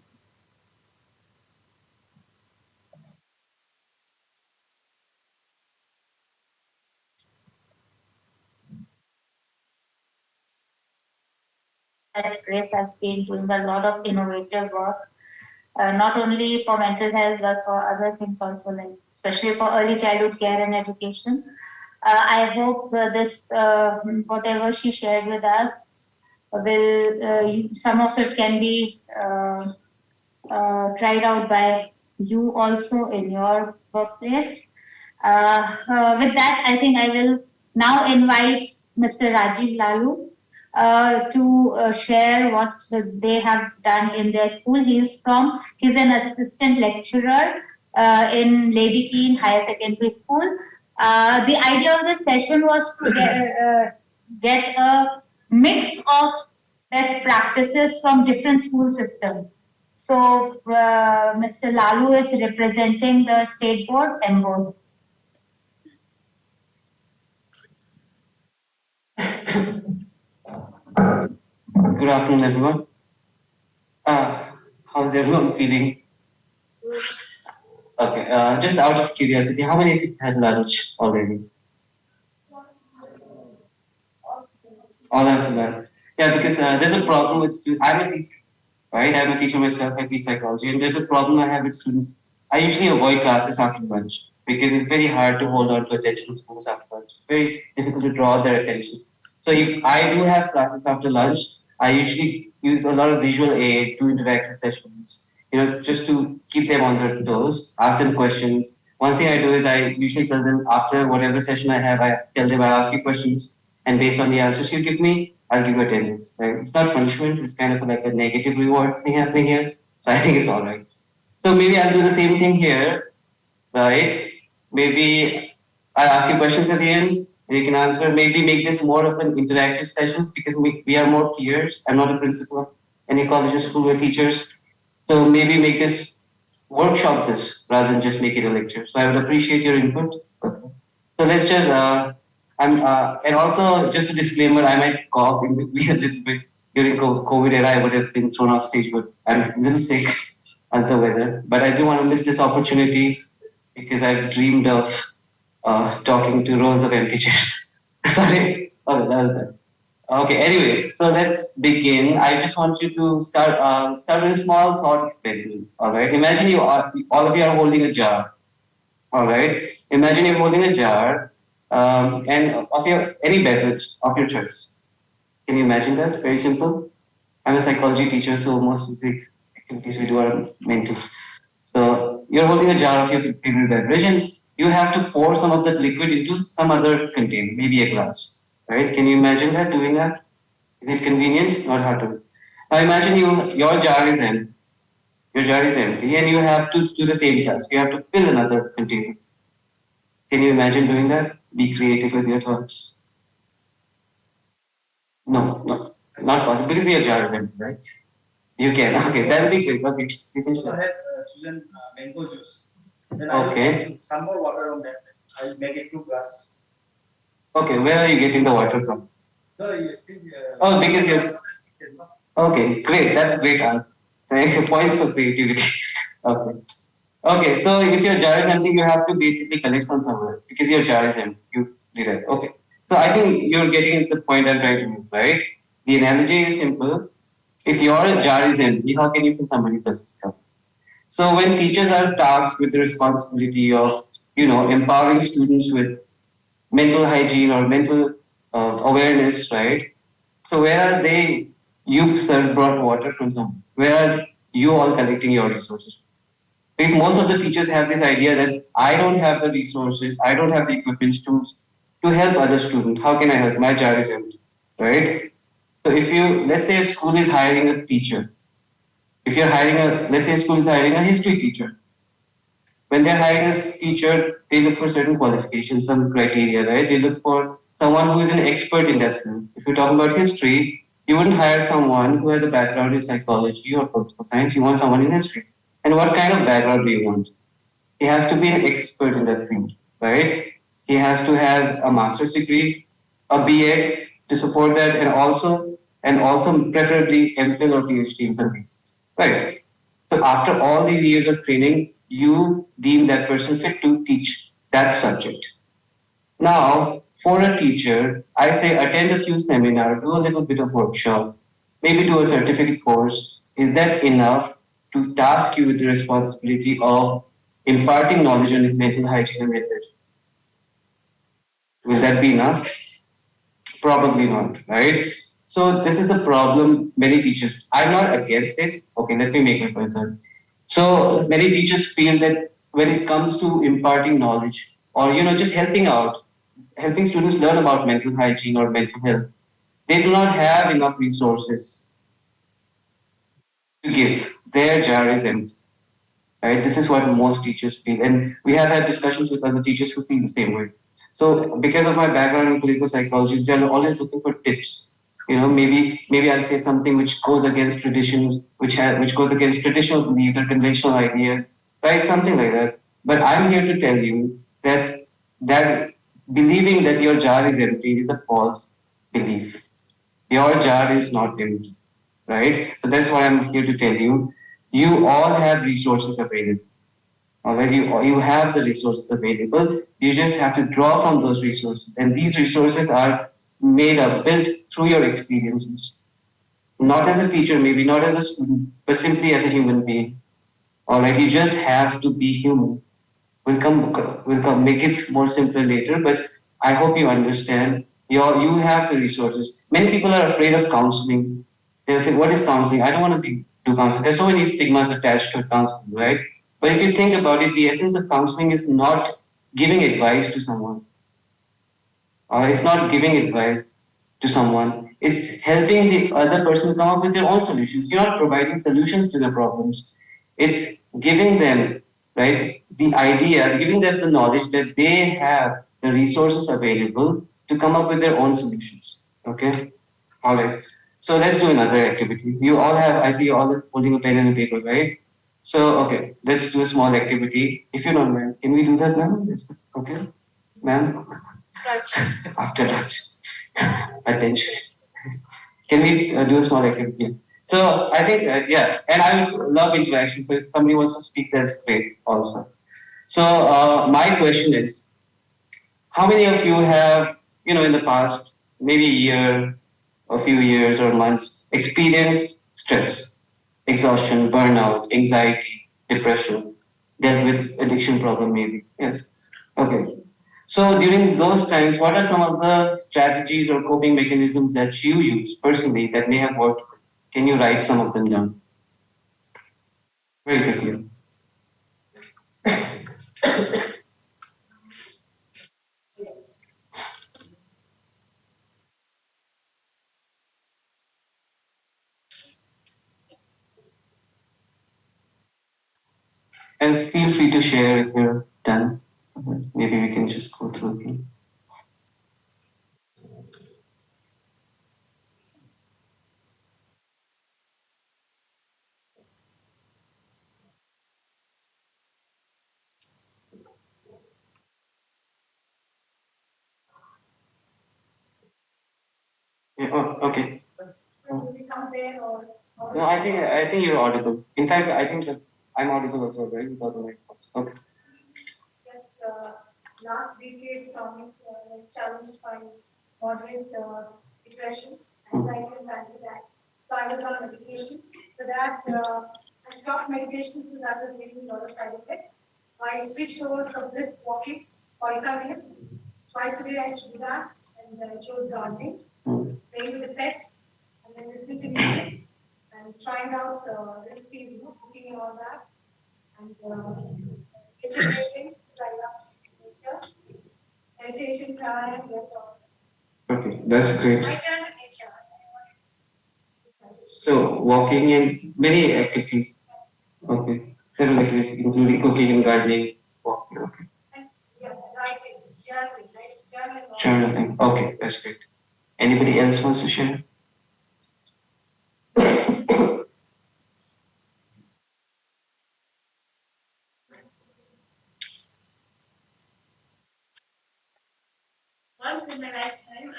That Grace has been doing a lot of innovative work, not only for mental health, but for other things also, like especially for early childhood care and education. I hope this, whatever she shared with us, some of it can be tried out by you also in your workplace. With that, I think I will now invite Mr. Rajiv Lalu to share what they have done in their school. He's an assistant lecturer in Lady Keane Higher Secondary School. The idea of this session was to get a mix of best practices from different school systems. So Mr. Lalu is representing the state board and goes. Good afternoon, everyone. How's everyone feeling? Okay, just out of curiosity, how many of you has lunch already? All of them. Yeah, because there's a problem with students. I'm a teacher, right? I'm a teacher myself. I teach psychology, and there's a problem I have with students. I usually avoid classes after lunch because it's very hard to hold on to attention of students after lunch. It's very difficult to draw their attention. So if I do have classes after lunch, I usually use a lot of visual aids to interactive sessions, just to keep them on their toes, ask them questions. One thing I do is I usually tell them after whatever session I have, I tell them I'll ask you questions, and based on the answers you give me, I'll give you attendance. Right? It's not punishment; it's kind of like a negative reward thing happening here. So I think it's all right. So maybe I'll do the same thing here, right? Maybe I'll ask you questions at the end. You can answer. Maybe make this more of an interactive sessions because we are more peers. I'm not a principal of any college or school. We're teachers. So maybe make this workshop this rather than just make it a lecture. So I would appreciate your input. Okay. So let's just and also just a disclaimer. I might cough in between a little bit during COVID era. I would have been thrown off stage, but I'm a little sick as the weather. But I do want to miss this opportunity because I've dreamed of talking to rows of empty chairs. Sorry. Okay, that was that. Okay, anyway, so let's begin. I just want you to start with a small thought experiment. All right. Imagine all of you are holding a jar. All right. Imagine you're holding a jar, and of your any beverage of your choice. Can you imagine that? Very simple. I'm a psychology teacher, so most of the activities we do are mental. So you're holding a jar of your favorite beverage, and you have to pour some of that liquid into some other container, maybe a glass. Right? Can you imagine that doing that? Is it convenient? Not hard to. Now imagine your jar is empty. Your jar is empty, and you have to do the same task. You have to fill another container. Can you imagine doing that? Be creative with your thoughts. No, no, not possible because your jar is empty, right? You can. Okay, that'll be great. Okay, you can So I share. have chosen mango juice. Then Okay. I will add some more water on that. I will make it 2 glass. Okay, where are you getting the water from? No, you see, Oh, because you're. Okay, great. That's great answer. Thank you. Points for creativity. Okay. Okay, so if your jar is empty, you have to basically collect from somewhere because your jar is empty. You did it. Okay. So I think you're getting the point I'm trying to make, right? The analogy is simple. If your jar is empty, how can you fill somebody else's cup? So when teachers are tasked with the responsibility of, empowering students with mental hygiene or mental awareness, right? So where are they? You, sir, brought water from somewhere. Where are you all collecting your resources? Because most of the teachers have this idea that I don't have the resources, I don't have the equipment to help other students. How can I help? My jar is empty, right? So if you, let's say a school is hiring a teacher, if you're hiring let's say a school is hiring a history teacher. When they're hiring a teacher, they look for certain qualifications, some criteria, right? They look for someone who is an expert in that field. If you're talking about history, you wouldn't hire someone who has a background in psychology or political science. You want someone in history. And what kind of background do you want? He has to be an expert in that field, right? He has to have a master's degree, a BA to support that, and also preferably MPhil or PhD in some cases, right? So after all these years of training, you deem that person fit to teach that subject. Now, for a teacher, I say attend a few seminars, do a little bit of workshop, maybe do a certificate course. Is that enough to task you with the responsibility of imparting knowledge on mental hygiene and mental health? Will that be enough? Probably not, right? So this is a problem many teachers. I'm not against it. Okay, let me make my point, sir. So many teachers feel that when it comes to imparting knowledge or just helping out, helping students learn about mental hygiene or mental health, they do not have enough resources to give. Their jar is empty. Right? This is what most teachers feel, and we have had discussions with other teachers who feel the same way. So, because of my background in political psychology, they're always looking for tips. Maybe I'll say something which goes against traditions, which goes against traditional beliefs or conventional ideas, right? Something like that. But I'm here to tell you that believing that your jar is empty is a false belief. Your jar is not empty, right? So that's what I'm here to tell you. You all have resources available. Alright, you have the resources available. You just have to draw from those resources, and these resources are made up, built through your experiences. Not as a teacher, maybe not as a student, but simply as a human being. Alright, you just have to be human. We'll come make it more simple later, but I hope you understand. You have the resources. Many people are afraid of counseling. They'll say, "What is counseling? I don't want to do counseling." There's so many stigmas attached to counseling, right? But if you think about it, the essence of counseling is not giving advice to someone, or it's not giving advice to someone. It's helping the other person come up with their own solutions. You're not providing solutions to their problems. It's giving them, right, the idea, giving them the knowledge that they have the resources available to come up with their own solutions. Okay? All right. So let's do another activity. You all have, I see you all holding a pen and a paper, right? So, okay, let's do a small activity. If you don't mind, can we do that, ma'am? Okay? Ma'am? After lunch. Attention. Can we do a small activity? So I think, yeah, and I would love interaction. So if somebody wants to speak, that's great also. So my question is, how many of you have, in the past, maybe a year, a few years or months experience stress, exhaustion, burnout, anxiety, depression, dealt with addiction problem maybe. Yes. Okay. So during those times, what are some of the strategies or coping mechanisms that you use personally that may have worked? Can you write some of them down? Very quickly. And feel free to share if you're done. Maybe we can just go through them. Yeah, oh, okay. No, I think you're audible. In fact, I think that I'm audible as well, right? Without the microphones. Okay. Yes, last decade saw me challenged by moderate depression, anxiety, and panic attacks. So I was on medication. For that, I stopped medication because that was giving me a lot of side effects. I switched over from brisk walking, 45 minutes. Twice a day I used to do that, and chose gardening, playing with the pets, and then listening to music, and trying out recipes, cooking and all that. And nature basing, I love nature, meditation, prayer, and yes, all this. Okay, that's great. I turn to nature. So walking and many activities. Okay. Several activities including cooking and gardening. Walking. Okay. And yeah, writing, journaling, nice journaling. Journaling. Okay, that's great. Anybody else wants to share? Once in my lifetime,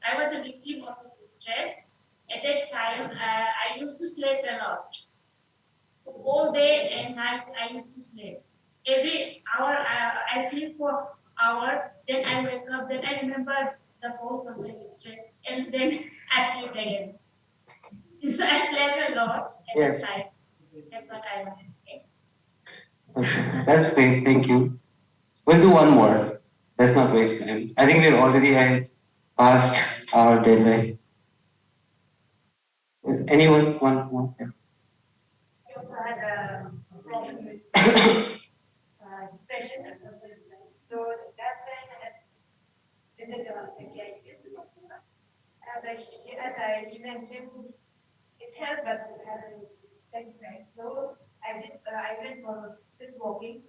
I was a victim of stress. At that time, I used to sleep a lot. All day and night, I used to sleep. Every hour, I sleep for hour. Then I wake up. Then I remember the cause of the stress, and then I sleep again. So I slept a lot at Yes. that time. That's what I want to say. Okay. That's great. Thank you. We'll do one more. Let's not waste time. I think we're already past our deadline. Is anyone want one? Yeah. I also had a problem with depression and personal life. So that's when I had visited a psychiatrist. She mentioned it helped, but it had a side effect. So I went for just walking,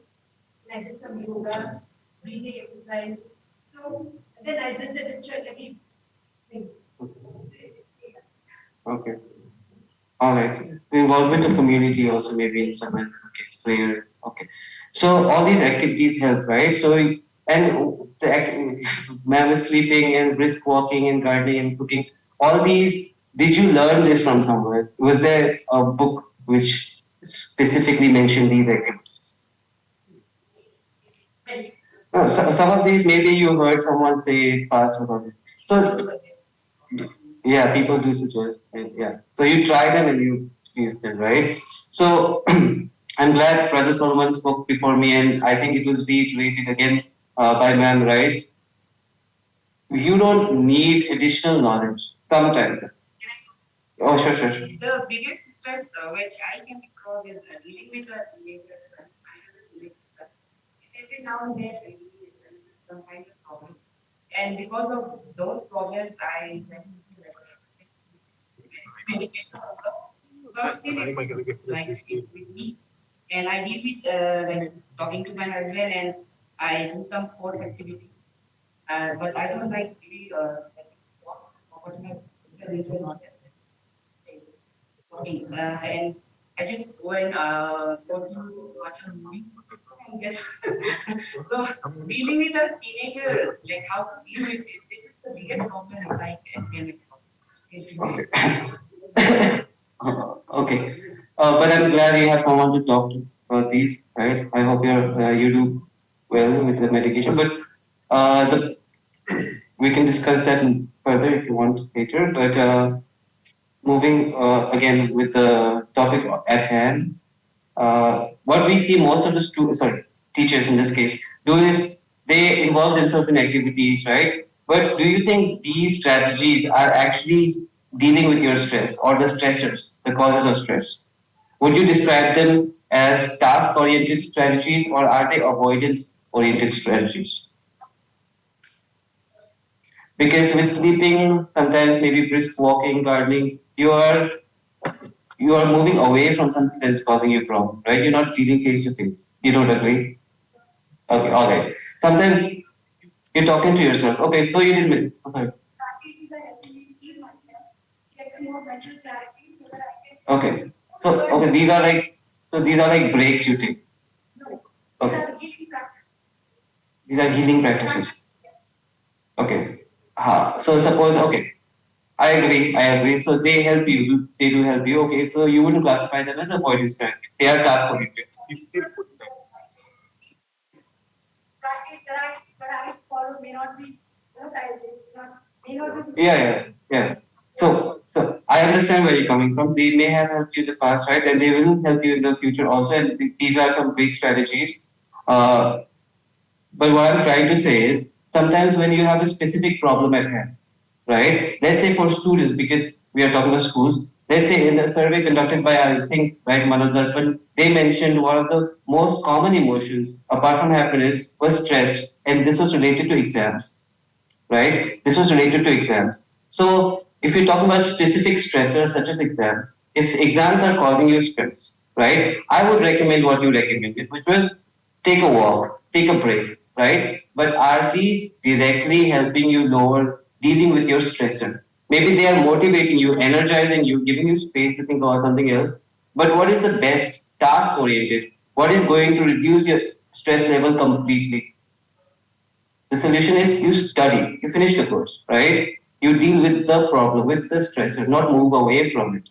and I did some yoga, breathing exercise. So then I visited the church again. Okay. All right. The involvement of community also maybe in some way. Okay. Prayer. Okay. So all these activities help, right? So and the mammoth sleeping and brisk walking and gardening and cooking. All these. Did you learn this from somewhere? Was there a book which specifically mentioned these activities? No, some of these maybe you heard someone say past about this. So yeah, people do suggest. And yeah, so you try them and you use them, right? So I'm glad Brother Solomon spoke before me, and I think it was reiterated again by ma'am, right? You don't need additional knowledge sometimes. Oh, sure, sure, sure. The biggest stress which I came across is dealing with the teenagers. I have a teenager. Every now and then, I deal with some kind of problem. And because of those problems, I went into medication also. So still it's like it's with me. And I deal with like talking to my husband and I do some sports activity. But I don't like really what my reason on that. And I just go and go to watch a movie. And guess so dealing with a teenager, like how to deal with it, this is the biggest problem which I can Okay. Okay. But I'm glad you have someone to talk to about these, right? I hope you do well with the medication. But the We can discuss that further if you want later. But moving again with the topic at hand, what we see most of the students, sorry, teachers in this case, do is they involve themselves in activities, right? But do you think these strategies are actually dealing with your stress or the stressors, the causes of stress? Would you describe them as task-oriented strategies or are they avoidance-oriented strategies? Because with sleeping, sometimes maybe brisk walking, gardening, you are moving away from something that is causing you a problem, right? You're not dealing face to face. You don't agree? Okay, all right. Sometimes you're talking to yourself. Okay, so you didn't. Oh, sorry. Okay. So okay, these are like breaks you take. Okay. These are healing practices. Okay. So suppose okay. I agree. I agree. So they help you. They do help you. Okay. So you wouldn't classify them as avoidance strategy. They are task oriented. Yeah, yeah, yeah. So I understand where you're coming from. They may have helped you in the past, right? And they will help you in the future also. And these are some great strategies. Uh, but what I'm trying to say is sometimes when you have a specific problem at hand, right? Let's say for students, because we are talking about schools, let's say in the survey conducted by, I think, right, Manoj Darpan, they mentioned one of the most common emotions apart from happiness was stress, and this was related to exams, right? This was related to exams. So if you talk about specific stressors such as exams, if exams are causing you stress, right? I would recommend what you recommended, which was take a walk, take a break, right? But are these directly helping you lower dealing with your stressor? Maybe they are motivating you, energizing you, giving you space to think about something else. But what is the best task oriented? What is going to reduce your stress level completely? The solution is you study, you finish the course, right? You deal with the problem, with the stressor, not move away from it.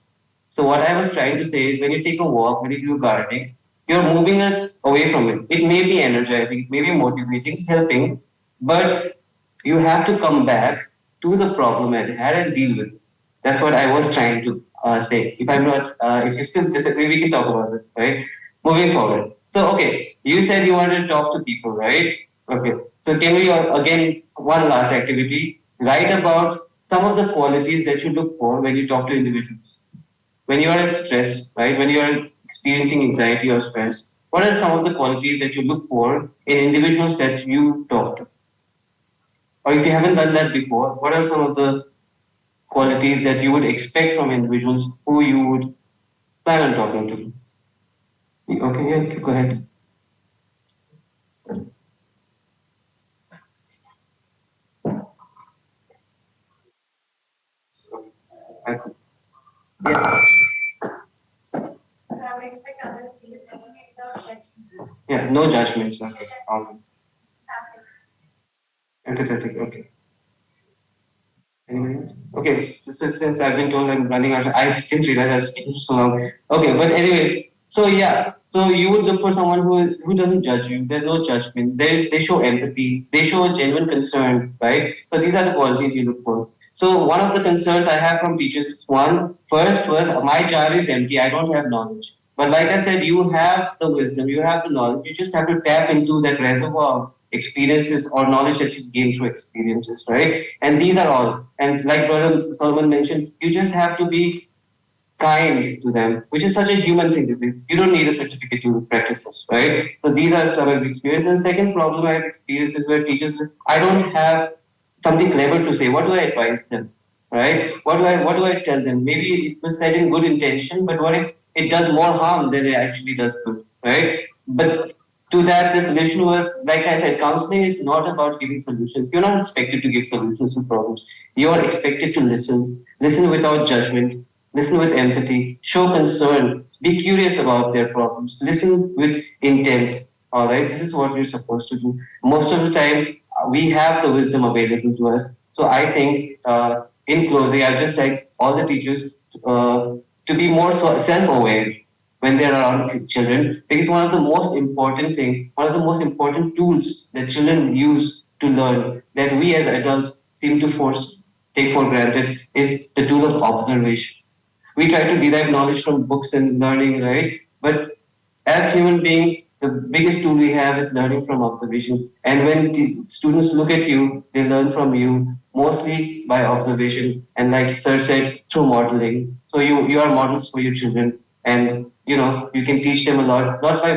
So what I was trying to say is when you take a walk, when you do gardening, you're moving it away from it. It may be energizing, it may be motivating, helping, but you have to come back to the problem at hand and deal with it. That's what I was trying to say. If I'm not, if you still disagree, we can talk about it, right? Moving forward. So, okay, you said you wanted to talk to people, right? Okay. So, can we again one last activity? Write about some of the qualities that you look for when you talk to individuals. When you are stressed, right? When you are experiencing anxiety or stress, what are some of the qualities that you look for in individuals that you talk to? Or if you haven't done that before, what are some of the qualities that you would expect from individuals who you would plan on talking to? Okay, yeah, go ahead. I could- Yeah. Yeah, no judgments. Okay, always. Empathetic, okay. Anyone else? Okay, since I've been told I'm running out, I didn't realize I was speaking so long. Okay, but anyway, so yeah, so you would look for someone who doesn't judge you. There's no judgment. They show empathy. They show a genuine concern, right? So these are the qualities you look for. So one of the concerns I have from teachers is one, first was my jar is empty. I don't have knowledge. But like I said, you have the wisdom, you have the knowledge. You just have to tap into that reservoir of experiences or knowledge that you gain through experiences, right? And these are all. And like Brother Solomon mentioned, you just have to be kind to them, which is such a human thing to do. You don't need a certificate to practice this, right? So these are some of the experiences. Second problem I have experienced is where teachers, I don't have something clever to say. What do I advise them, right? What do I tell them? Maybe it was said in good intention, but what if it does more harm than it actually does good, right? But to that, the solution was, like I said, counseling is not about giving solutions. You're not expected to give solutions to problems. You're expected to listen without judgment, listen with empathy, show concern, be curious about their problems, listen with intent. All right, this is what we're supposed to do. Most of the time, we have the wisdom available to us. So I think, in closing, I just like all the teachers to be more self-aware when they're around children, because one of the most important tools that children use to learn, that we as adults seem to take for granted is the tool of observation. We try to derive knowledge from books and learning, right? But as human beings, the biggest tool we have is learning from observation. And when the students look at you, they learn from you mostly by observation. And like Sir said, through modeling. So you are models for your children, and you can teach them a lot, not by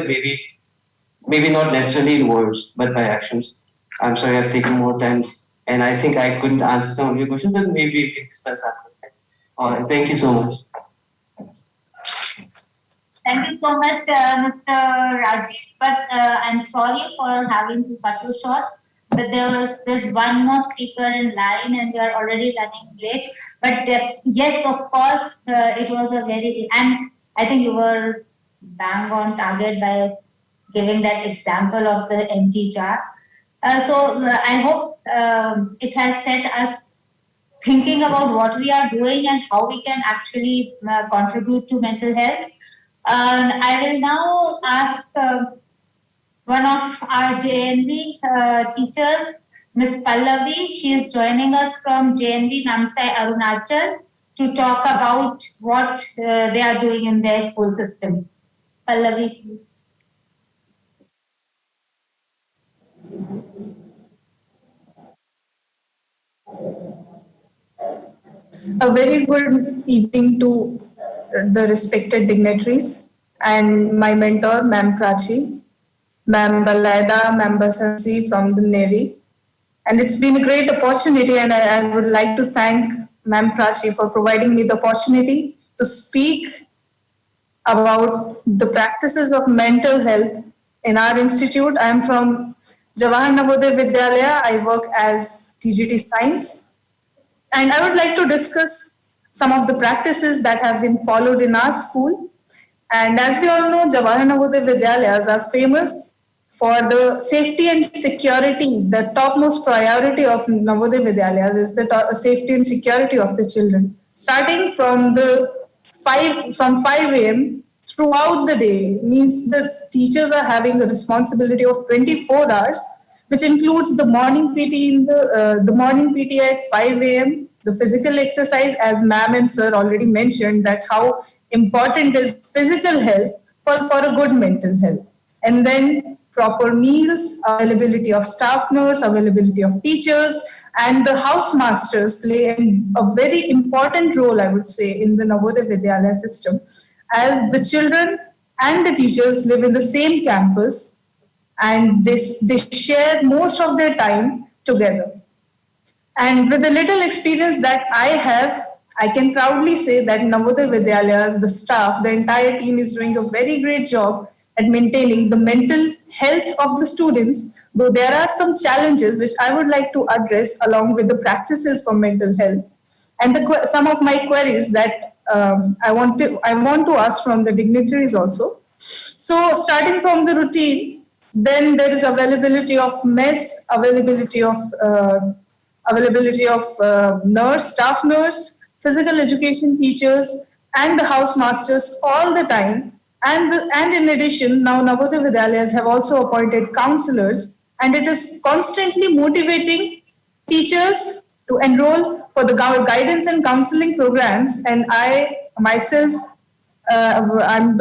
maybe not necessarily in words, but by actions. I'm sorry I've taken more time, and I think I couldn't answer some of your questions, but maybe we can discuss after that. All right, thank you so much. Thank you so much, Mr. Rajiv. But I'm sorry for having to cut you short. But there's one more speaker in line, and we are already running late. But yes, of course, it was a and I think you were bang on target by giving that example of the empty jar. I hope it has set us thinking about what we are doing and how we can actually contribute to mental health. I will now ask one of our JNV teachers, Ms. Pallavi. She is joining us from JNV Namsai Arunachal to talk about what they are doing in their school system. Pallavi, please. A very good evening to the respected dignitaries and my mentor, Ma'am Prachi, Ma'am Balaida, Ma'am Basansi from the NCERT. And it's been a great opportunity, and I would like to thank Ma'am Prachi for providing me the opportunity to speak about the practices of mental health in our institute. I am from Jawahar Navodaya Vidyalaya. I work as TGT Science. And I would like to discuss some of the practices that have been followed in our school. And as we all know, Jawahar Navodaya Vidyalayas are famous for the safety and security. The topmost priority of Navodaya Vidyalayas is the safety and security of the children. Starting from 5 a.m. throughout the day, means the teachers are having a responsibility of 24 hours, which includes the morning PT the morning PT at 5 a.m., the physical exercise, as ma'am and sir already mentioned, that how important is physical health for a good mental health. And then proper meals, availability of staff nurse, availability of teachers, and the house masters play a very important role, I would say, in the Navodaya Vidyalaya system, as the children and the teachers live in the same campus, and they share most of their time together. And with the little experience that I have, I can proudly say that Navodaya Vidyalayas, the staff, the entire team is doing a very great job at maintaining the mental health of the students, though there are some challenges which I would like to address along with the practices for mental health. And some of my queries that I want to ask from the dignitaries also. So starting from the routine, then there is availability of mess, availability of nurse, staff nurse, physical education teachers, and the house masters all the time. And in addition, now Navodaya Vidyalayas have also appointed counselors, and it is constantly motivating teachers to enroll for the guidance and counseling programs. And I myself, I'm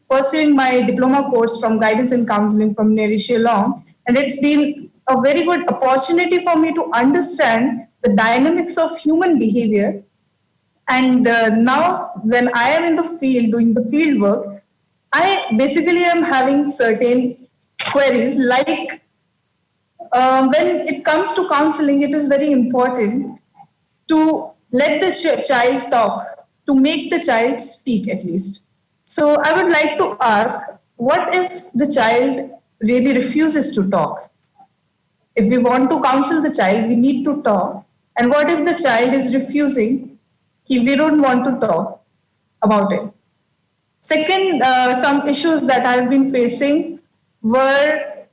pursuing my diploma course from guidance and counseling from NCERT Shillong, and it's been a very good opportunity for me to understand the dynamics of human behavior. And now when I am in the field doing the field work, I basically am having certain queries like when it comes to counseling, it is very important to let the child talk, to make the child speak at least. So I would like to ask, what if the child really refuses to talk? If we want to counsel the child, we need to talk. And what if the child is refusing? We don't want to talk about it. Second, some issues that I've been facing were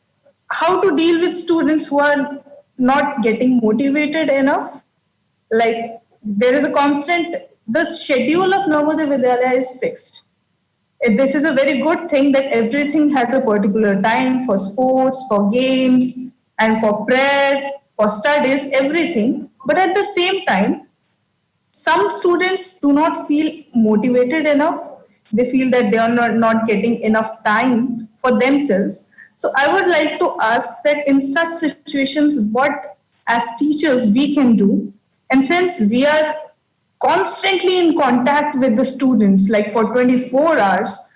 how to deal with students who are not getting motivated enough. Like there is a constant, the schedule of Navodaya Vidyalaya is fixed. This is a very good thing that everything has a particular time for sports, for games, and for prayers, for studies, everything. But at the same time, some students do not feel motivated enough. They feel that they are not getting enough time for themselves. So I would like to ask that in such situations, what as teachers we can do. And since we are constantly in contact with the students, like for 24 hours,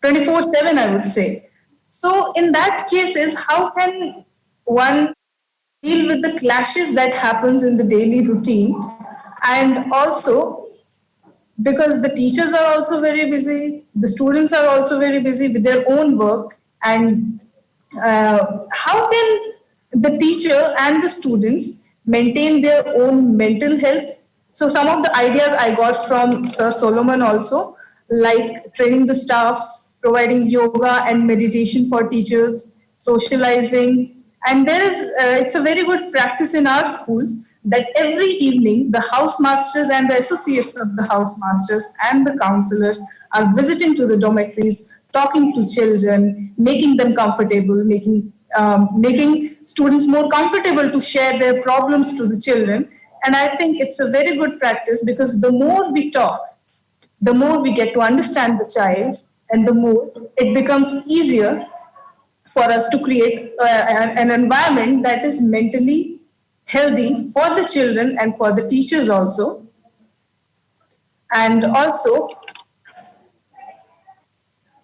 24/7, I would say. So in that case is how can one deal with the clashes that happens in the daily routine, and also because the teachers are also very busy, the students are also very busy with their own work, and how can the teacher and the students maintain their own mental health? So some of the ideas I got from Sir Solomon also, like training the staffs, providing yoga and meditation for teachers, socializing, and there is it's a very good practice in our schools that every evening the house masters and the associates of the house masters and the counselors are visiting to the dormitories, talking to children, making them comfortable, making students more comfortable to share their problems to the children. And I think it's a very good practice because the more we talk, the more we get to understand the child, and the more it becomes easier for us to create an environment that is mentally healthy for the children and for the teachers also. And also,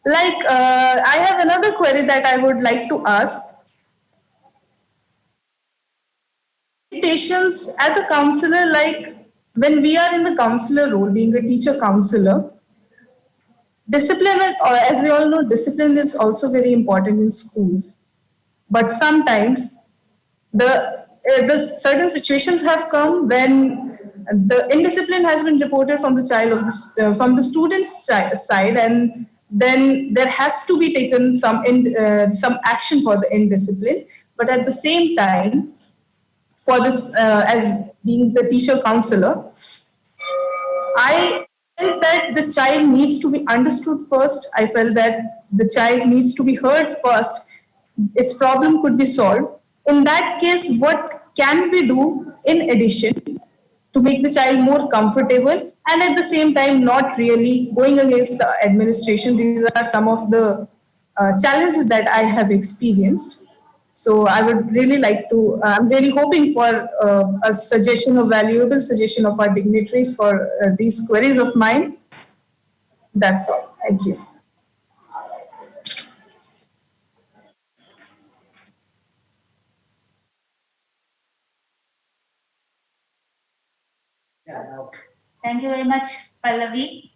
I have another query that I would like to ask. Expectations as a counselor, like when we are in the counselor role, being a teacher counselor, discipline is, as we all know, discipline is also very important in schools. But sometimes the certain situations have come when the indiscipline has been reported from the child of from the student's side, and then there has to be taken some action for the indiscipline. But at the same time, for this as being the teacher counselor, I felt that the child needs to be understood first. I felt that the child needs to be heard first. Its problem could be solved. In that case, what can we do in addition to make the child more comfortable and at the same time not really going against the administration? These are some of the challenges that I have experienced. So I would really like to, I'm really hoping for a suggestion, a valuable suggestion of our dignitaries for these queries of mine. That's all. Thank you. Thank you very much, Pallavi.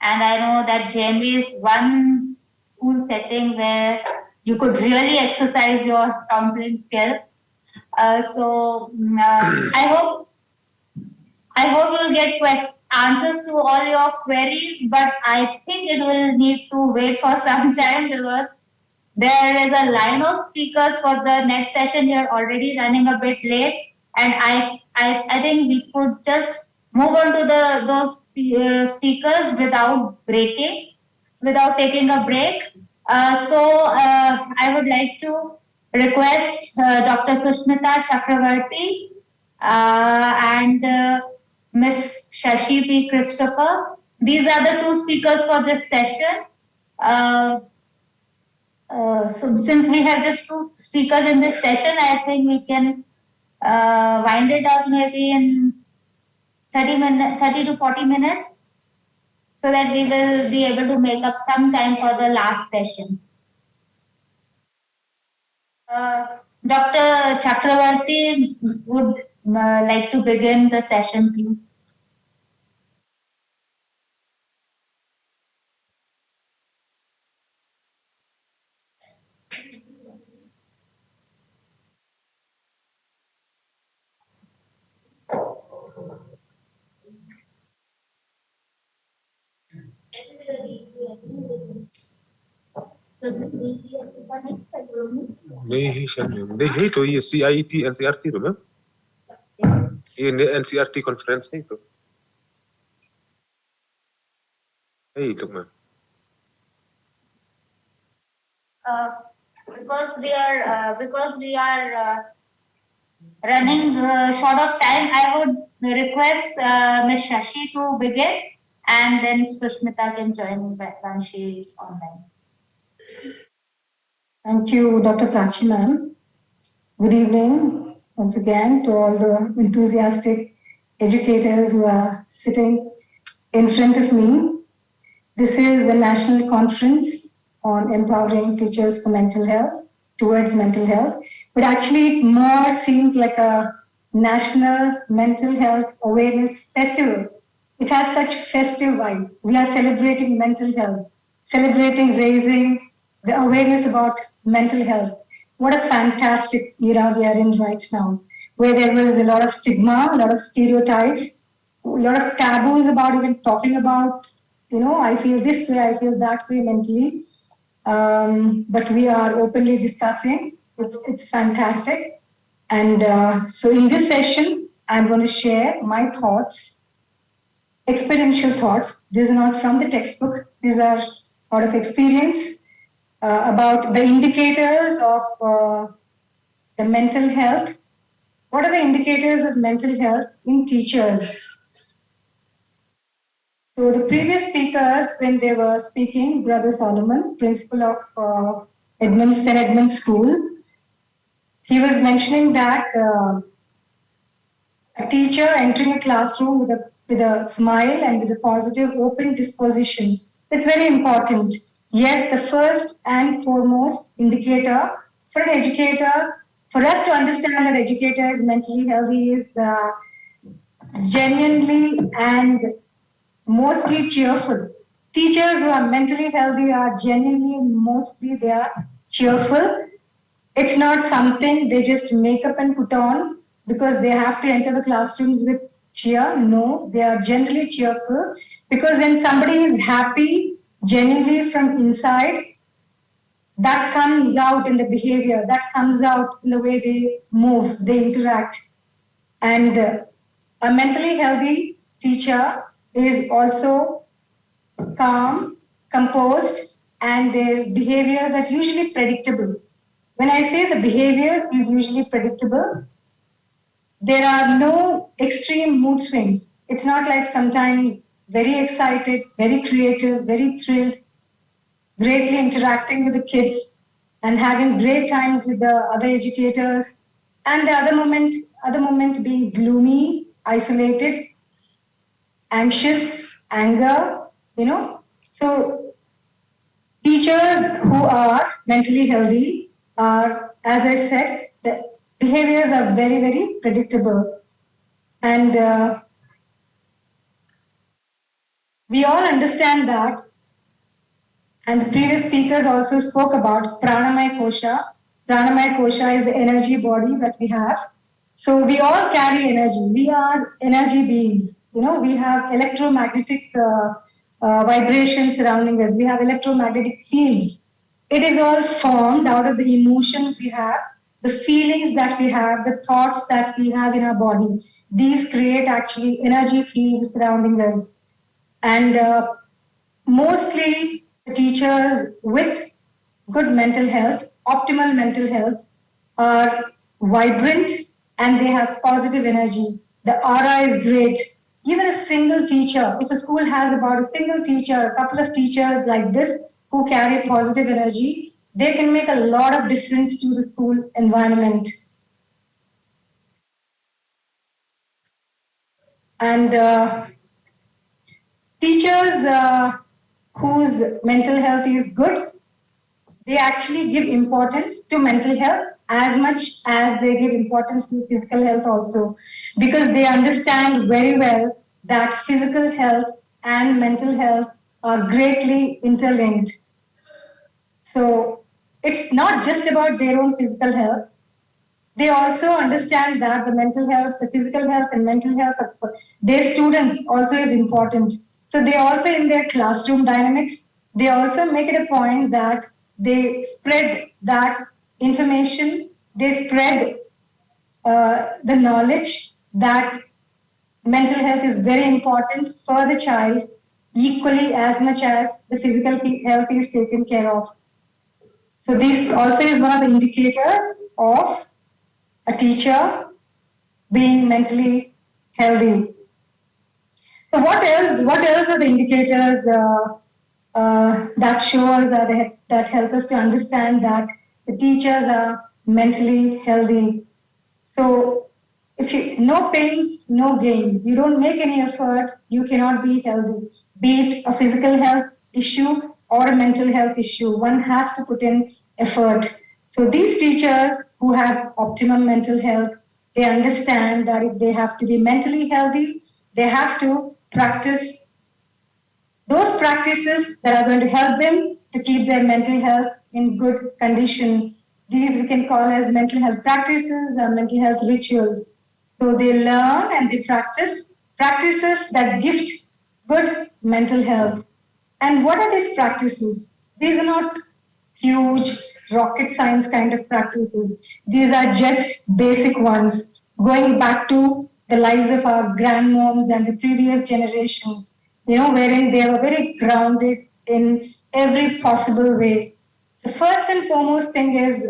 And I know that JMB is one school setting where you could really exercise your counseling skills. I hope you'll get answers to all your queries, but I think it will need to wait for some time because there is a line of speakers for the next session. You're already running a bit late, and I think we could just move on to those speakers without breaking, without taking a break. I would like to request Dr. Sushmita Chakravarti and Miss Shashi P. Christopher. These are the two speakers for this session. So since we have just two speakers in this session, I think we can wind it up maybe in 30 to 40 minutes so that we will be able to make up some time for the last session. Dr. Chakravarti would like to begin the session, please. नहीं तो ये CIET NCERT तो ma'am ये NCERT conference नहीं तो नहीं तो ma'am Because we are running short of time, I would request Ms. Shashi to begin, and then Sushmita can join back when she is online. Thank you, Dr. Prachi ma'am. Good evening once again to all the enthusiastic educators who are sitting in front of me. This is the National Conference on Empowering Teachers for Mental Health, towards mental health, but actually it more seems like a National Mental Health Awareness Festival. It has such festive vibes. We are celebrating mental health, celebrating raising the awareness about mental health. What a fantastic era we are in right now, where there was a lot of stigma, a lot of stereotypes, a lot of taboos about even talking about, I feel this way, I feel that way mentally. But we are openly discussing. It's fantastic. And so in this session, I'm going to share my thoughts, experiential thoughts. These are not from the textbook. These are out of experience about the indicators of the mental health. What are the indicators of mental health in teachers? So the previous speakers, when they were speaking, Brother Solomon, principal of St. Edmund's School, he was mentioning that a teacher entering a classroom with a smile and with a positive, open disposition. It's very important. Yes, the first and foremost indicator for an educator, for us to understand that educator is mentally healthy, is genuinely and mostly cheerful. Teachers who are mentally healthy are genuinely, mostly they are cheerful. It's not something they just make up and put on because they have to enter the classrooms with cheer. No, they are generally cheerful because when somebody is happy, genuinely from inside, that comes out in the behavior, that comes out in the way they move, they interact. And a mentally healthy teacher is also calm, composed, and their behaviors are usually predictable. When I say the behavior is usually predictable, there are no extreme mood swings. It's not like sometimes very excited, very creative, very thrilled, greatly interacting with the kids and having great times with the other educators, and the other moment being gloomy, isolated, anxious, anger, So teachers who are mentally healthy are, as I said, the behaviors are very, very predictable. And we all understand that. And the previous speakers also spoke about Pranamaya Kosha. Pranamaya Kosha is the energy body that we have. So we all carry energy. We are energy beings. We have electromagnetic vibrations surrounding us. We have electromagnetic fields. It is all formed out of the emotions we have, the feelings that we have, the thoughts that we have in our body. These create actually energy fields surrounding us. And mostly the teachers with good mental health, optimal mental health, are vibrant and they have positive energy. The aura is great. Even a single teacher, if a school has about a single teacher, a couple of teachers like this who carry positive energy, they can make a lot of difference to the school environment. And teachers whose mental health is good, they actually give importance to mental health as much as they give importance to physical health also, because they understand very well that physical health and mental health are greatly interlinked. So it's not just about their own physical health. They also understand that the mental health, the physical health and mental health of their students also is important. So they also in their classroom dynamics, they also make it a point that they spread that information, they spread the knowledge that mental health is very important for the child equally as much as the physical health is taken care of. So this also is one of the indicators of a teacher being mentally healthy. So what else? What else are the indicators that show us that help us to understand that the teachers are mentally healthy? So if you no pains, no gains. You don't make any effort, you cannot be healthy. Be it a physical health issue or a mental health issue, one has to put in effort. So these teachers who have optimum mental health, they understand that if they have to be mentally healthy, they have to practice those practices that are going to help them to keep their mental health in good condition. These we can call as mental health practices or mental health rituals. So they learn and they practice practices that gift good mental health. And what are these practices? These are not huge rocket science kind of practices. These are just basic ones, going back to the lives of our grandmoms and the previous generations, wherein they were very grounded in every possible way. The first and foremost thing is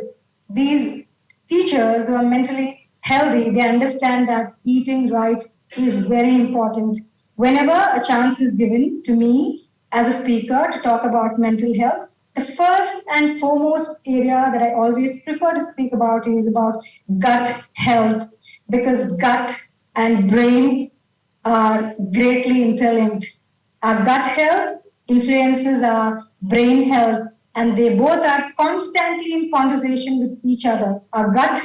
these teachers who are mentally healthy, they understand that eating right is very important. Whenever a chance is given to me as a speaker to talk about mental health, the first and foremost area that I always prefer to speak about is about gut health, because gut and brain are greatly interlinked. Our gut health influences our brain health, and they both are constantly in conversation with each other. Our gut,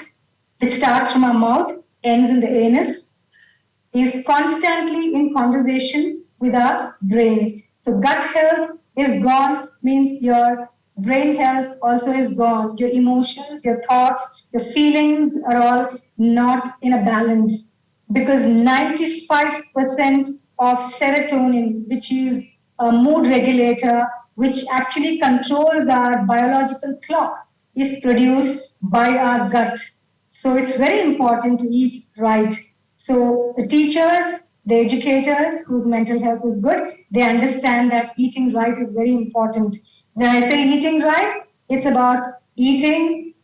which starts from our mouth, ends in the anus, is constantly in conversation with our brain. So gut health is gone means your brain health also is gone. Your emotions, your thoughts, your feelings are all not in a balance, because 95% of serotonin, which is a mood regulator, which actually controls our biological clock, is produced by our gut. So it's very important to eat right. So the teachers, the educators whose mental health is good, they understand that eating right is very important. When I say eating right, it's about eating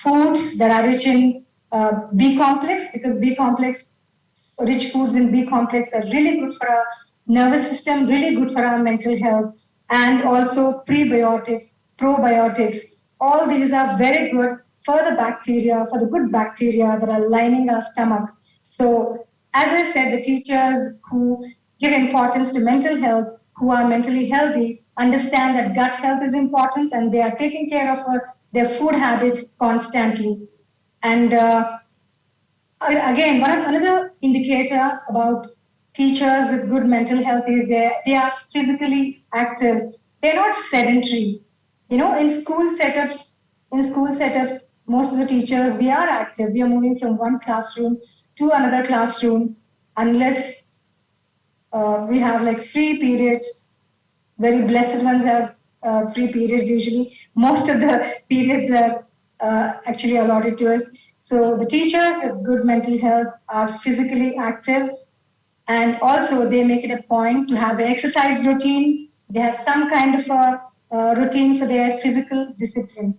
foods that are rich in B complex, because B complex, rich foods in B complex are really good for our nervous system, really good for our mental health, and also prebiotics, probiotics. All these are very good for the bacteria, for the good bacteria that are lining our stomach. So, as I said, the teachers who give importance to mental health, who are mentally healthy, understand that gut health is important, and they are taking care of their food habits constantly. And again, another indicator about teachers with good mental health is they are physically active. They're not sedentary. In school setups, most of the teachers, we are active. We are moving from one classroom to another classroom, unless we have like free periods. Very blessed ones have free periods usually. Most of the periods are actually allotted to us. So the teachers with good mental health are physically active, and also they make it a point to have an exercise routine. They have some kind of a routine for their physical discipline.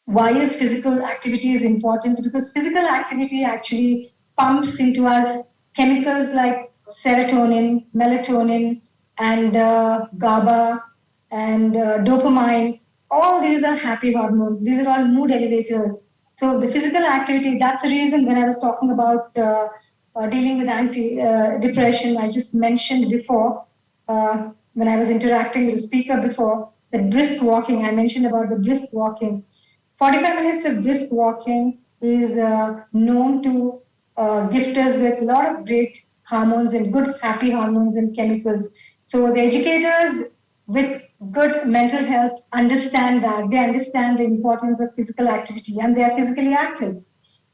Why is physical activity is important? Because physical activity actually pumps into us chemicals like serotonin, melatonin, and GABA and dopamine. All these are happy hormones. These are all mood elevators. So the physical activity, that's the reason when I was talking about dealing with anti-depression, I just mentioned before, when I was interacting with the speaker before, that brisk walking, I mentioned about the brisk walking. 45 minutes of brisk walking is known to gift us with a lot of great hormones and good happy hormones and chemicals. So the educators with good mental health understand that. They understand the importance of physical activity, and they are physically active.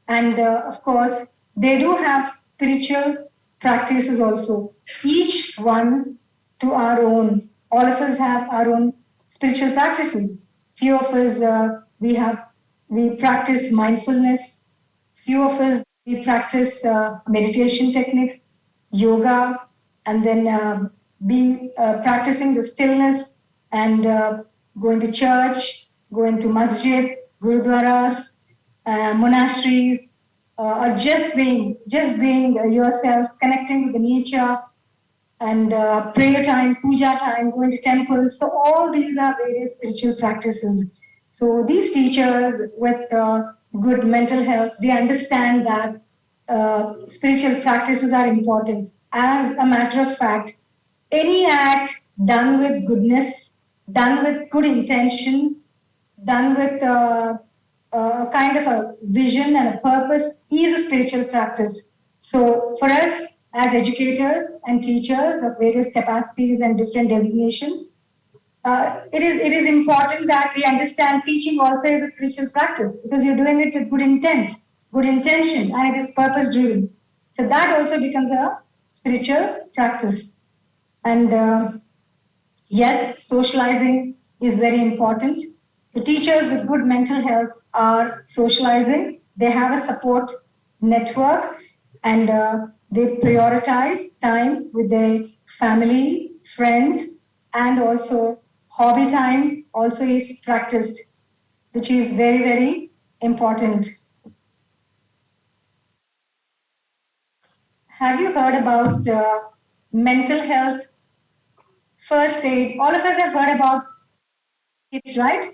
And of course, they do have spiritual practices also. Each one to our own. All of us have our own spiritual practices. Few of us we practice mindfulness. Few of us we practice meditation techniques, yoga, and then practicing the stillness and going to church, going to masjid, gurudwaras, monasteries, or just being yourself, connecting with the nature, and prayer time, puja time, going to temples. So all these are various spiritual practices. So these teachers with good mental health, they understand that spiritual practices are important. As a matter of fact, any act done with goodness, done with good intention, done with a kind of a vision and a purpose is a spiritual practice. So for us as educators and teachers of various capacities and different designations, it is important that we understand teaching also is a spiritual practice because you're doing it with good intent, good intention, and it is purpose driven. So that also becomes a spiritual practice. And yes, socializing is very important. So teachers with good mental health are socializing. They have a support network and they prioritize time with their family, friends, and also hobby time also is practiced, which is very, very important. Have you heard about mental health first aid? All of us have heard about it, right?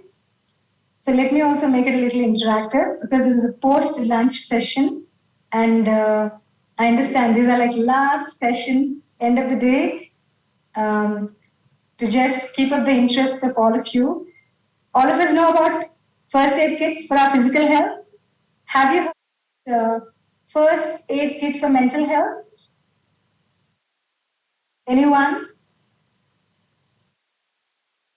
So let me also make it a little interactive because this is a post-lunch session, and I understand these are like last sessions, end of the day, to just keep up the interest of all of you. All of us know about first aid kits for our physical health. Have you heard first aid kit for mental health? Anyone?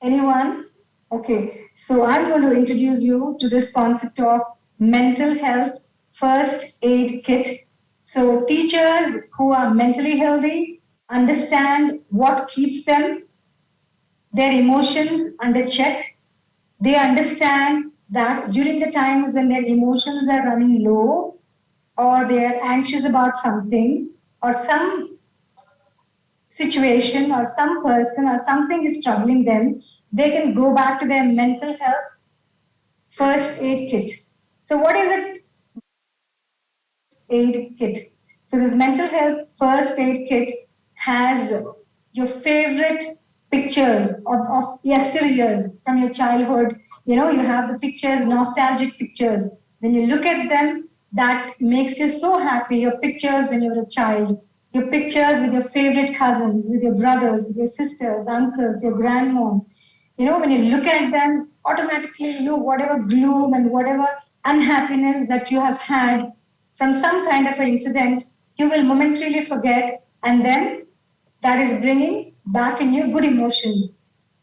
Anyone? Okay, so I'm going to introduce you to this concept of mental health first aid kit. So teachers who are mentally healthy understand what keeps them, their emotions under check. They understand that during the times when their emotions are running low or they are anxious about something or some situation or some person or something is troubling them, they can go back to their mental health first aid kit. So, what is it? Aid kit. So, this mental health first aid kit has your favorite pictures of yesteryears from your childhood. You know, you have the pictures, nostalgic pictures. When you look at them, that makes you so happy. Your pictures when you were a child, your pictures with your favorite cousins, with your brothers, with your sisters, uncles, your grandmom. You know, when you look at them, automatically, you know, whatever gloom and whatever unhappiness that you have had from some kind of an incident, you will momentarily forget, and then that is bringing back in you good emotions.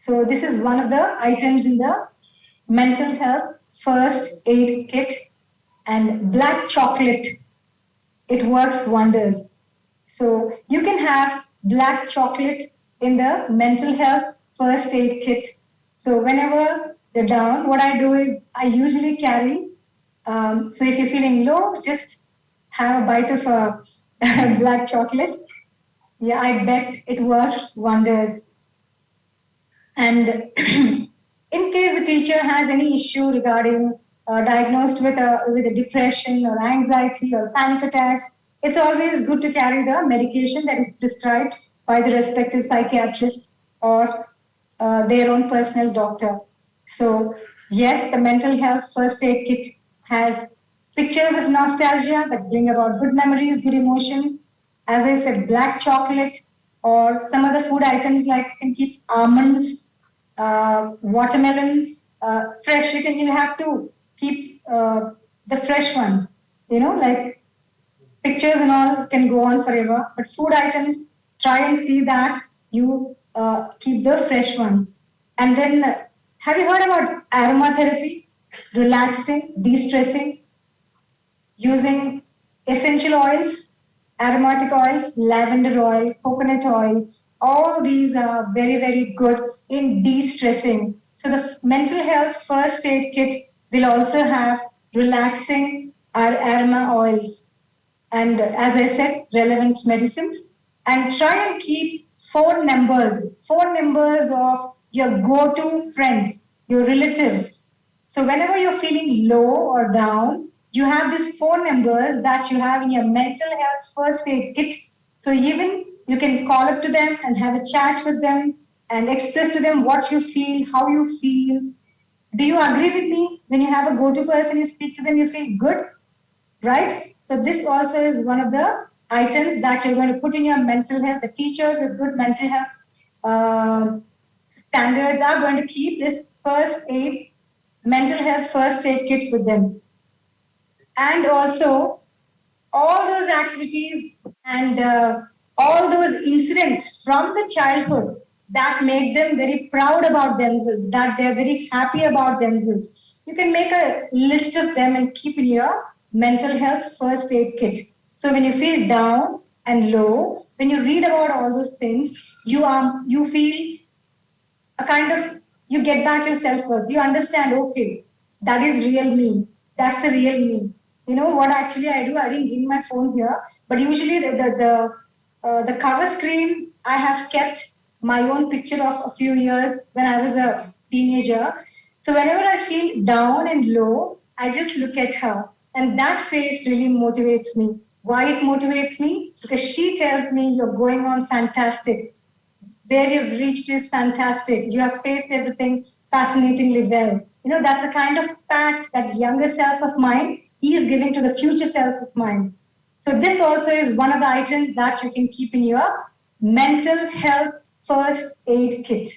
So, this is one of the items in the mental health first aid kit, and black chocolate, it works wonders. So you can have black chocolate in the mental health first aid kit. So whenever you're down, what I do is I usually carry. So if you're feeling low, just have a bite of a black chocolate. Yeah, I bet it works wonders. And in case the teacher has any issue regarding diagnosed with a depression or anxiety or panic attacks, it's always good to carry the medication that is prescribed by the respective psychiatrist or their own personal doctor. So yes, the mental health first aid kit has pictures of nostalgia that bring about good memories, good emotions. As I said, black chocolate or some other food items like you can keep almonds, watermelon, fresh. You have to keep the fresh ones. You know, like pictures and all can go on forever, but food items, try and see that you keep the fresh ones. And then, have you heard about aromatherapy? Relaxing, de-stressing, using essential oils, aromatic oils, lavender oil, coconut oil. All these are very, very good in de-stressing. So the mental health first aid kit will also have relaxing aroma oils and as I said, relevant medicines. And try and keep four numbers of your go-to friends, your relatives. So whenever you're feeling low or down, you have these phone numbers that you have in your mental health first aid kit. So even you can call up to them and have a chat with them and express to them what you feel, how you feel. Do you agree with me? When you have a go-to person, you speak to them, you feel good, right? So this also is one of the items that you're going to put in your mental health. The teachers with good mental health standards are going to keep this first aid, mental health first aid kit with them. And also all those activities and all those incidents from the childhood that make them very proud about themselves, that they're very happy about themselves. You can make a list of them and keep in your mental health first aid kit. So when you feel down and low, when you read about all those things, you feel a kind of, you get back your self-worth. You understand, okay, that is real me. That's the real me. You know what actually I do? I didn't bring my phone here, but usually the cover screen I have kept my own picture of a few years when I was a teenager. So whenever I feel down and low, I just look at her, and that face really motivates me. Why it motivates me? Because she tells me you're going on fantastic. Where you've reached is fantastic. You have faced everything fascinatingly well. You know, that's the kind of pat that younger self of mine he is giving to the future self of mine. So this also is one of the items that you can keep in your mental health first aid kit.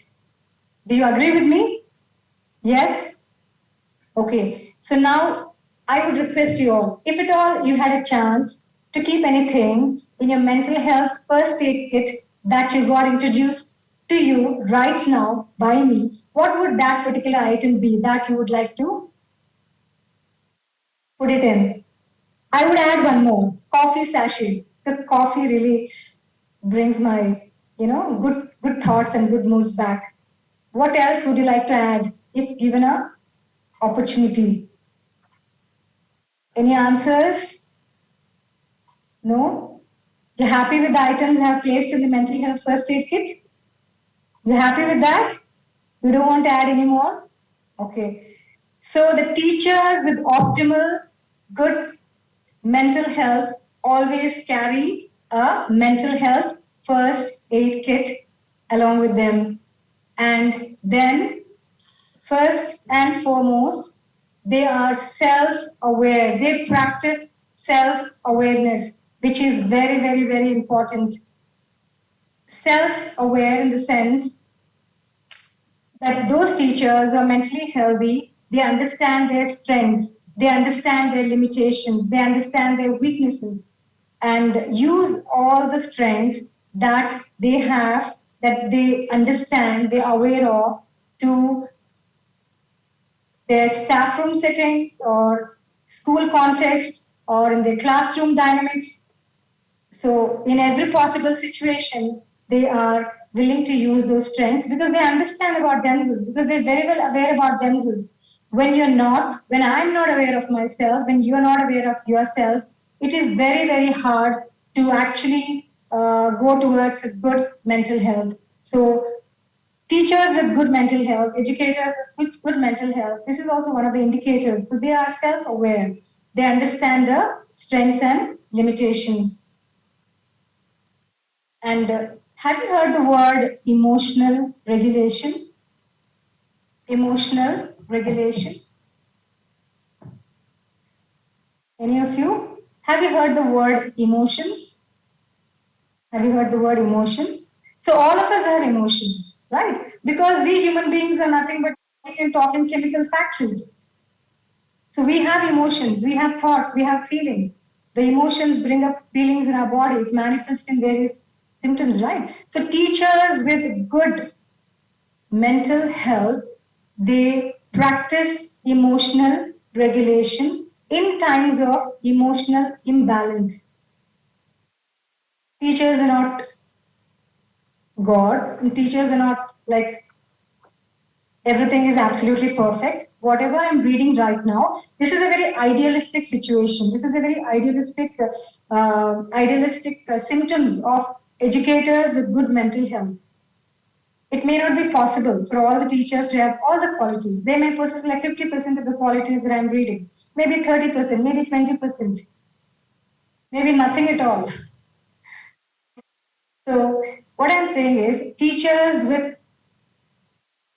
Do you agree with me? Yes? Okay. So now I would request you all, if at all you had a chance to keep anything in your mental health first aid kit that you got introduced to you right now by me, what would that particular item be that you would like to put it in? I would add one more, coffee sachets, because coffee really brings my, good thoughts and good moods back. What else would you like to add if given a opportunity? Any answers? No? You're happy with the items I have placed in the mental health first aid kit? You're happy with that? You don't want to add any more? Okay. So the teachers with optimal, good mental health always carry a mental health first aid kit along with them. And then, first and foremost, they are self-aware. They practice self-awareness, which is very, very, very important. Self-aware in the sense that those teachers who are mentally healthy, they understand their strengths, they understand their limitations, they understand their weaknesses, and use all the strengths that they have, that they understand, they are aware of, to their staff room settings or school context or in their classroom dynamics. So in every possible situation, they are willing to use those strengths because they understand about themselves, because they're very well aware about themselves. When you're not, when I'm not aware of myself, when you're not aware of yourself, it is very, very hard to actually go towards a good mental health. So teachers with good mental health, educators with good mental health, this is also one of the indicators. So they are self-aware. They understand the strengths and limitations. And have you heard the word emotional regulation? Emotional regulation? Any of you? Have you heard the word emotions? Have you heard the word emotions? So all of us have emotions, right? Because we human beings are nothing but talking chemical factories. So we have emotions, we have thoughts, we have feelings. The emotions bring up feelings in our body. It manifests in various symptoms, right? So teachers with good mental health, they practice emotional regulation in times of emotional imbalance. Teachers are not God, and teachers are not like everything is absolutely perfect. Whatever I'm reading right now, this is a very idealistic situation. This is a very idealistic symptoms of educators with good mental health. It may not be possible for all the teachers to have all the qualities. They may possess like 50% of the qualities that I'm reading. maybe 30%, maybe 20%, maybe nothing at all. So what I'm saying is teachers with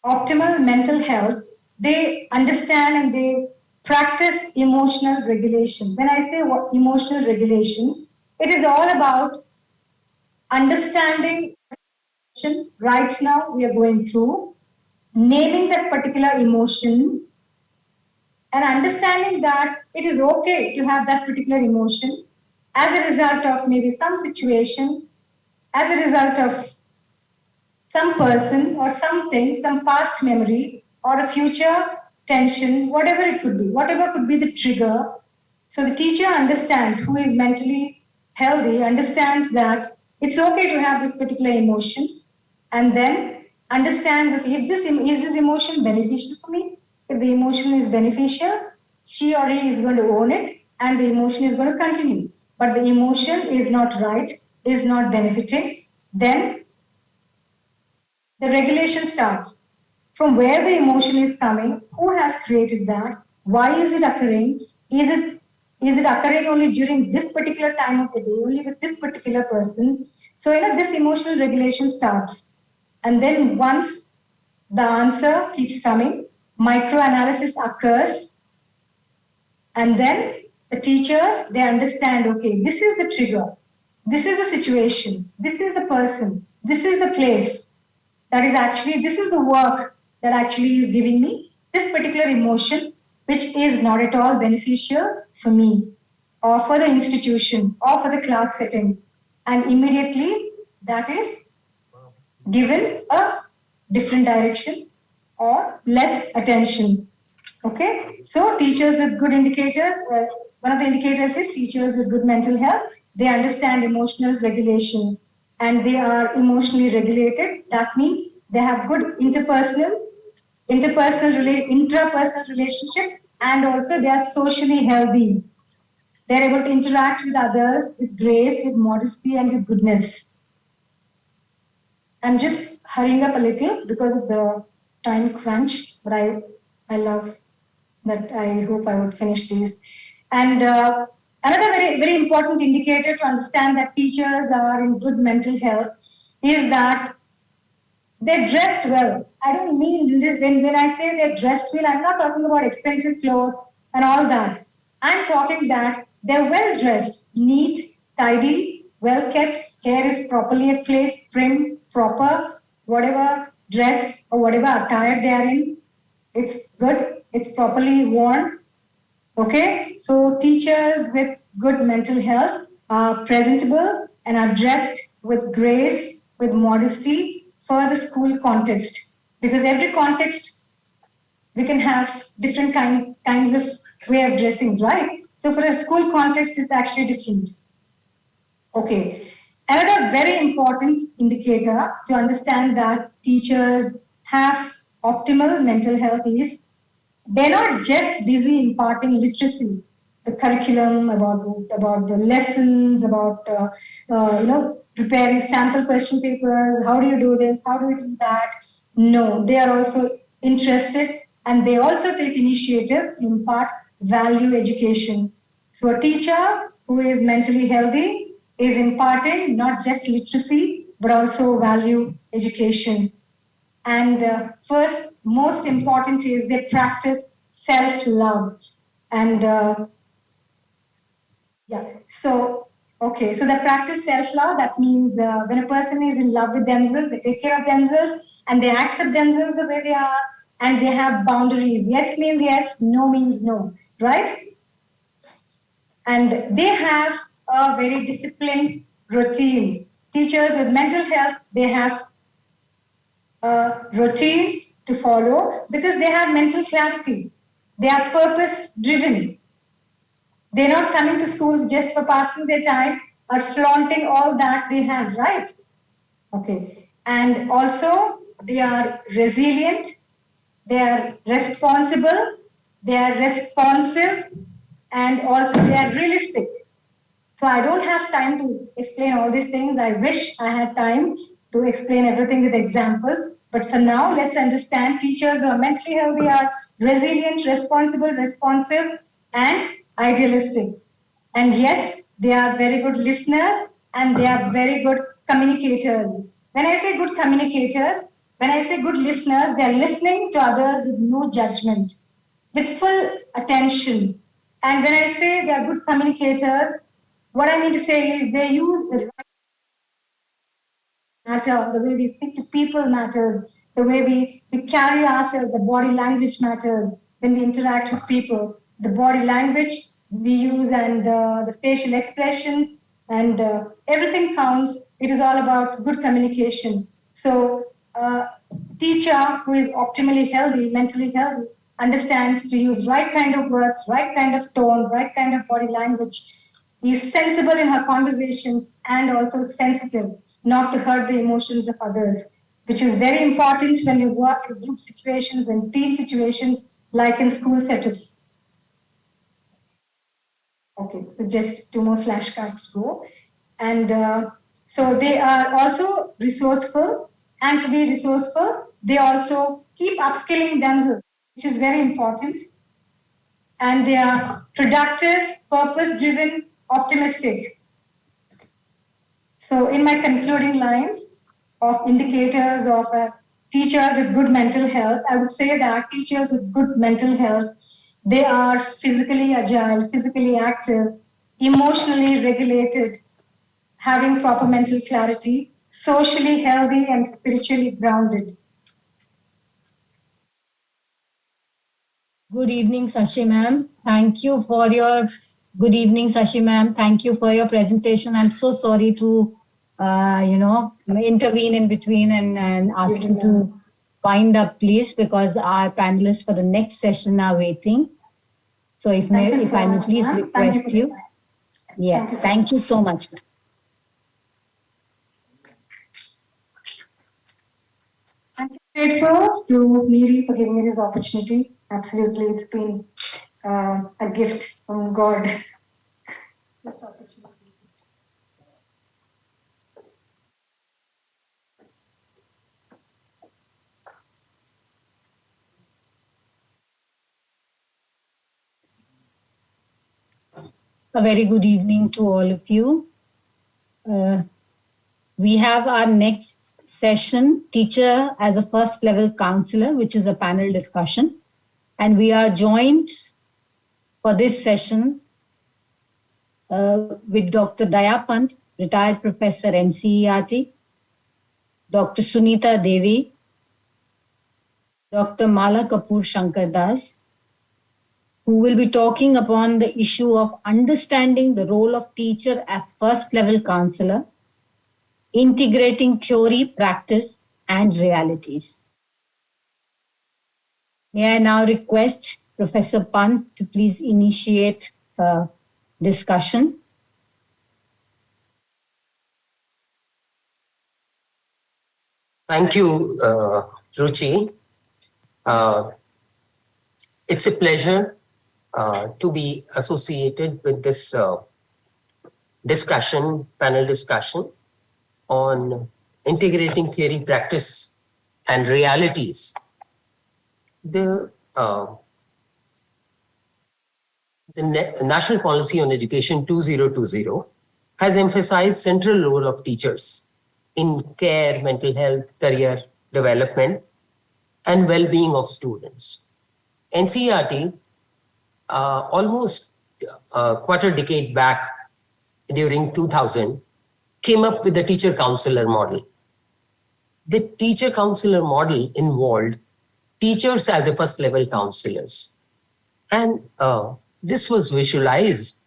optimal mental health, they understand and they practice emotional regulation. When I say what emotional regulation, it is all about understanding right now we are going through, naming that particular emotion and understanding that it is okay to have that particular emotion as a result of maybe some situation, as a result of some person or something, some past memory or a future tension, whatever it could be, whatever could be the trigger. So the teacher understands, who is mentally healthy, understands that it's okay to have this particular emotion and then understands, okay, if is this emotion beneficial for me? If the emotion is beneficial, she or he is going to own it and the emotion is going to continue. But the emotion is not right, is not benefiting, then the regulation starts. From where the emotion is coming, who has created that, why is it occurring, is it occurring only during this particular time of the day, only with this particular person? So, this emotional regulation starts. And then once the answer keeps coming, microanalysis occurs, and then the teachers, they understand, okay, this is the trigger, this is the situation, this is the person, this is the place. That is actually, this is the work that actually is giving me this particular emotion, which is not at all beneficial for me or for the institution or for the class setting. And immediately that is given a different direction or less attention. Okay, so teachers with good indicators, one of the indicators is teachers with good mental health, they understand emotional regulation and they are emotionally regulated. That means they have good intrapersonal relationships, and also they are socially healthy. They are able to interact with others with grace, with modesty, and with goodness. I'm just hurrying up a little because of the time crunch, but I love that. I hope I would finish these. And another very, very important indicator to understand that teachers are in good mental health is that they're dressed well. I don't mean this, when I say they're dressed well, I'm not talking about expensive clothes and all that. I'm talking that they're well dressed, neat, tidy, well kept, hair is properly at place, trimmed, proper, whatever dress or whatever attire they are in, it's good, it's properly worn. Okay, so teachers with good mental health are presentable and are dressed with grace, with modesty for the school context. Because every context we can have different kinds of way of dressing, right? So for a school context, it's actually different. Okay. Another very important indicator to understand that teachers have optimal mental health is they're not just busy imparting literacy, the curriculum, about the lessons, about preparing sample question papers. How do you do this? How do you do that? No, they are also interested and they also take initiative to impart value education. So a teacher who is mentally healthy is imparting not just literacy but also value education. And first, most important is they practice self-love. And so they practice self-love. That means when a person is in love with themselves, they take care of themselves and they accept themselves the way they are and they have boundaries. Yes means yes, no means no, right? And they have a very disciplined routine. Teachers with mental health, they have a routine to follow because they have mental clarity. They are purpose driven. They're not coming to schools just for passing their time or flaunting all that they have, right? Okay. And also, they are resilient, they are responsible, they are responsive, and also they are realistic. So I don't have time to explain all these things. I wish I had time to explain everything with examples. But for now, let's understand teachers who are mentally healthy are resilient, responsible, responsive, and idealistic. And yes, they are very good listeners and they are very good communicators. When I say good communicators, when I say good listeners, they are listening to others with no judgment, with full attention. And when I say they are good communicators, what I mean to say is they use the matter, the way we speak to people matters, the way we carry ourselves, the body language matters when we interact with people. The body language we use and the facial expression and everything counts. It is all about good communication. So, teacher who is optimally healthy, mentally healthy, understands to use right kind of words, right kind of tone, right kind of body language, is sensible in her conversation and also sensitive, not to hurt the emotions of others, which is very important when you work in group situations and team situations like in school setups. Okay, so just two more flashcards to go. And so they are also resourceful, and to be resourceful, they also keep upskilling themselves, which is very important. And they are productive, purpose driven, optimistic. So, in my concluding lines of indicators of a teacher with good mental health, I would say that teachers with good mental health, they are physically agile, physically active, emotionally regulated, having proper mental clarity, socially healthy, and spiritually grounded. Good evening, Sashi ma'am. Thank you for your good evening, Sashi ma'am. Thank you for your presentation. I'm so sorry to, intervene in between and ask you to wind up, please, because our panelists for the next session are waiting. So if I may please request you. Yes, thank you so much, ma'am. I'm grateful to Neeri for giving me this opportunity. Absolutely, it's been a gift from God. This opportunity. A very good evening to all of you. We have our next session, Teacher as a First Level Counselor, which is a panel discussion. And we are joined for this session with Dr. Daya Pant, retired professor NCERT, Dr. Sunita Devi, Dr. Mala Kapoor Shankar Das, who will be talking upon the issue of understanding the role of teacher as first level counselor, integrating theory, practice, and realities. May I now request Professor Pant to please initiate the discussion. Thank you, Ruchi. It's a pleasure to be associated with this panel discussion on integrating theory, practice, and realities. The National Policy on Education 2020 has emphasized central role of teachers in care, mental health, career development, and well-being of students. NCERT, almost a quarter decade back during 2000, came up with the teacher counselor model. The teacher counselor model involved teachers as a first level counselors. And this was visualized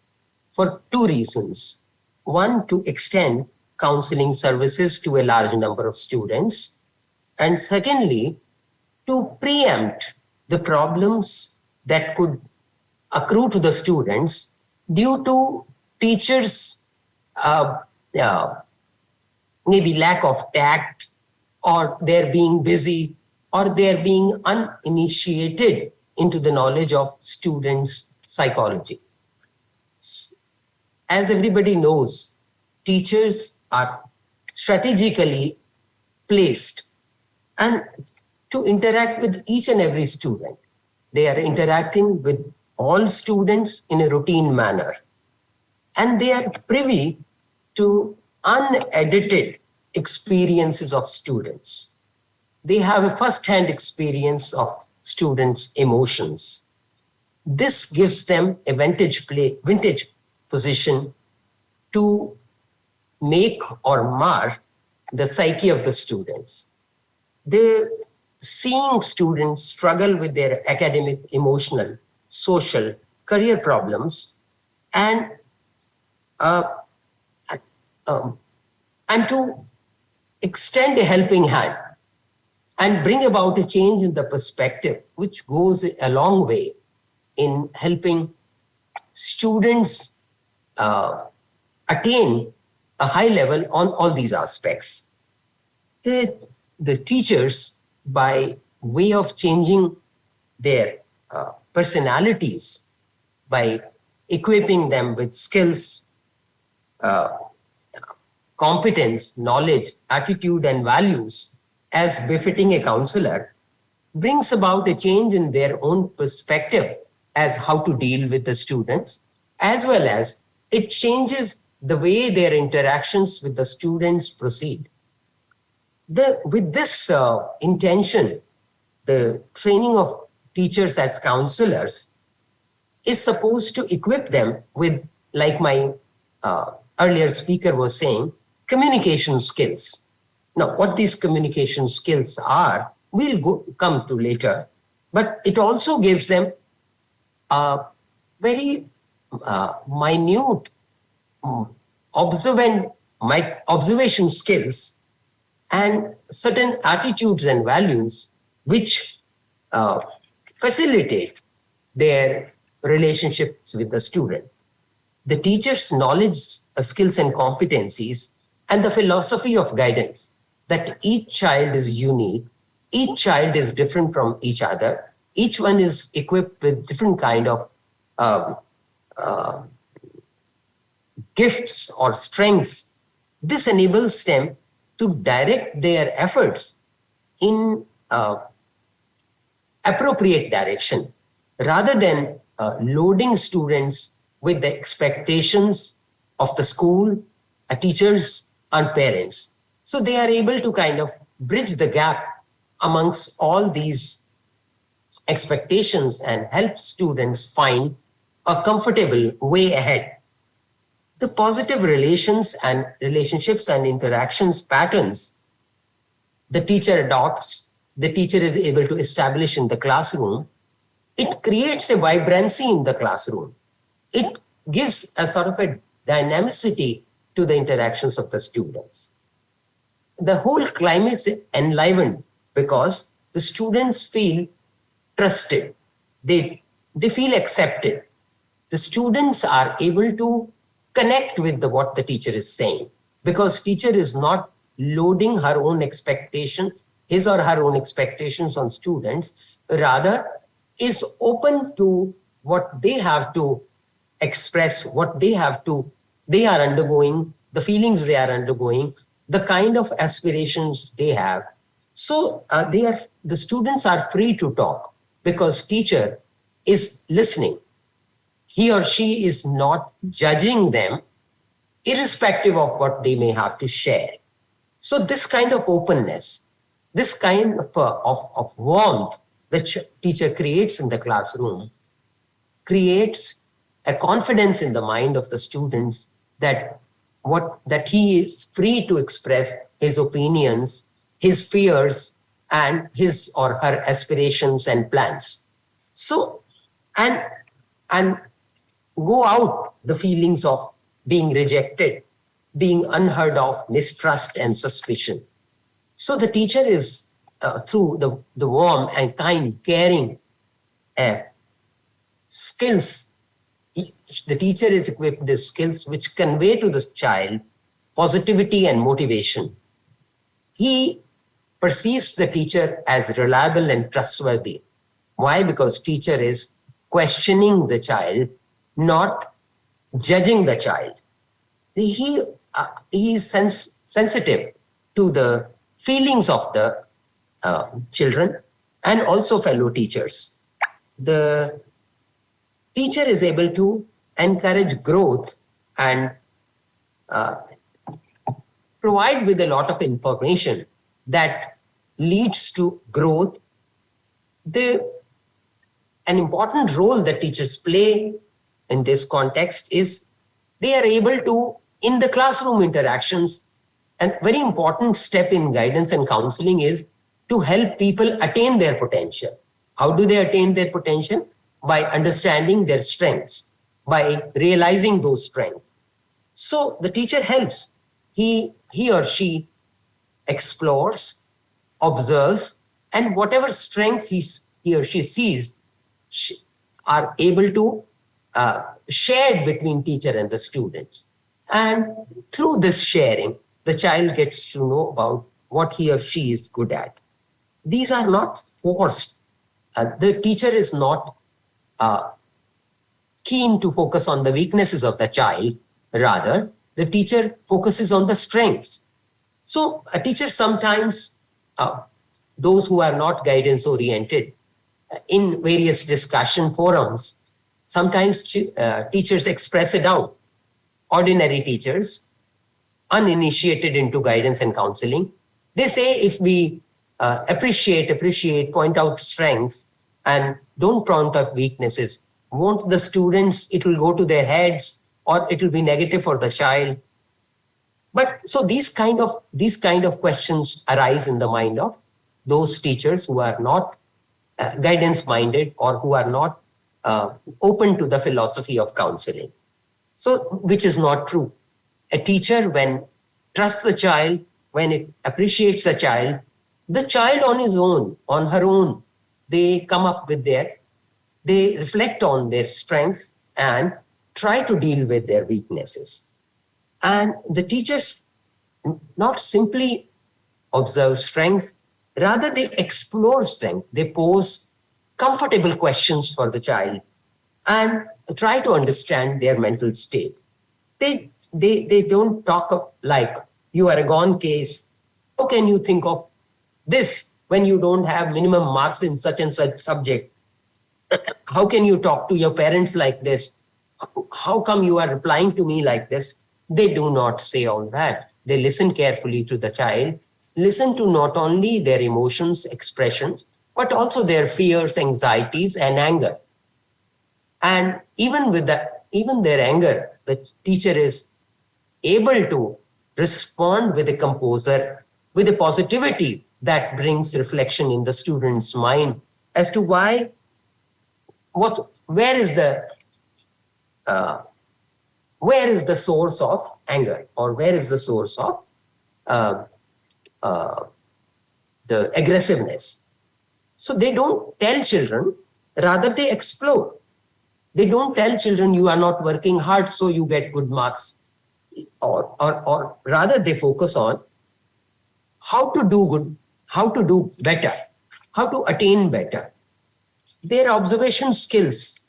for two reasons. One, to extend counseling services to a large number of students. And secondly, to preempt the problems that could accrue to the students due to teachers' maybe lack of tact, or they're being busy, or they're being uninitiated into the knowledge of students' psychology. As everybody knows, teachers are strategically placed and to interact with each and every student. They are interacting with all students in a routine manner, and they are privy to unedited experiences of students. They have a first-hand experience of students' emotions. This gives them a vintage position to make or mar the psyche of the students. Seeing students struggle with their academic, emotional, social, career problems, and to extend a helping hand and bring about a change in the perspective, which goes a long way in helping students attain a high level on all these aspects. The teachers, by way of changing their personalities, by equipping them with skills, competence, knowledge, attitude, and values as befitting a counselor, brings about a change in their own perspective as how to deal with the students, as well as it changes the way their interactions with the students proceed. With this intention, the training of teachers as counselors is supposed to equip them with, like my earlier speaker was saying, communication skills. Now, what these communication skills are, we'll come to later, but it also gives them very minute observation skills and certain attitudes and values which facilitate their relationships with the student. The teacher's knowledge, skills, and competencies, and the philosophy of guidance that each child is unique, each child is different from each other, each one is equipped with different kind of gifts or strengths. This enables them to direct their efforts in appropriate direction, rather than loading students with the expectations of the school, teachers, and parents. So they are able to kind of bridge the gap amongst all these expectations and help students find a comfortable way ahead. The positive relationships and interactions patterns the teacher adopts, the teacher is able to establish in the classroom, it creates a vibrancy in the classroom. It gives a sort of a dynamicity to the interactions of the students. The whole climate is enlivened because the students feel trusted. They feel accepted. The students are able to connect with what the teacher is saying, because teacher is not loading her own expectation, his or her own expectations on students, rather is open to what they have to express, what they are undergoing, the feelings they are undergoing, the kind of aspirations they have. So the students are free to talk because teacher is listening. He or she is not judging them, irrespective of what they may have to share. So this kind of openness, this kind of warmth the teacher creates in the classroom creates a confidence in the mind of the students that he is free to express his opinions, his fears, and his or her aspirations and plans. So, and go out the feelings of being rejected, being unheard of, mistrust, and suspicion. So the teacher is, through the warm and kind, caring skills, the teacher is equipped with the skills which convey to the child positivity and motivation. He perceives the teacher as reliable and trustworthy. Why? Because teacher is questioning the child, not judging the child. He is sensitive to the feelings of the children and also fellow teachers. The teacher is able to encourage growth and provide with a lot of information that leads to growth. An important role that teachers play in this context is they are able to, in the classroom interactions, a very important step in guidance and counseling is to help people attain their potential. How do they attain their potential? By understanding their strengths, by realizing those strengths. So the teacher helps. He or she explores, observes, and whatever strengths he or she sees are able to share between teacher and the students. And through this sharing, the child gets to know about what he or she is good at. These are not forced. The teacher is not keen to focus on the weaknesses of the child. Rather, the teacher focuses on the strengths. So a teacher sometimes, those who are not guidance oriented, in various discussion forums, sometimes teachers express a doubt. Ordinary teachers, uninitiated into guidance and counseling, they say if we appreciate, point out strengths and don't point out weaknesses, won't the students, it will go to their heads or it will be negative for the child. But so these kind of questions arise in the mind of those teachers who are not guidance minded or who are not open to the philosophy of counseling. So, which is not true. A teacher, when trusts the child, when it appreciates the child on his own, on her own, they come up with they reflect on their strengths and try to deal with their weaknesses. And the teachers not simply observe strengths, rather they explore strength. They pose comfortable questions for the child and try to understand their mental state. They don't talk like you are a gone case. How can you think of this when you don't have minimum marks in such and such subject? How can you talk to your parents like this? How come you are replying to me like this? They do not say all that. They listen carefully to the child, listen to not only their emotions, expressions, but also their fears, anxieties, and anger. And even their anger, the teacher is able to respond with a composure, with a positivity that brings reflection in the student's mind as to where is the source of anger, or where is the source of the aggressiveness. So they don't tell children, rather they explore. They don't tell children you are not working hard so you get good marks, or rather they focus on how to do good, how to do better, how to attain better. Their observation skills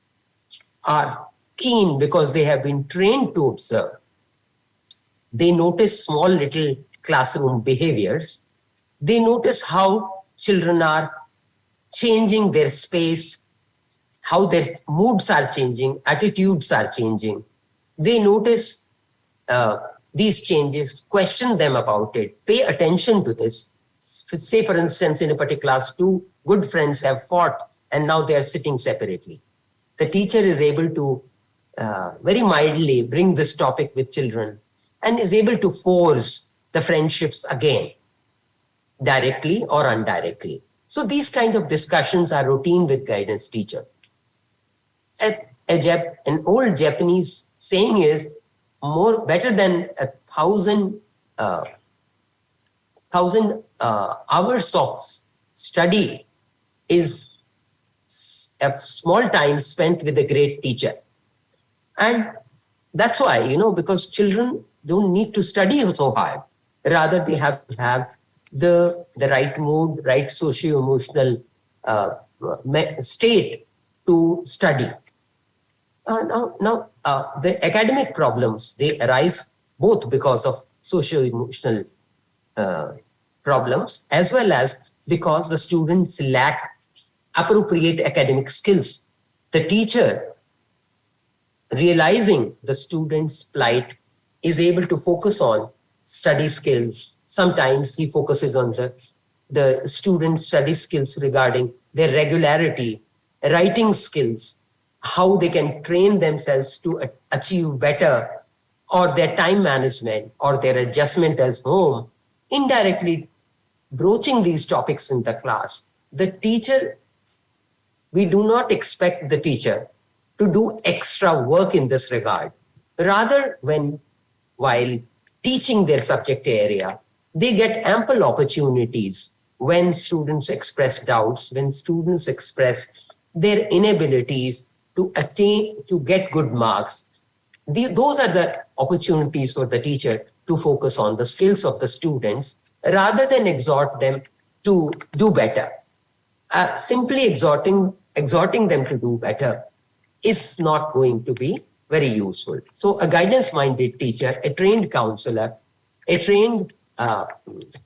are keen because they have been trained to observe. They notice small little classroom behaviors. They notice how children are changing their space, how their moods are changing, attitudes are changing. They notice these changes, question them about it, pay attention to this. Say, for instance, in a particular class, two good friends have fought and now they are sitting separately. The teacher is able to very mildly bring this topic with children and is able to force the friendships again, directly or indirectly. So these kind of discussions are routine with guidance teacher. An old Japanese saying is, better than 1,000 hours of study is a small time spent with a great teacher. And that's why, because children don't need to study so hard. Rather, they have to have the right mood, right socio-emotional state to study. Now, the academic problems, they arise both because of socio-emotional problems as well as because the students lack appropriate academic skills. The teacher realizing the student's plight, is able to focus on study skills. Sometimes he focuses on the student's study skills regarding their regularity, writing skills, how they can train themselves to achieve better, or their time management, or their adjustment as home, indirectly broaching these topics in the class. The teacher, we do not expect the teacher to do extra work in this regard. Rather, while teaching their subject area, they get ample opportunities when students express doubts, when students express their inabilities to get good marks. Those are the opportunities for the teacher to focus on the skills of the students rather than exhort them to do better. Simply exhorting them to do better is not going to be very useful. So a guidance-minded teacher, a trained counselor, a trained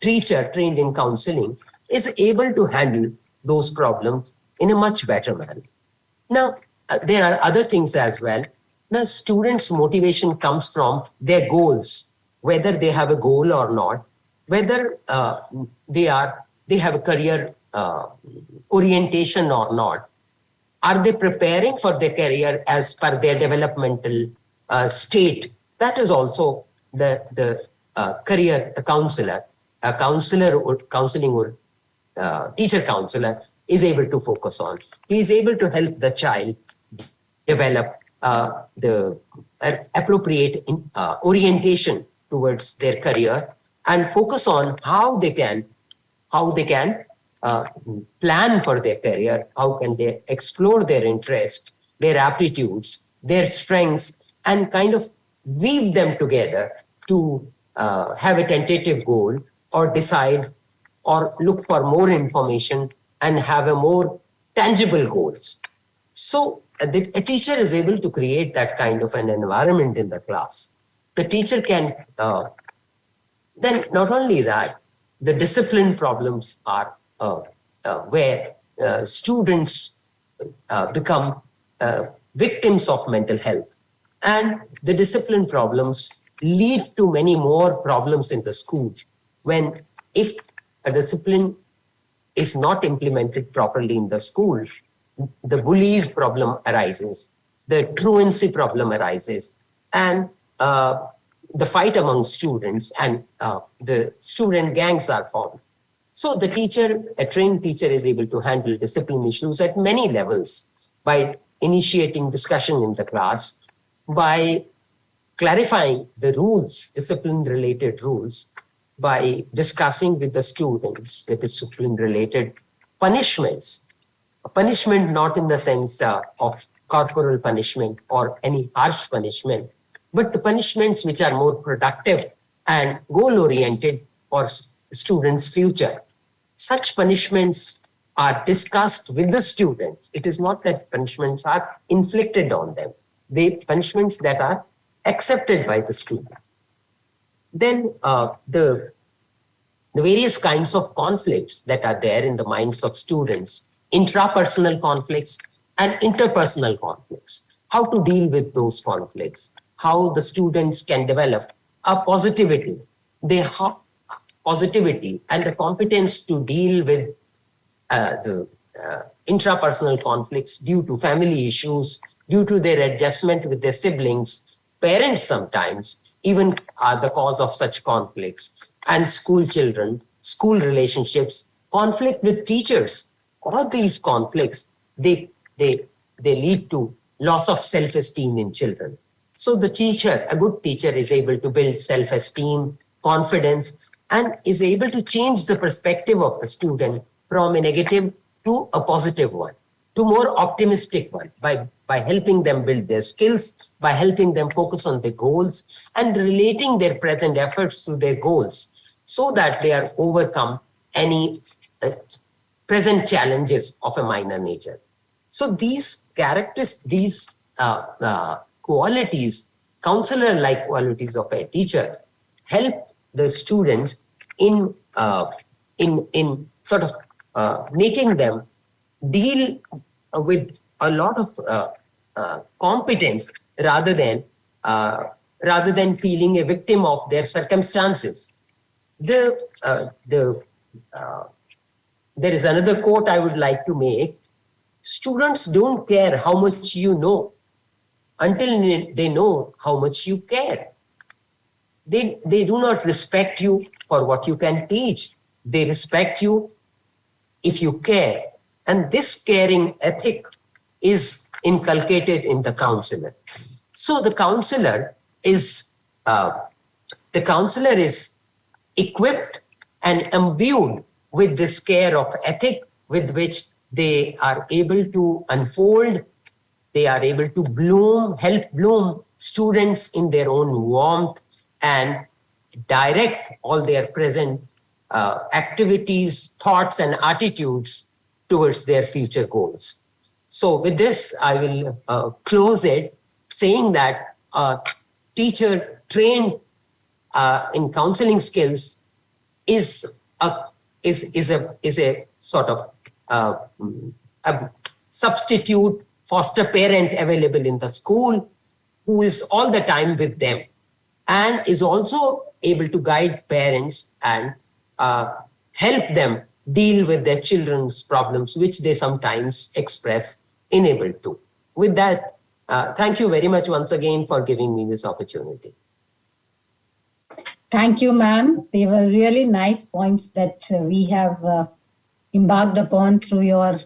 teacher trained in counseling is able to handle those problems in a much better manner. Now, there are other things as well. The students' motivation comes from their goals, whether they have a goal or not, whether they have a career orientation or not. Are they preparing for their career as per their developmental state? That is also the career counselor, counseling or teacher counselor is able to focus on. He is able to help the child develop the appropriate orientation towards their career and focus on how they can plan for their career, how can they explore their interest, their aptitudes, their strengths, and kind of weave them together to have a tentative goal or decide or look for more information and have a more tangible goals. So a teacher is able to create that kind of an environment in the class. The teacher can, then not only that, the discipline problems are where students become victims of mental health. And the discipline problems lead to many more problems in the school if a discipline is not implemented properly in the school, the bullies problem arises, the truancy problem arises, and the fight among students and the student gangs are formed. So the teacher, a trained teacher, is able to handle discipline issues at many levels by initiating discussion in the class, by clarifying the rules, discipline-related rules, by discussing with the students the discipline-related punishments. Punishment not in the sense of corporal punishment or any harsh punishment, but the punishments which are more productive and goal-oriented for students' future. Such punishments are discussed with the students. It is not that punishments are inflicted on them. They punishments that are accepted by the students. Then the various kinds of conflicts that are there in the minds of students, intrapersonal conflicts and interpersonal conflicts, how to deal with those conflicts, how the students can develop a positivity. They have positivity and the competence to deal with the intrapersonal conflicts due to family issues, due to their adjustment with their siblings, parents sometimes even are the cause of such conflicts, and school children, school relationships, conflict with teachers. All these conflicts, they lead to loss of self-esteem in children. So the teacher, a good teacher, is able to build self-esteem, confidence, and is able to change the perspective of the student from a negative to a positive one, to more optimistic one, by helping them build their skills, by helping them focus on their goals and relating their present efforts to their goals so that they are overcome any present challenges of a minor nature. So these characters, these qualities, counselor-like qualities of a teacher help the students in sort of making them deal with a lot of competence rather than feeling a victim of their circumstances. There is another quote I would like to make. Students don't care how much you know until they know how much you care. They do not respect you for what you can teach. They respect you if you care. And this caring ethic is inculcated in the counselor. So the counselor is equipped and imbued with this care of ethic with which they are able to unfold, they are able to help bloom students in their own warmth and direct all their present activities, thoughts, and attitudes towards their future goals. So with this, I will close it saying that a teacher trained in counseling skills is a sort of a substitute foster parent available in the school who is all the time with them and is also able to guide parents and help them deal with their children's problems, which they sometimes express unable to. With that, thank you very much once again for giving me this opportunity. Thank you, ma'am. They were really nice points that we have embarked upon through your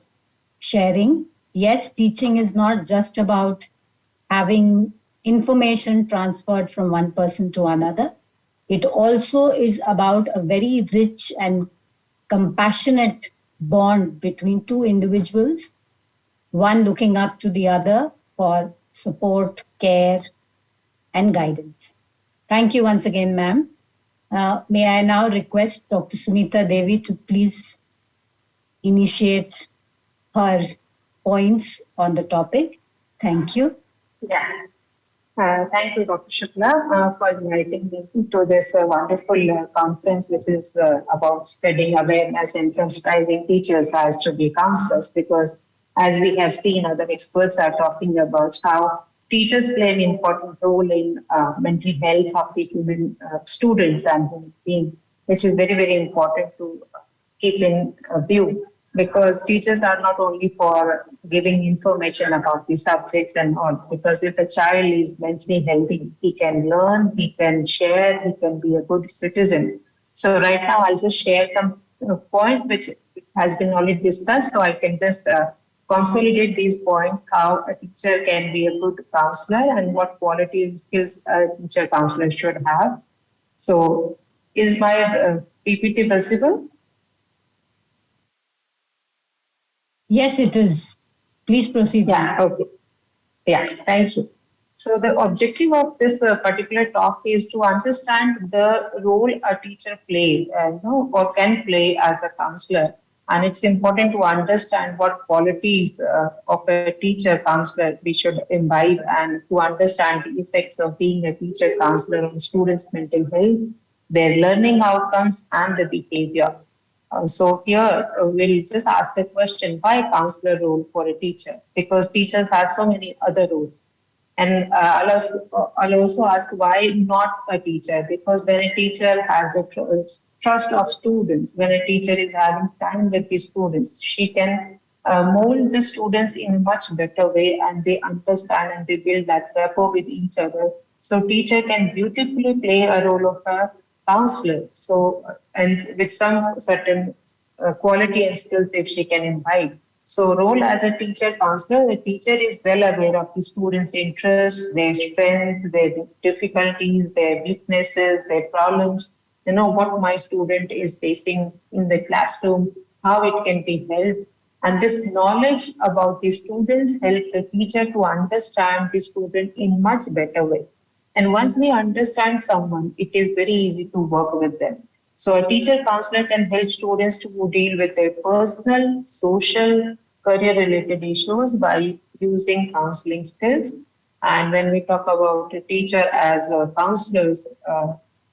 sharing. Yes, teaching is not just about having information transferred from one person to another. It also is about a very rich and compassionate bond between two individuals, one looking up to the other for support, care, and guidance. Thank you once again, ma'am. May I now request Dr. Sunita Devi to please initiate her points on the topic. Thank you. Yeah. Thank you, Dr. Shukla, for inviting me to this wonderful conference, which is about spreading awareness and sensitizing teachers as to be counselors, because as we have seen, other experts are talking about how teachers play an important role in mental health of the human students and human beings, which is very, very important to keep in view, because teachers are not only for giving information about the subjects and all, because if a child is mentally healthy, he can learn, he can share, he can be a good citizen. So right now I'll just share some points which has been already discussed, so I can just consolidate these points, how a teacher can be a good counselor and what qualities and skills a teacher counselor should have. So is my PPT visible? Yes, it is. Please proceed. Yeah, okay. Yeah, thank you. So the objective of this particular talk is to understand the role a teacher plays, or can play as a counselor. And it's important to understand what qualities of a teacher counselor we should imbibe, and to understand the effects of being a teacher counselor on students' mental health, their learning outcomes, and the behavior. So here we'll just ask the question, why counselor role for a teacher? Because teachers have so many other roles. And I'll also ask why not a teacher? Because when a teacher has the trust of students, when a teacher is having time with the students, she can mold the students in a much better way, and they understand and they build that rapport with each other. So teacher can beautifully play a role of a counselor. So, and with some certain quality and skills if she can imbibe. So role as a teacher counselor, the teacher is well aware of the students' interests, their strengths, their difficulties, their weaknesses, their problems, what my student is facing in the classroom, how it can be helped. And this knowledge about the students helps the teacher to understand the student in much better way. And once we understand someone, it is very easy to work with them. So a teacher counselor can help students to deal with their personal, social, career-related issues by using counseling skills. And when we talk about a teacher as counselors,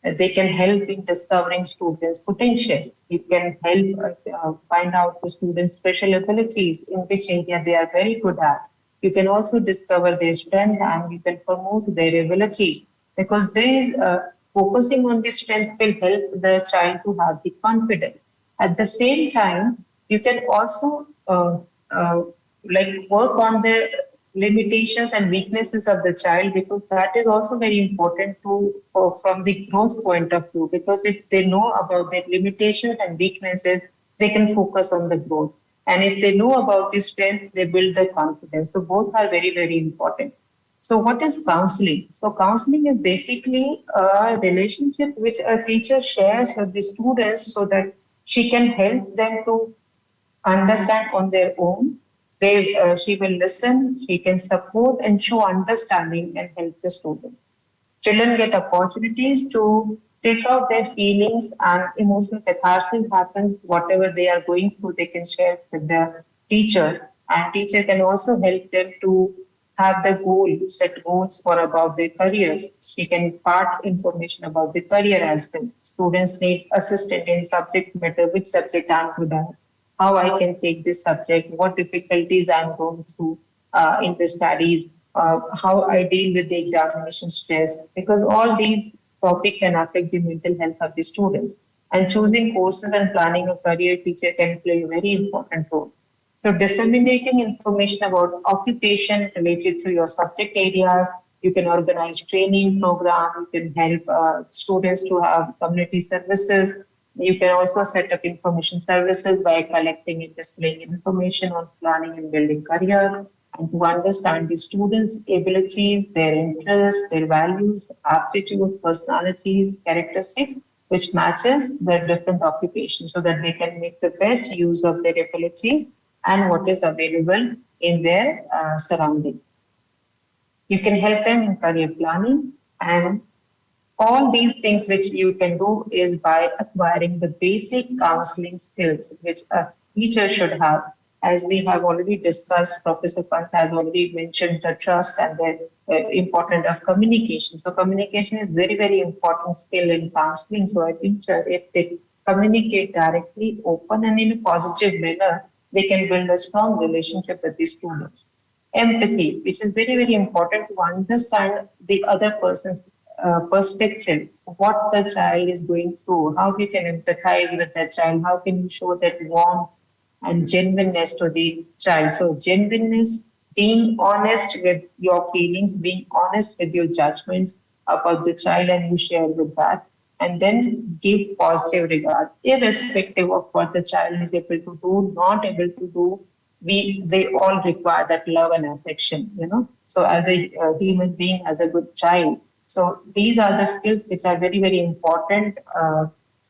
they can help in discovering students' potential. It can help find out the students' special abilities, in which area they are very good at. You can also discover their strength and you can promote their abilities, because focusing on this strength will help the child to have the confidence. At the same time, you can also work on the limitations and weaknesses of the child, because that is also very important from the growth point of view, because if they know about their limitations and weaknesses, they can focus on the growth, and if they know about the strength, they build the confidence. So both are very, very important. So what is counseling? So counseling is basically a relationship which a teacher shares with the students so that she can help them to understand on their own. She will listen, she can support and show understanding and help the students. Children get opportunities to take out their feelings, and emotional catharsis happens. Whatever they are going through, they can share with the teacher, and teacher can also help them to have the goal, set goals for about their careers. She can impart information about the career as well. Students need assistance in subject matter, which subject I'm good at, how I can take this subject, what difficulties I'm going through in the studies, how I deal with the examination stress, because all these topics can affect the mental health of the students. And choosing courses and planning a career, teacher can play a very important role. So disseminating information about occupation related to your subject areas, you can organize training program, you can help students to have community services. You can also set up information services by collecting and displaying information on planning and building career, and to understand the students' abilities, their interests, their values, aptitude, personalities, characteristics, which matches their different occupations, so that they can make the best use of their abilities and what is available in their surrounding. You can help them in career planning, and all these things which you can do is by acquiring the basic counseling skills which a teacher should have. As we have already discussed, Professor Pant has already mentioned the trust and the importance of communication. So communication is very, very important skill in counseling. So a teacher, if they communicate directly, open and in a positive manner, they can build a strong relationship with the students. Empathy, which is very, very important to understand the other person's perspective, what the child is going through, how you can empathize with that child, how can you show that warmth and genuineness to the child. So genuineness, being honest with your feelings, being honest with your judgments about the child, and you share with that, and then give positive regard, irrespective of what the child is able to do, not able to do. They all require that love and affection, So as a human being, as a good child, so these are the skills which are very, very important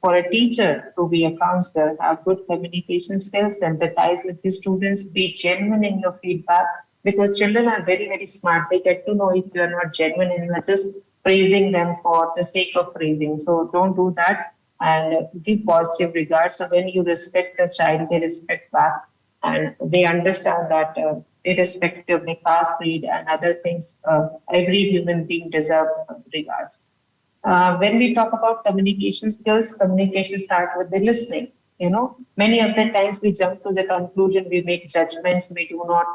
for a teacher to be a counselor. Have good communication skills, empathize with the students, be genuine in your feedback, because children are very, very smart. They get to know if you are not genuine and you are just praising them for the sake of praising. So don't do that, and give positive regards. So when you respect the child, they respect back, and they understand that irrespective of the caste, creed, and other things, every human being deserves regards. When we talk about communication skills, communication starts with the listening. Many of the times we jump to the conclusion, we make judgments, we do not,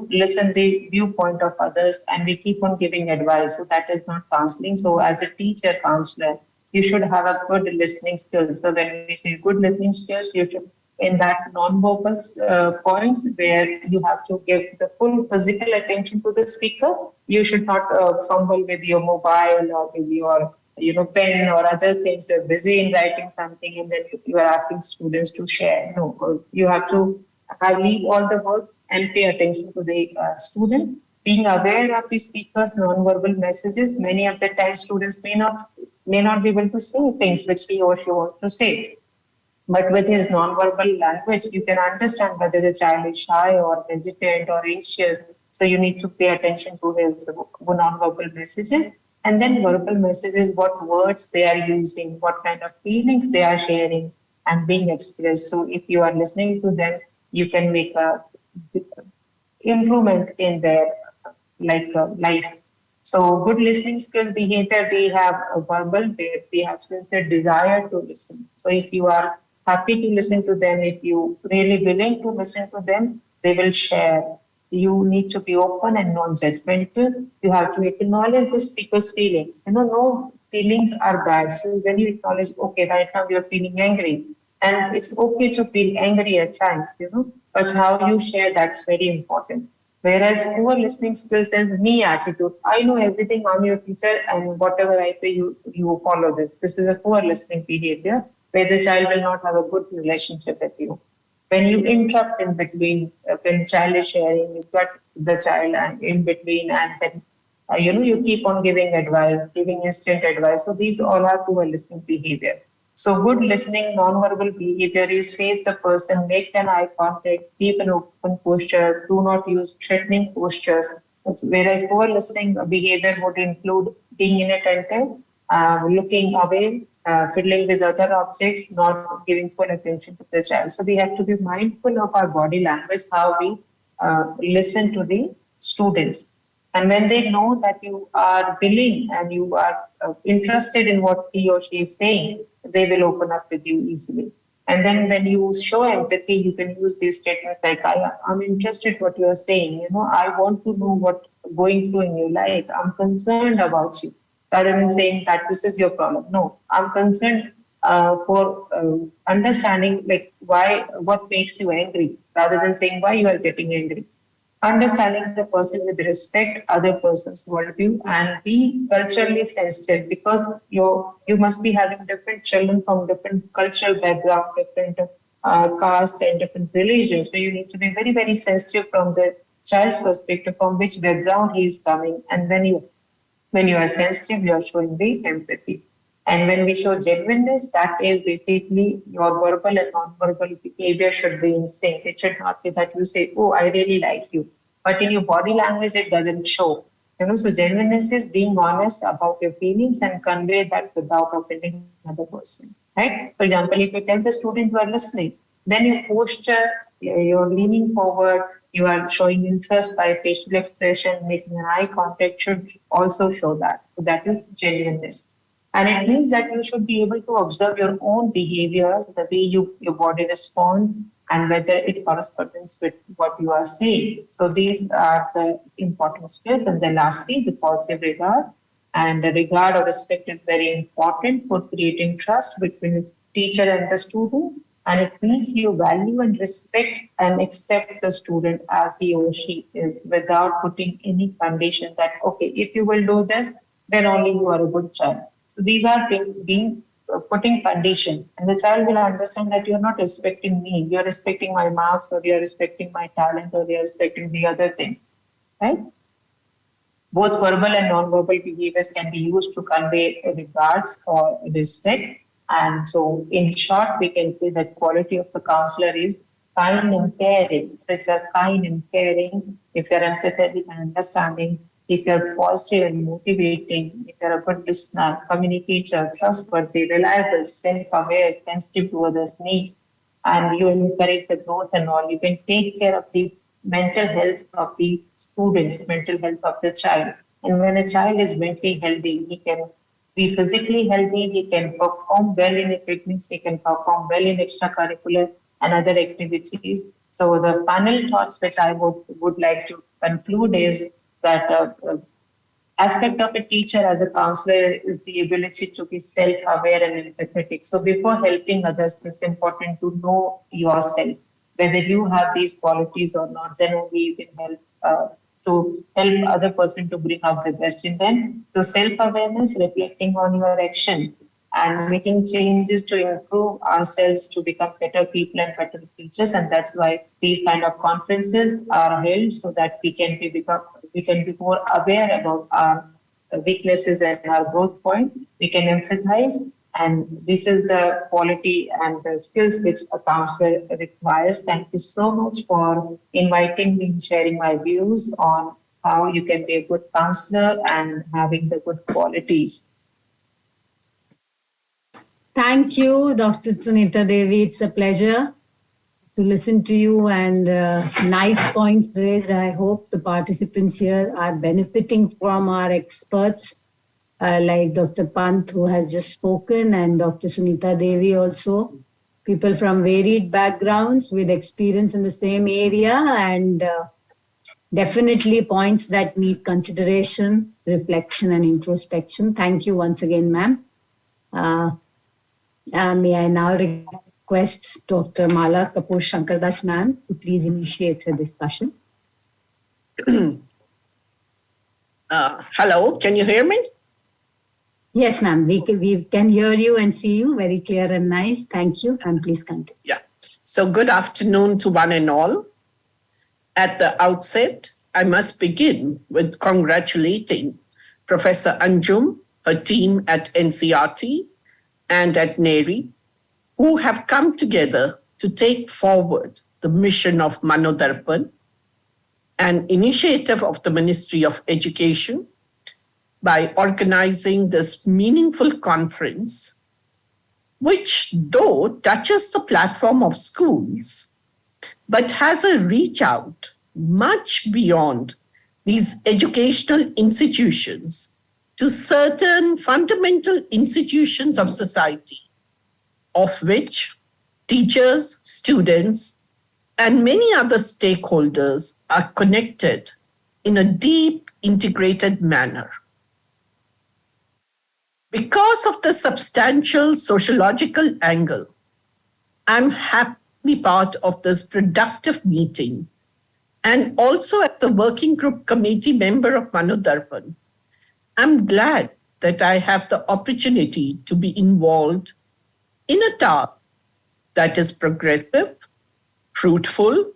listen the viewpoint of others, and we keep on giving advice. So that is not counseling. So as a teacher, counselor, you should have a good listening skills. So when we say good listening skills, you should in that non-verbal points where you have to give the full physical attention to the speaker. You should not fumble with your mobile or with your pen or other things. You're busy in writing something and then you are asking students to share. No, you have to leave all the work and pay attention to the student. Being aware of the speaker's non-verbal messages, many of the times students may not be able to say things which he or she wants to say. But with his non-verbal language, you can understand whether the child is shy or hesitant or anxious. So you need to pay attention to his non-verbal messages. And then verbal messages, what words they are using, what kind of feelings they are sharing and being expressed. So if you are listening to them, you can make a improvement in their life. So good listening skill behavior, they have a verbal, they have sincere desire to listen. So if you are happy to listen to them, if you really willing to listen to them, they will share. you need to be open and non-judgmental. You have to acknowledge the speaker's feeling. No feelings are bad. So when you acknowledge, okay, right now you're feeling angry, and it's okay to feel angry at times, but how you share, that's very important. Whereas poor listening skills is me attitude. I know everything, I'm your teacher, and whatever I say, you follow this. This is a poor listening behavior where the child will not have a good relationship with you. When you interrupt in between, when child is sharing, you cut the child and in between, and then you keep on giving advice, giving instant advice. So these all are poor listening behavior. So good listening, non-verbal behavior is face the person, make an eye contact, keep an open posture, do not use threatening postures. Whereas poor listening behavior would include being inattentive, looking away, fiddling with other objects, not giving full attention to the child. So we have to be mindful of our body language, how we listen to the students. And when they know that you are willing and you are interested in what he or she is saying, they will open up with you easily. And then when you show empathy, you can use these statements like, I'm interested what you are saying. I want to know what going through in your life. I'm concerned about you. Rather than saying that this is your problem. No, I'm concerned for understanding like what makes you angry, rather than saying why you are getting angry. Understanding the person with respect, other person's worldview, and be culturally sensitive, because you must be having different children from different cultural background, different caste and different religions. So you need to be very, very sensitive from the child's perspective, from which background he is coming. And when you are sensitive, you are showing the empathy. And when we show genuineness, that is basically your verbal and non-verbal behavior should be in sync. It should not be that you say, oh, I really like you. But in your body language, it doesn't show. So genuineness is being honest about your feelings and convey that without offending another person. Right? For example, if you tell the student you are listening, then your posture, you're leaning forward, you are showing interest by facial expression, making an eye contact should also show that. So that is genuineness. And it means that you should be able to observe your own behavior, the way your body responds, and whether it corresponds with what you are saying. So these are the important skills. And then lastly, the positive regard. And the regard or respect is very important for creating trust between the teacher and the student. And it means you value and respect and accept the student as he or she is, without putting any condition that, okay, if you will do this, then only you are a good child. So these are being putting condition, and the child will understand that you are not respecting me, you are respecting my marks, or you are respecting my talent, or you are respecting the other things, right? Both verbal and non-verbal behaviors can be used to convey regards or respect. And so, in short, we can say that quality of the counselor is kind and caring. So, if you are kind and caring, if you are empathetic and understanding, if you're positive and motivating, if you're a good listener, communicator, trustworthy, reliable, self-aware, sensitive to others' needs, and you encourage the growth and all, you can take care of the mental health of the students, mental health of the child. And when a child is mentally healthy, he can be physically healthy, he can perform well in academics, he can perform well in extracurricular and other activities. So the final thoughts which I would like to conclude is that aspect of a teacher as a counselor is the ability to be self-aware and empathetic. So before helping others, it's important to know yourself, whether you have these qualities or not. Then only you can help to help other person to bring out the best in them. So self-awareness, reflecting on your action, and making changes to improve ourselves to become better people and better teachers. And that's why these kind of conferences are held, so that we can be more aware about our weaknesses and our growth point. We can empathize, and this is the quality and the skills which a counselor requires. Thank you so much for inviting me and sharing my views on how you can be a good counselor and having the good qualities. Thank you, Dr. Sunita Devi. It's a pleasure to listen to you, and nice points raised. I hope the participants here are benefiting from our experts like Dr. Pant, who has just spoken, and Dr. Sunita Devi also. People from varied backgrounds with experience in the same area, and Definitely points that need consideration, reflection, and introspection. Thank you once again, ma'am. May I now request Dr. Mala Kapoor Shankardas, ma'am, to please initiate the discussion. Hello, can you hear me? Yes, ma'am. We can hear you and see you very clear and nice. Thank you. And please continue. Yeah. So good afternoon to one and all. At the outset, I must begin with congratulating Professor Anjum, her team at NCERT and at NERI, who have come together to take forward the mission of Manodarpan, an initiative of the Ministry of Education, by organizing this meaningful conference, which though touches the platform of schools, but has a reach out much beyond these educational institutions to certain fundamental institutions of society, of which teachers, students, and many other stakeholders are connected in a deep, integrated manner. Because of the substantial sociological angle, I'm happy to be part of this productive meeting, and also as a working group committee member of Manodarpan. I'm glad that I have the opportunity to be involved in a task that is progressive, fruitful,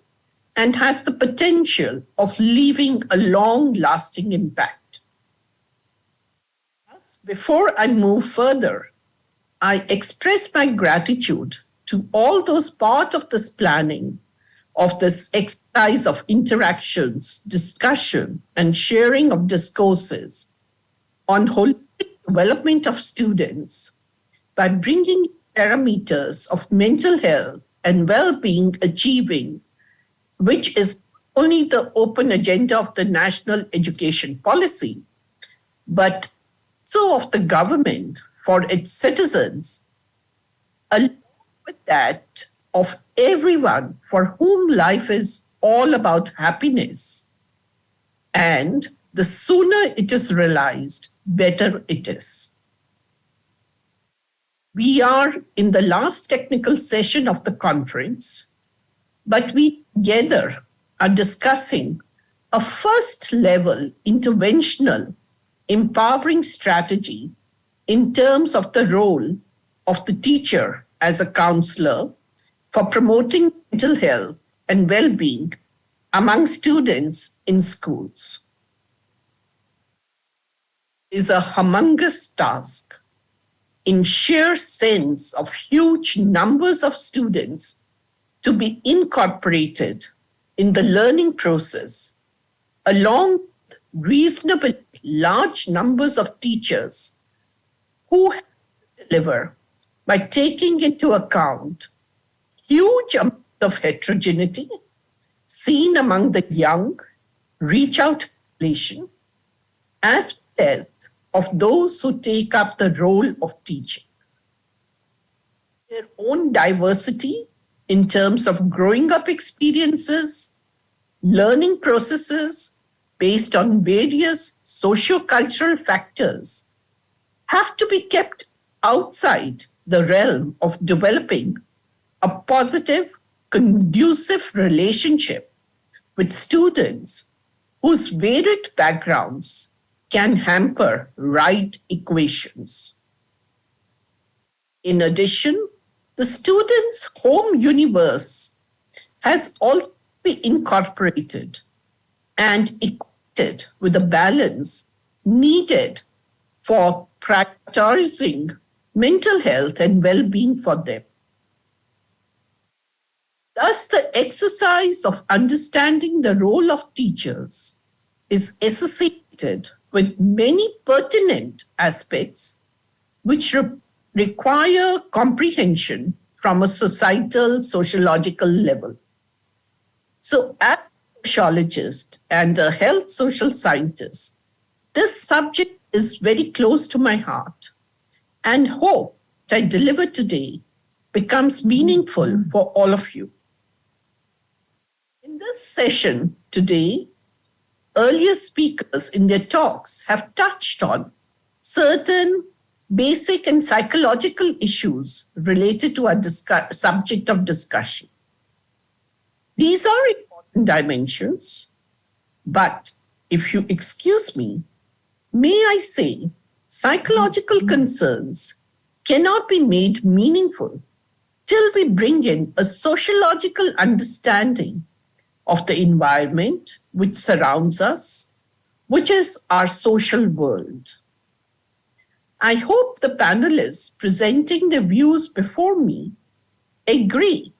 and has the potential of leaving a long-lasting impact. Before I move further, I express my gratitude to all those part of this planning, of this exercise of interactions, discussion, and sharing of discourses on holistic development of students by bringing parameters of mental health and well-being achieving, which is only the open agenda of the national education policy, but also of the government for its citizens, along with that of everyone for whom life is all about happiness. And the sooner it is realized, better it is. We are in the last technical session of the conference, but we together are discussing a first level interventional empowering strategy in terms of the role of the teacher as a counselor for promoting mental health and well-being among students in schools. It is a humongous task in sheer sense of huge numbers of students to be incorporated in the learning process, along with reasonably large numbers of teachers who have to deliver by taking into account huge amount of heterogeneity seen among the young, reach-out population, as well as of those who take up the role of teaching. Their own diversity in terms of growing up experiences, learning processes based on various socio-cultural factors have to be kept outside the realm of developing a positive, conducive relationship with students whose varied backgrounds can hamper right equations. In addition, the student's home universe has also been incorporated and equipped with a balance needed for prioritizing mental health and well-being for them. Thus, the exercise of understanding the role of teachers is associated with many pertinent aspects which require comprehension from a societal, sociological level. So as a sociologist and a health social scientist, this subject is very close to my heart, and hope that I deliver today becomes meaningful for all of you. In this session today, earlier speakers in their talks have touched on certain basic and psychological issues related to our subject of discussion. These are important dimensions, but if you excuse me, may I say psychological concerns cannot be made meaningful till we bring in a sociological understanding of the environment which surrounds us, which is our social world. I hope the panelists presenting their views before me agree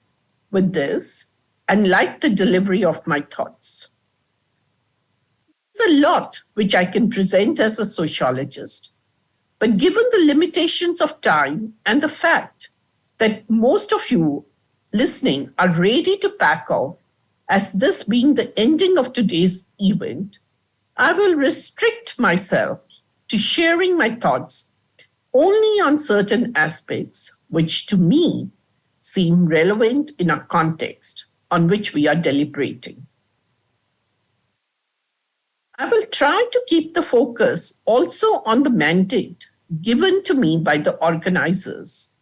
with this and like the delivery of my thoughts. There's a lot which I can present as a sociologist, but given the limitations of time and the fact that most of you listening are ready to pack off, as this being the ending of today's event, I will restrict myself to sharing my thoughts only on certain aspects which to me seem relevant in a context on which we are deliberating. I will try to keep the focus also on the mandate given to me by the organizers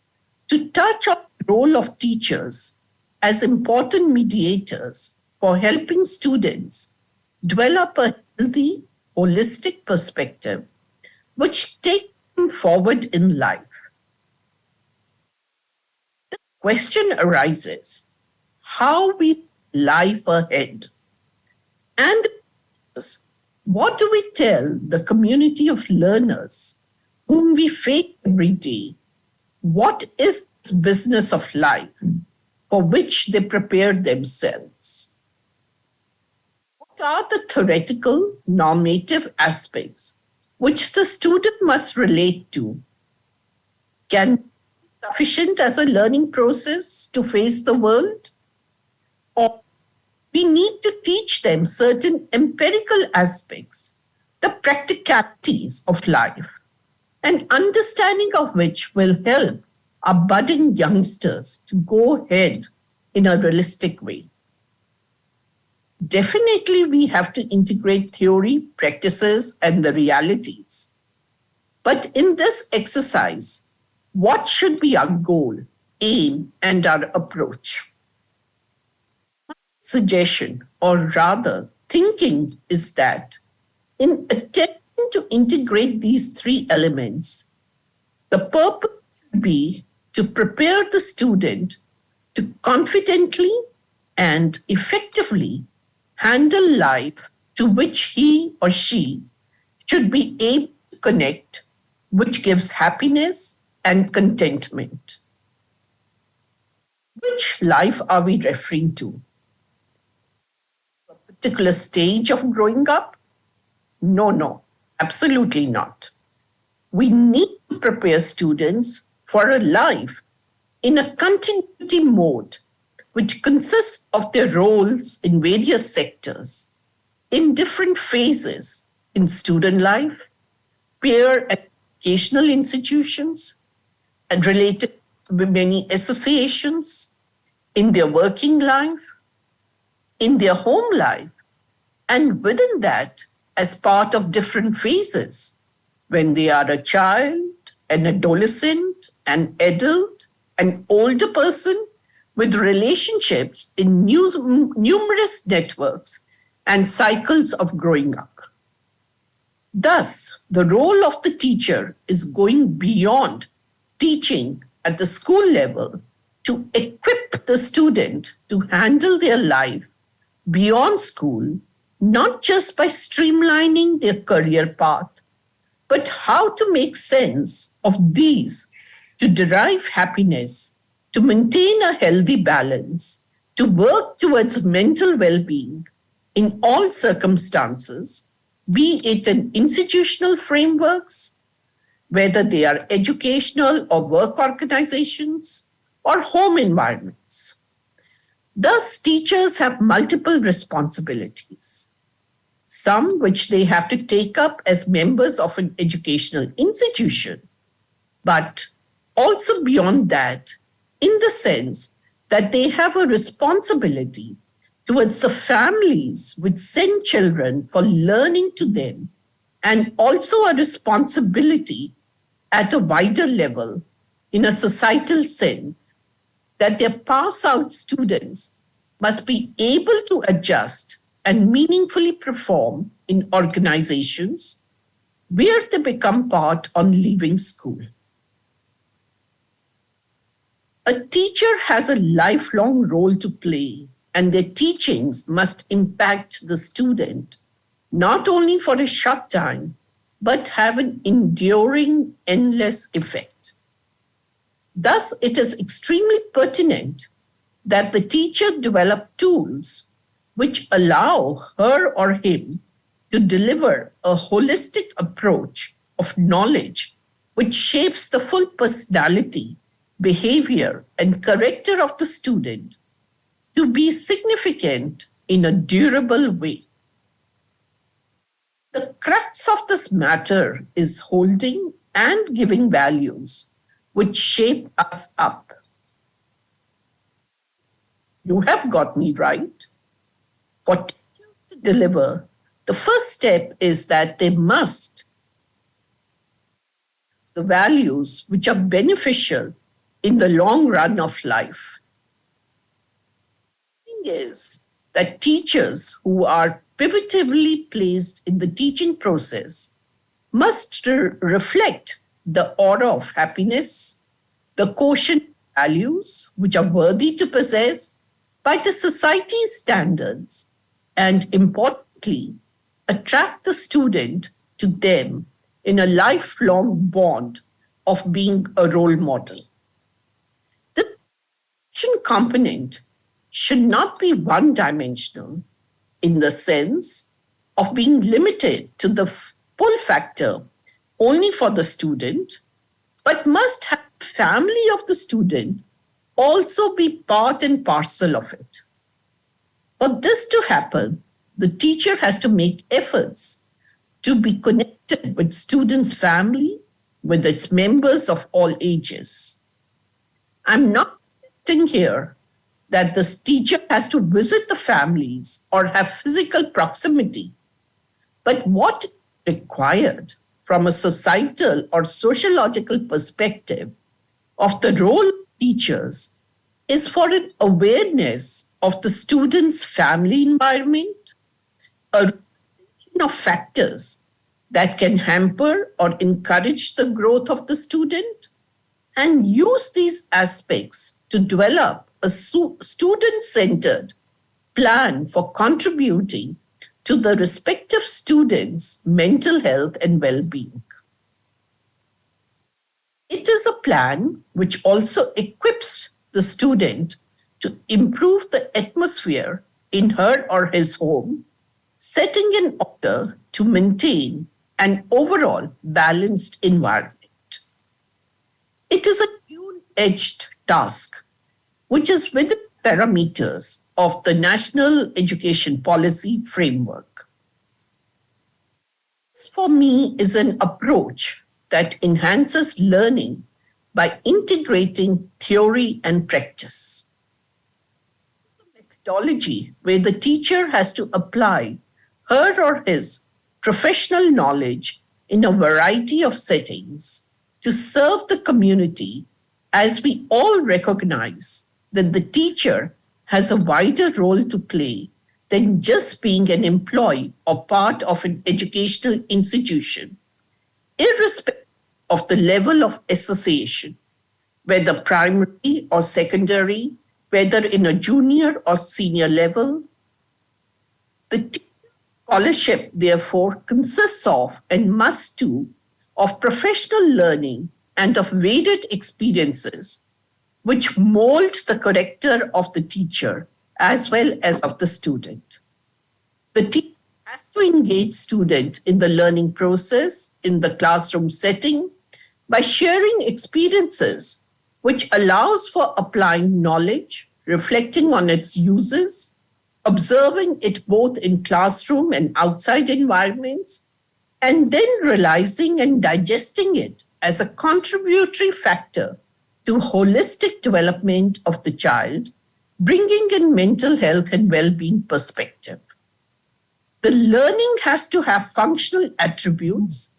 to touch on the role of teachers as important mediators for helping students develop a healthy, holistic perspective which takes them forward in life. The question arises, how we life ahead? And what do we tell the community of learners whom we face every day? What is this business of life for which they prepare themselves? What are the theoretical, normative aspects which the student must relate to? Can it be sufficient as a learning process to face the world? Or we need to teach them certain empirical aspects, the practicalities of life, an understanding of which will help our budding youngsters to go ahead in a realistic way. Definitely, we have to integrate theory, practices, and the realities. But in this exercise, what should be our goal, aim, and our approach? My suggestion, or rather thinking, is that in attempting to integrate these three elements, the purpose should be to prepare the student to confidently and effectively handle life to which he or she should be able to connect, which gives happiness and contentment. Which life are we referring to? A particular stage of growing up? No, absolutely not. We need to prepare students for a life in a continuity mode, which consists of their roles in various sectors, in different phases in student life, peer and educational institutions, and related to many associations, in their working life, in their home life, and within that, as part of different phases, when they are a child, an adolescent, an adult, an older person, with relationships in numerous networks and cycles of growing up. Thus, the role of the teacher is going beyond teaching at the school level to equip the student to handle their life beyond school, not just by streamlining their career path, but how to make sense of these to derive happiness, to maintain a healthy balance, to work towards mental well-being in all circumstances, be it in institutional frameworks, whether they are educational or work organizations, or home environments. Thus, teachers have multiple responsibilities, some which they have to take up as members of an educational institution, but also beyond that, in the sense that they have a responsibility towards the families which send children for learning to them, and also a responsibility at a wider level in a societal sense that their pass out students must be able to adjust and meaningfully perform in organizations where they become part on leaving school. A teacher has a lifelong role to play, and their teachings must impact the student not only for a short time, but have an enduring, endless effect. Thus, it is extremely pertinent that the teacher develop tools which allow her or him to deliver a holistic approach of knowledge which shapes the full personality, behavior, and character of the student to be significant in a durable way. The crux of this matter is holding and giving values which shape us up. You have got me right. For teachers to deliver, the first step is that they must the values which are beneficial in the long run of life. The thing is that teachers who are pivotably placed in the teaching process must reflect the aura of happiness, the quotient values which are worthy to possess by the society's standards, and importantly, attract the student to them in a lifelong bond of being a role model. The action component should not be one-dimensional in the sense of being limited to the pull factor only for the student, but must have the family of the student also be part and parcel of it. For this to happen, the teacher has to make efforts to be connected with students' family, with its members of all ages. I'm not suggesting here that this teacher has to visit the families or have physical proximity, but what is required from a societal or sociological perspective of the role of teachers is for an awareness of the student's family environment, a range of factors that can hamper or encourage the growth of the student, and use these aspects to develop a student-centered plan for contributing to the respective students' mental health and well-being. It is a plan which also equips the student to improve the atmosphere in her or his home, setting in order to maintain an overall balanced environment. It is a dual-edged task, which is within parameters of the National Education Policy Framework. This, for me, is an approach that enhances learning by integrating theory and practice. A methodology where the teacher has to apply her or his professional knowledge in a variety of settings to serve the community, as we all recognize that the teacher has a wider role to play than just being an employee or part of an educational institution, irrespective of the level of association, whether primary or secondary, whether in a junior or senior level. The scholarship, therefore, consists of and must do of professional learning and of varied experiences which mold the character of the teacher as well as of the student. The teacher has to engage student in the learning process in the classroom setting by sharing experiences which allows for applying knowledge, reflecting on its uses, observing it both in classroom and outside environments, and then realizing and digesting it as a contributory factor to holistic development of the child bringing in mental health and well-being perspective. The learning has to have functional attributes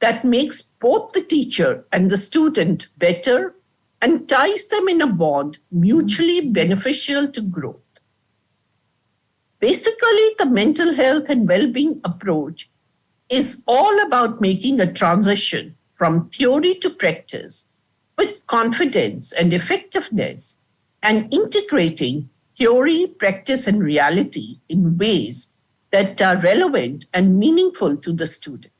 that makes both the teacher and the student better and ties them in a bond mutually beneficial to growth. Basically, the mental health and well-being approach is all about making a transition from theory to practice with confidence and effectiveness and integrating theory, practice, and reality in ways that are relevant and meaningful to the student.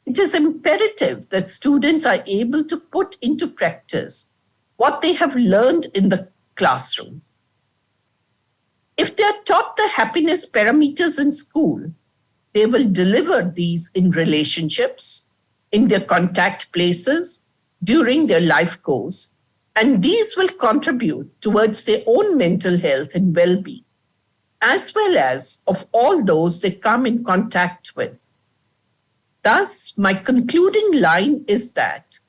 It is imperative that students are able to put into practice what they have learned in the classroom. If they are taught the happiness parameters in school, they will deliver these in relationships, in their contact places, during their life course, and these will contribute towards their own mental health and well-being, as well as of all those they come in contact with. Thus, my concluding line is that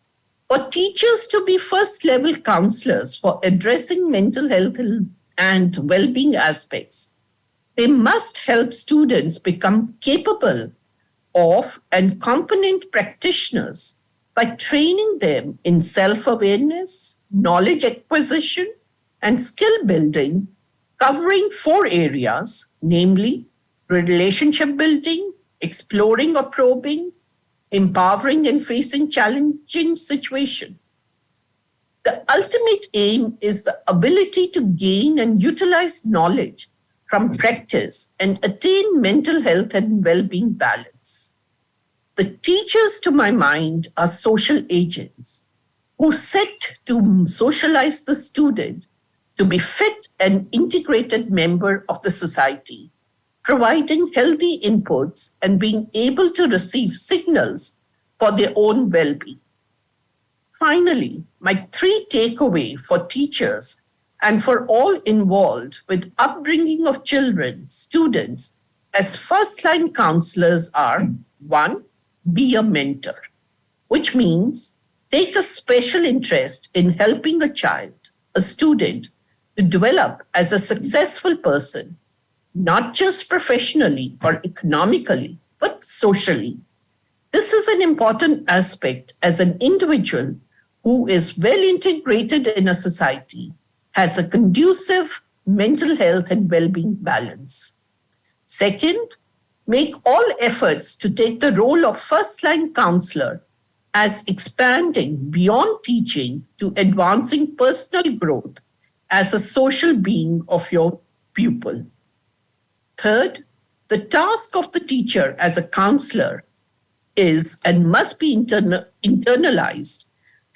for teachers to be first-level counselors for addressing mental health and well-being aspects, they must help students become capable of and competent practitioners by training them in self-awareness, knowledge acquisition, and skill building, covering 4 areas, namely relationship building, exploring or probing, empowering and facing challenging situations. The ultimate aim is the ability to gain and utilize knowledge from practice and attain mental health and well-being balance. The teachers, to my mind, are social agents who set to socialize the student to be fit and integrated member of the society, providing healthy inputs and being able to receive signals for their own well-being. Finally, my 3 takeaways for teachers and for all involved with upbringing of children, students, as first-line counselors are: 1, be a mentor, which means take a special interest in helping a child, a student, to develop as a successful person, not just professionally or economically, but socially. This is an important aspect as an individual who is well integrated in a society, has a conducive mental health and well-being balance. Second, make all efforts to take the role of first-line counselor as expanding beyond teaching to advancing personal growth as a social being of your pupil. Third, the task of the teacher as a counselor is and must be internalized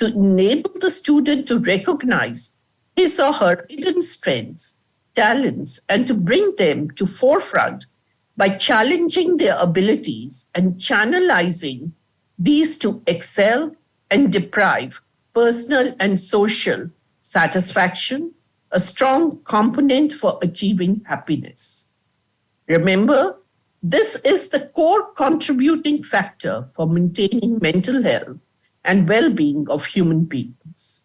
to enable the student to recognize his or her hidden strengths, talents, and to bring them to forefront by challenging their abilities and channelizing these to excel and derive personal and social satisfaction, a strong component for achieving happiness. Remember, this is the core contributing factor for maintaining mental health and well-being of human beings.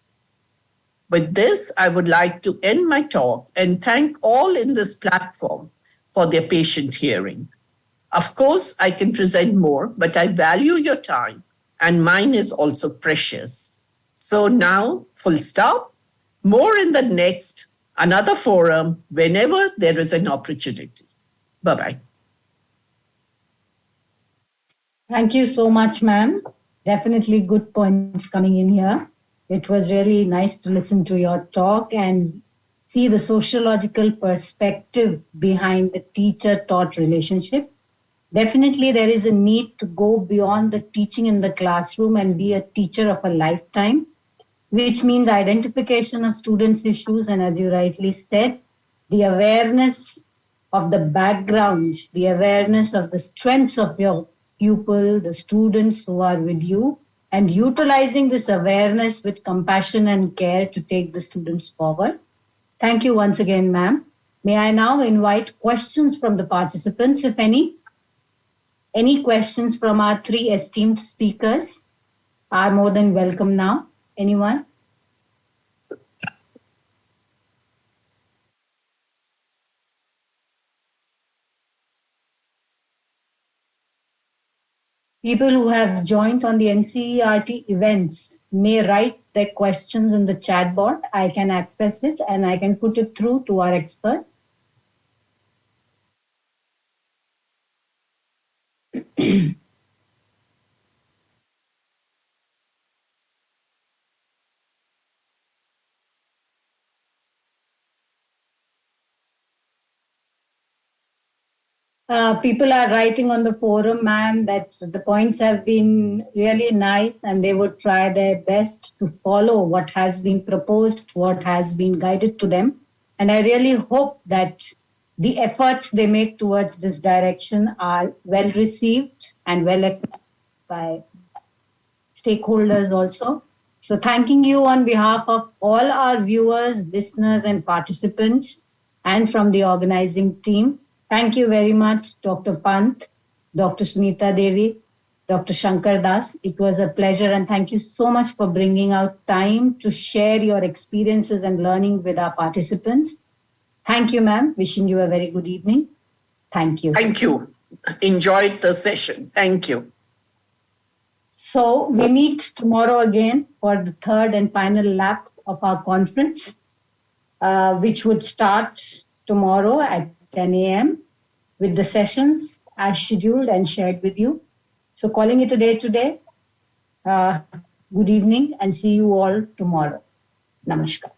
With this, I would like to end my talk and thank all in this platform for their patient hearing. Of course, I can present more, but I value your time and mine is also precious. So now, full stop, more in the next, another forum, whenever there is an opportunity. Bye-bye. Thank you so much, ma'am. Definitely good points coming in here. It was really nice to listen to your talk and see the sociological perspective behind the teacher-taught relationship. Definitely, there is a need to go beyond the teaching in the classroom and be a teacher of a lifetime, which means identification of students' issues and, as you rightly said, the awareness of the backgrounds, the awareness of the strengths of your pupil, the students who are with you, and utilizing this awareness with compassion and care to take the students forward. Thank you once again, ma'am. May I now invite questions from the participants, if any? Any questions from our 3 esteemed speakers are more than welcome now. Anyone? People who have joined on the NCERT events may write their questions in the chat board. I can access it and I can put it through to our experts. People are writing on the forum, ma'am, that the points have been really nice and they would try their best to follow what has been proposed, what has been guided to them. And I really hope that the efforts they make towards this direction are well received and well acknowledged by stakeholders also. So thanking you on behalf of all our viewers, listeners, and participants, and from the organizing team. Thank you very much, Dr. Pant, Dr. Sunita Devi, Dr. Shankar Das. It was a pleasure, and thank you so much for bringing out time to share your experiences and learning with our participants. Thank you, ma'am. Wishing you a very good evening. Thank you. Thank you. Enjoyed the session. Thank you. So we meet tomorrow again for the third and final lap of our conference, which would start tomorrow at 10 a.m. with the sessions as scheduled and shared with you. So calling it a day today. Good evening and see you all tomorrow. Namaskar.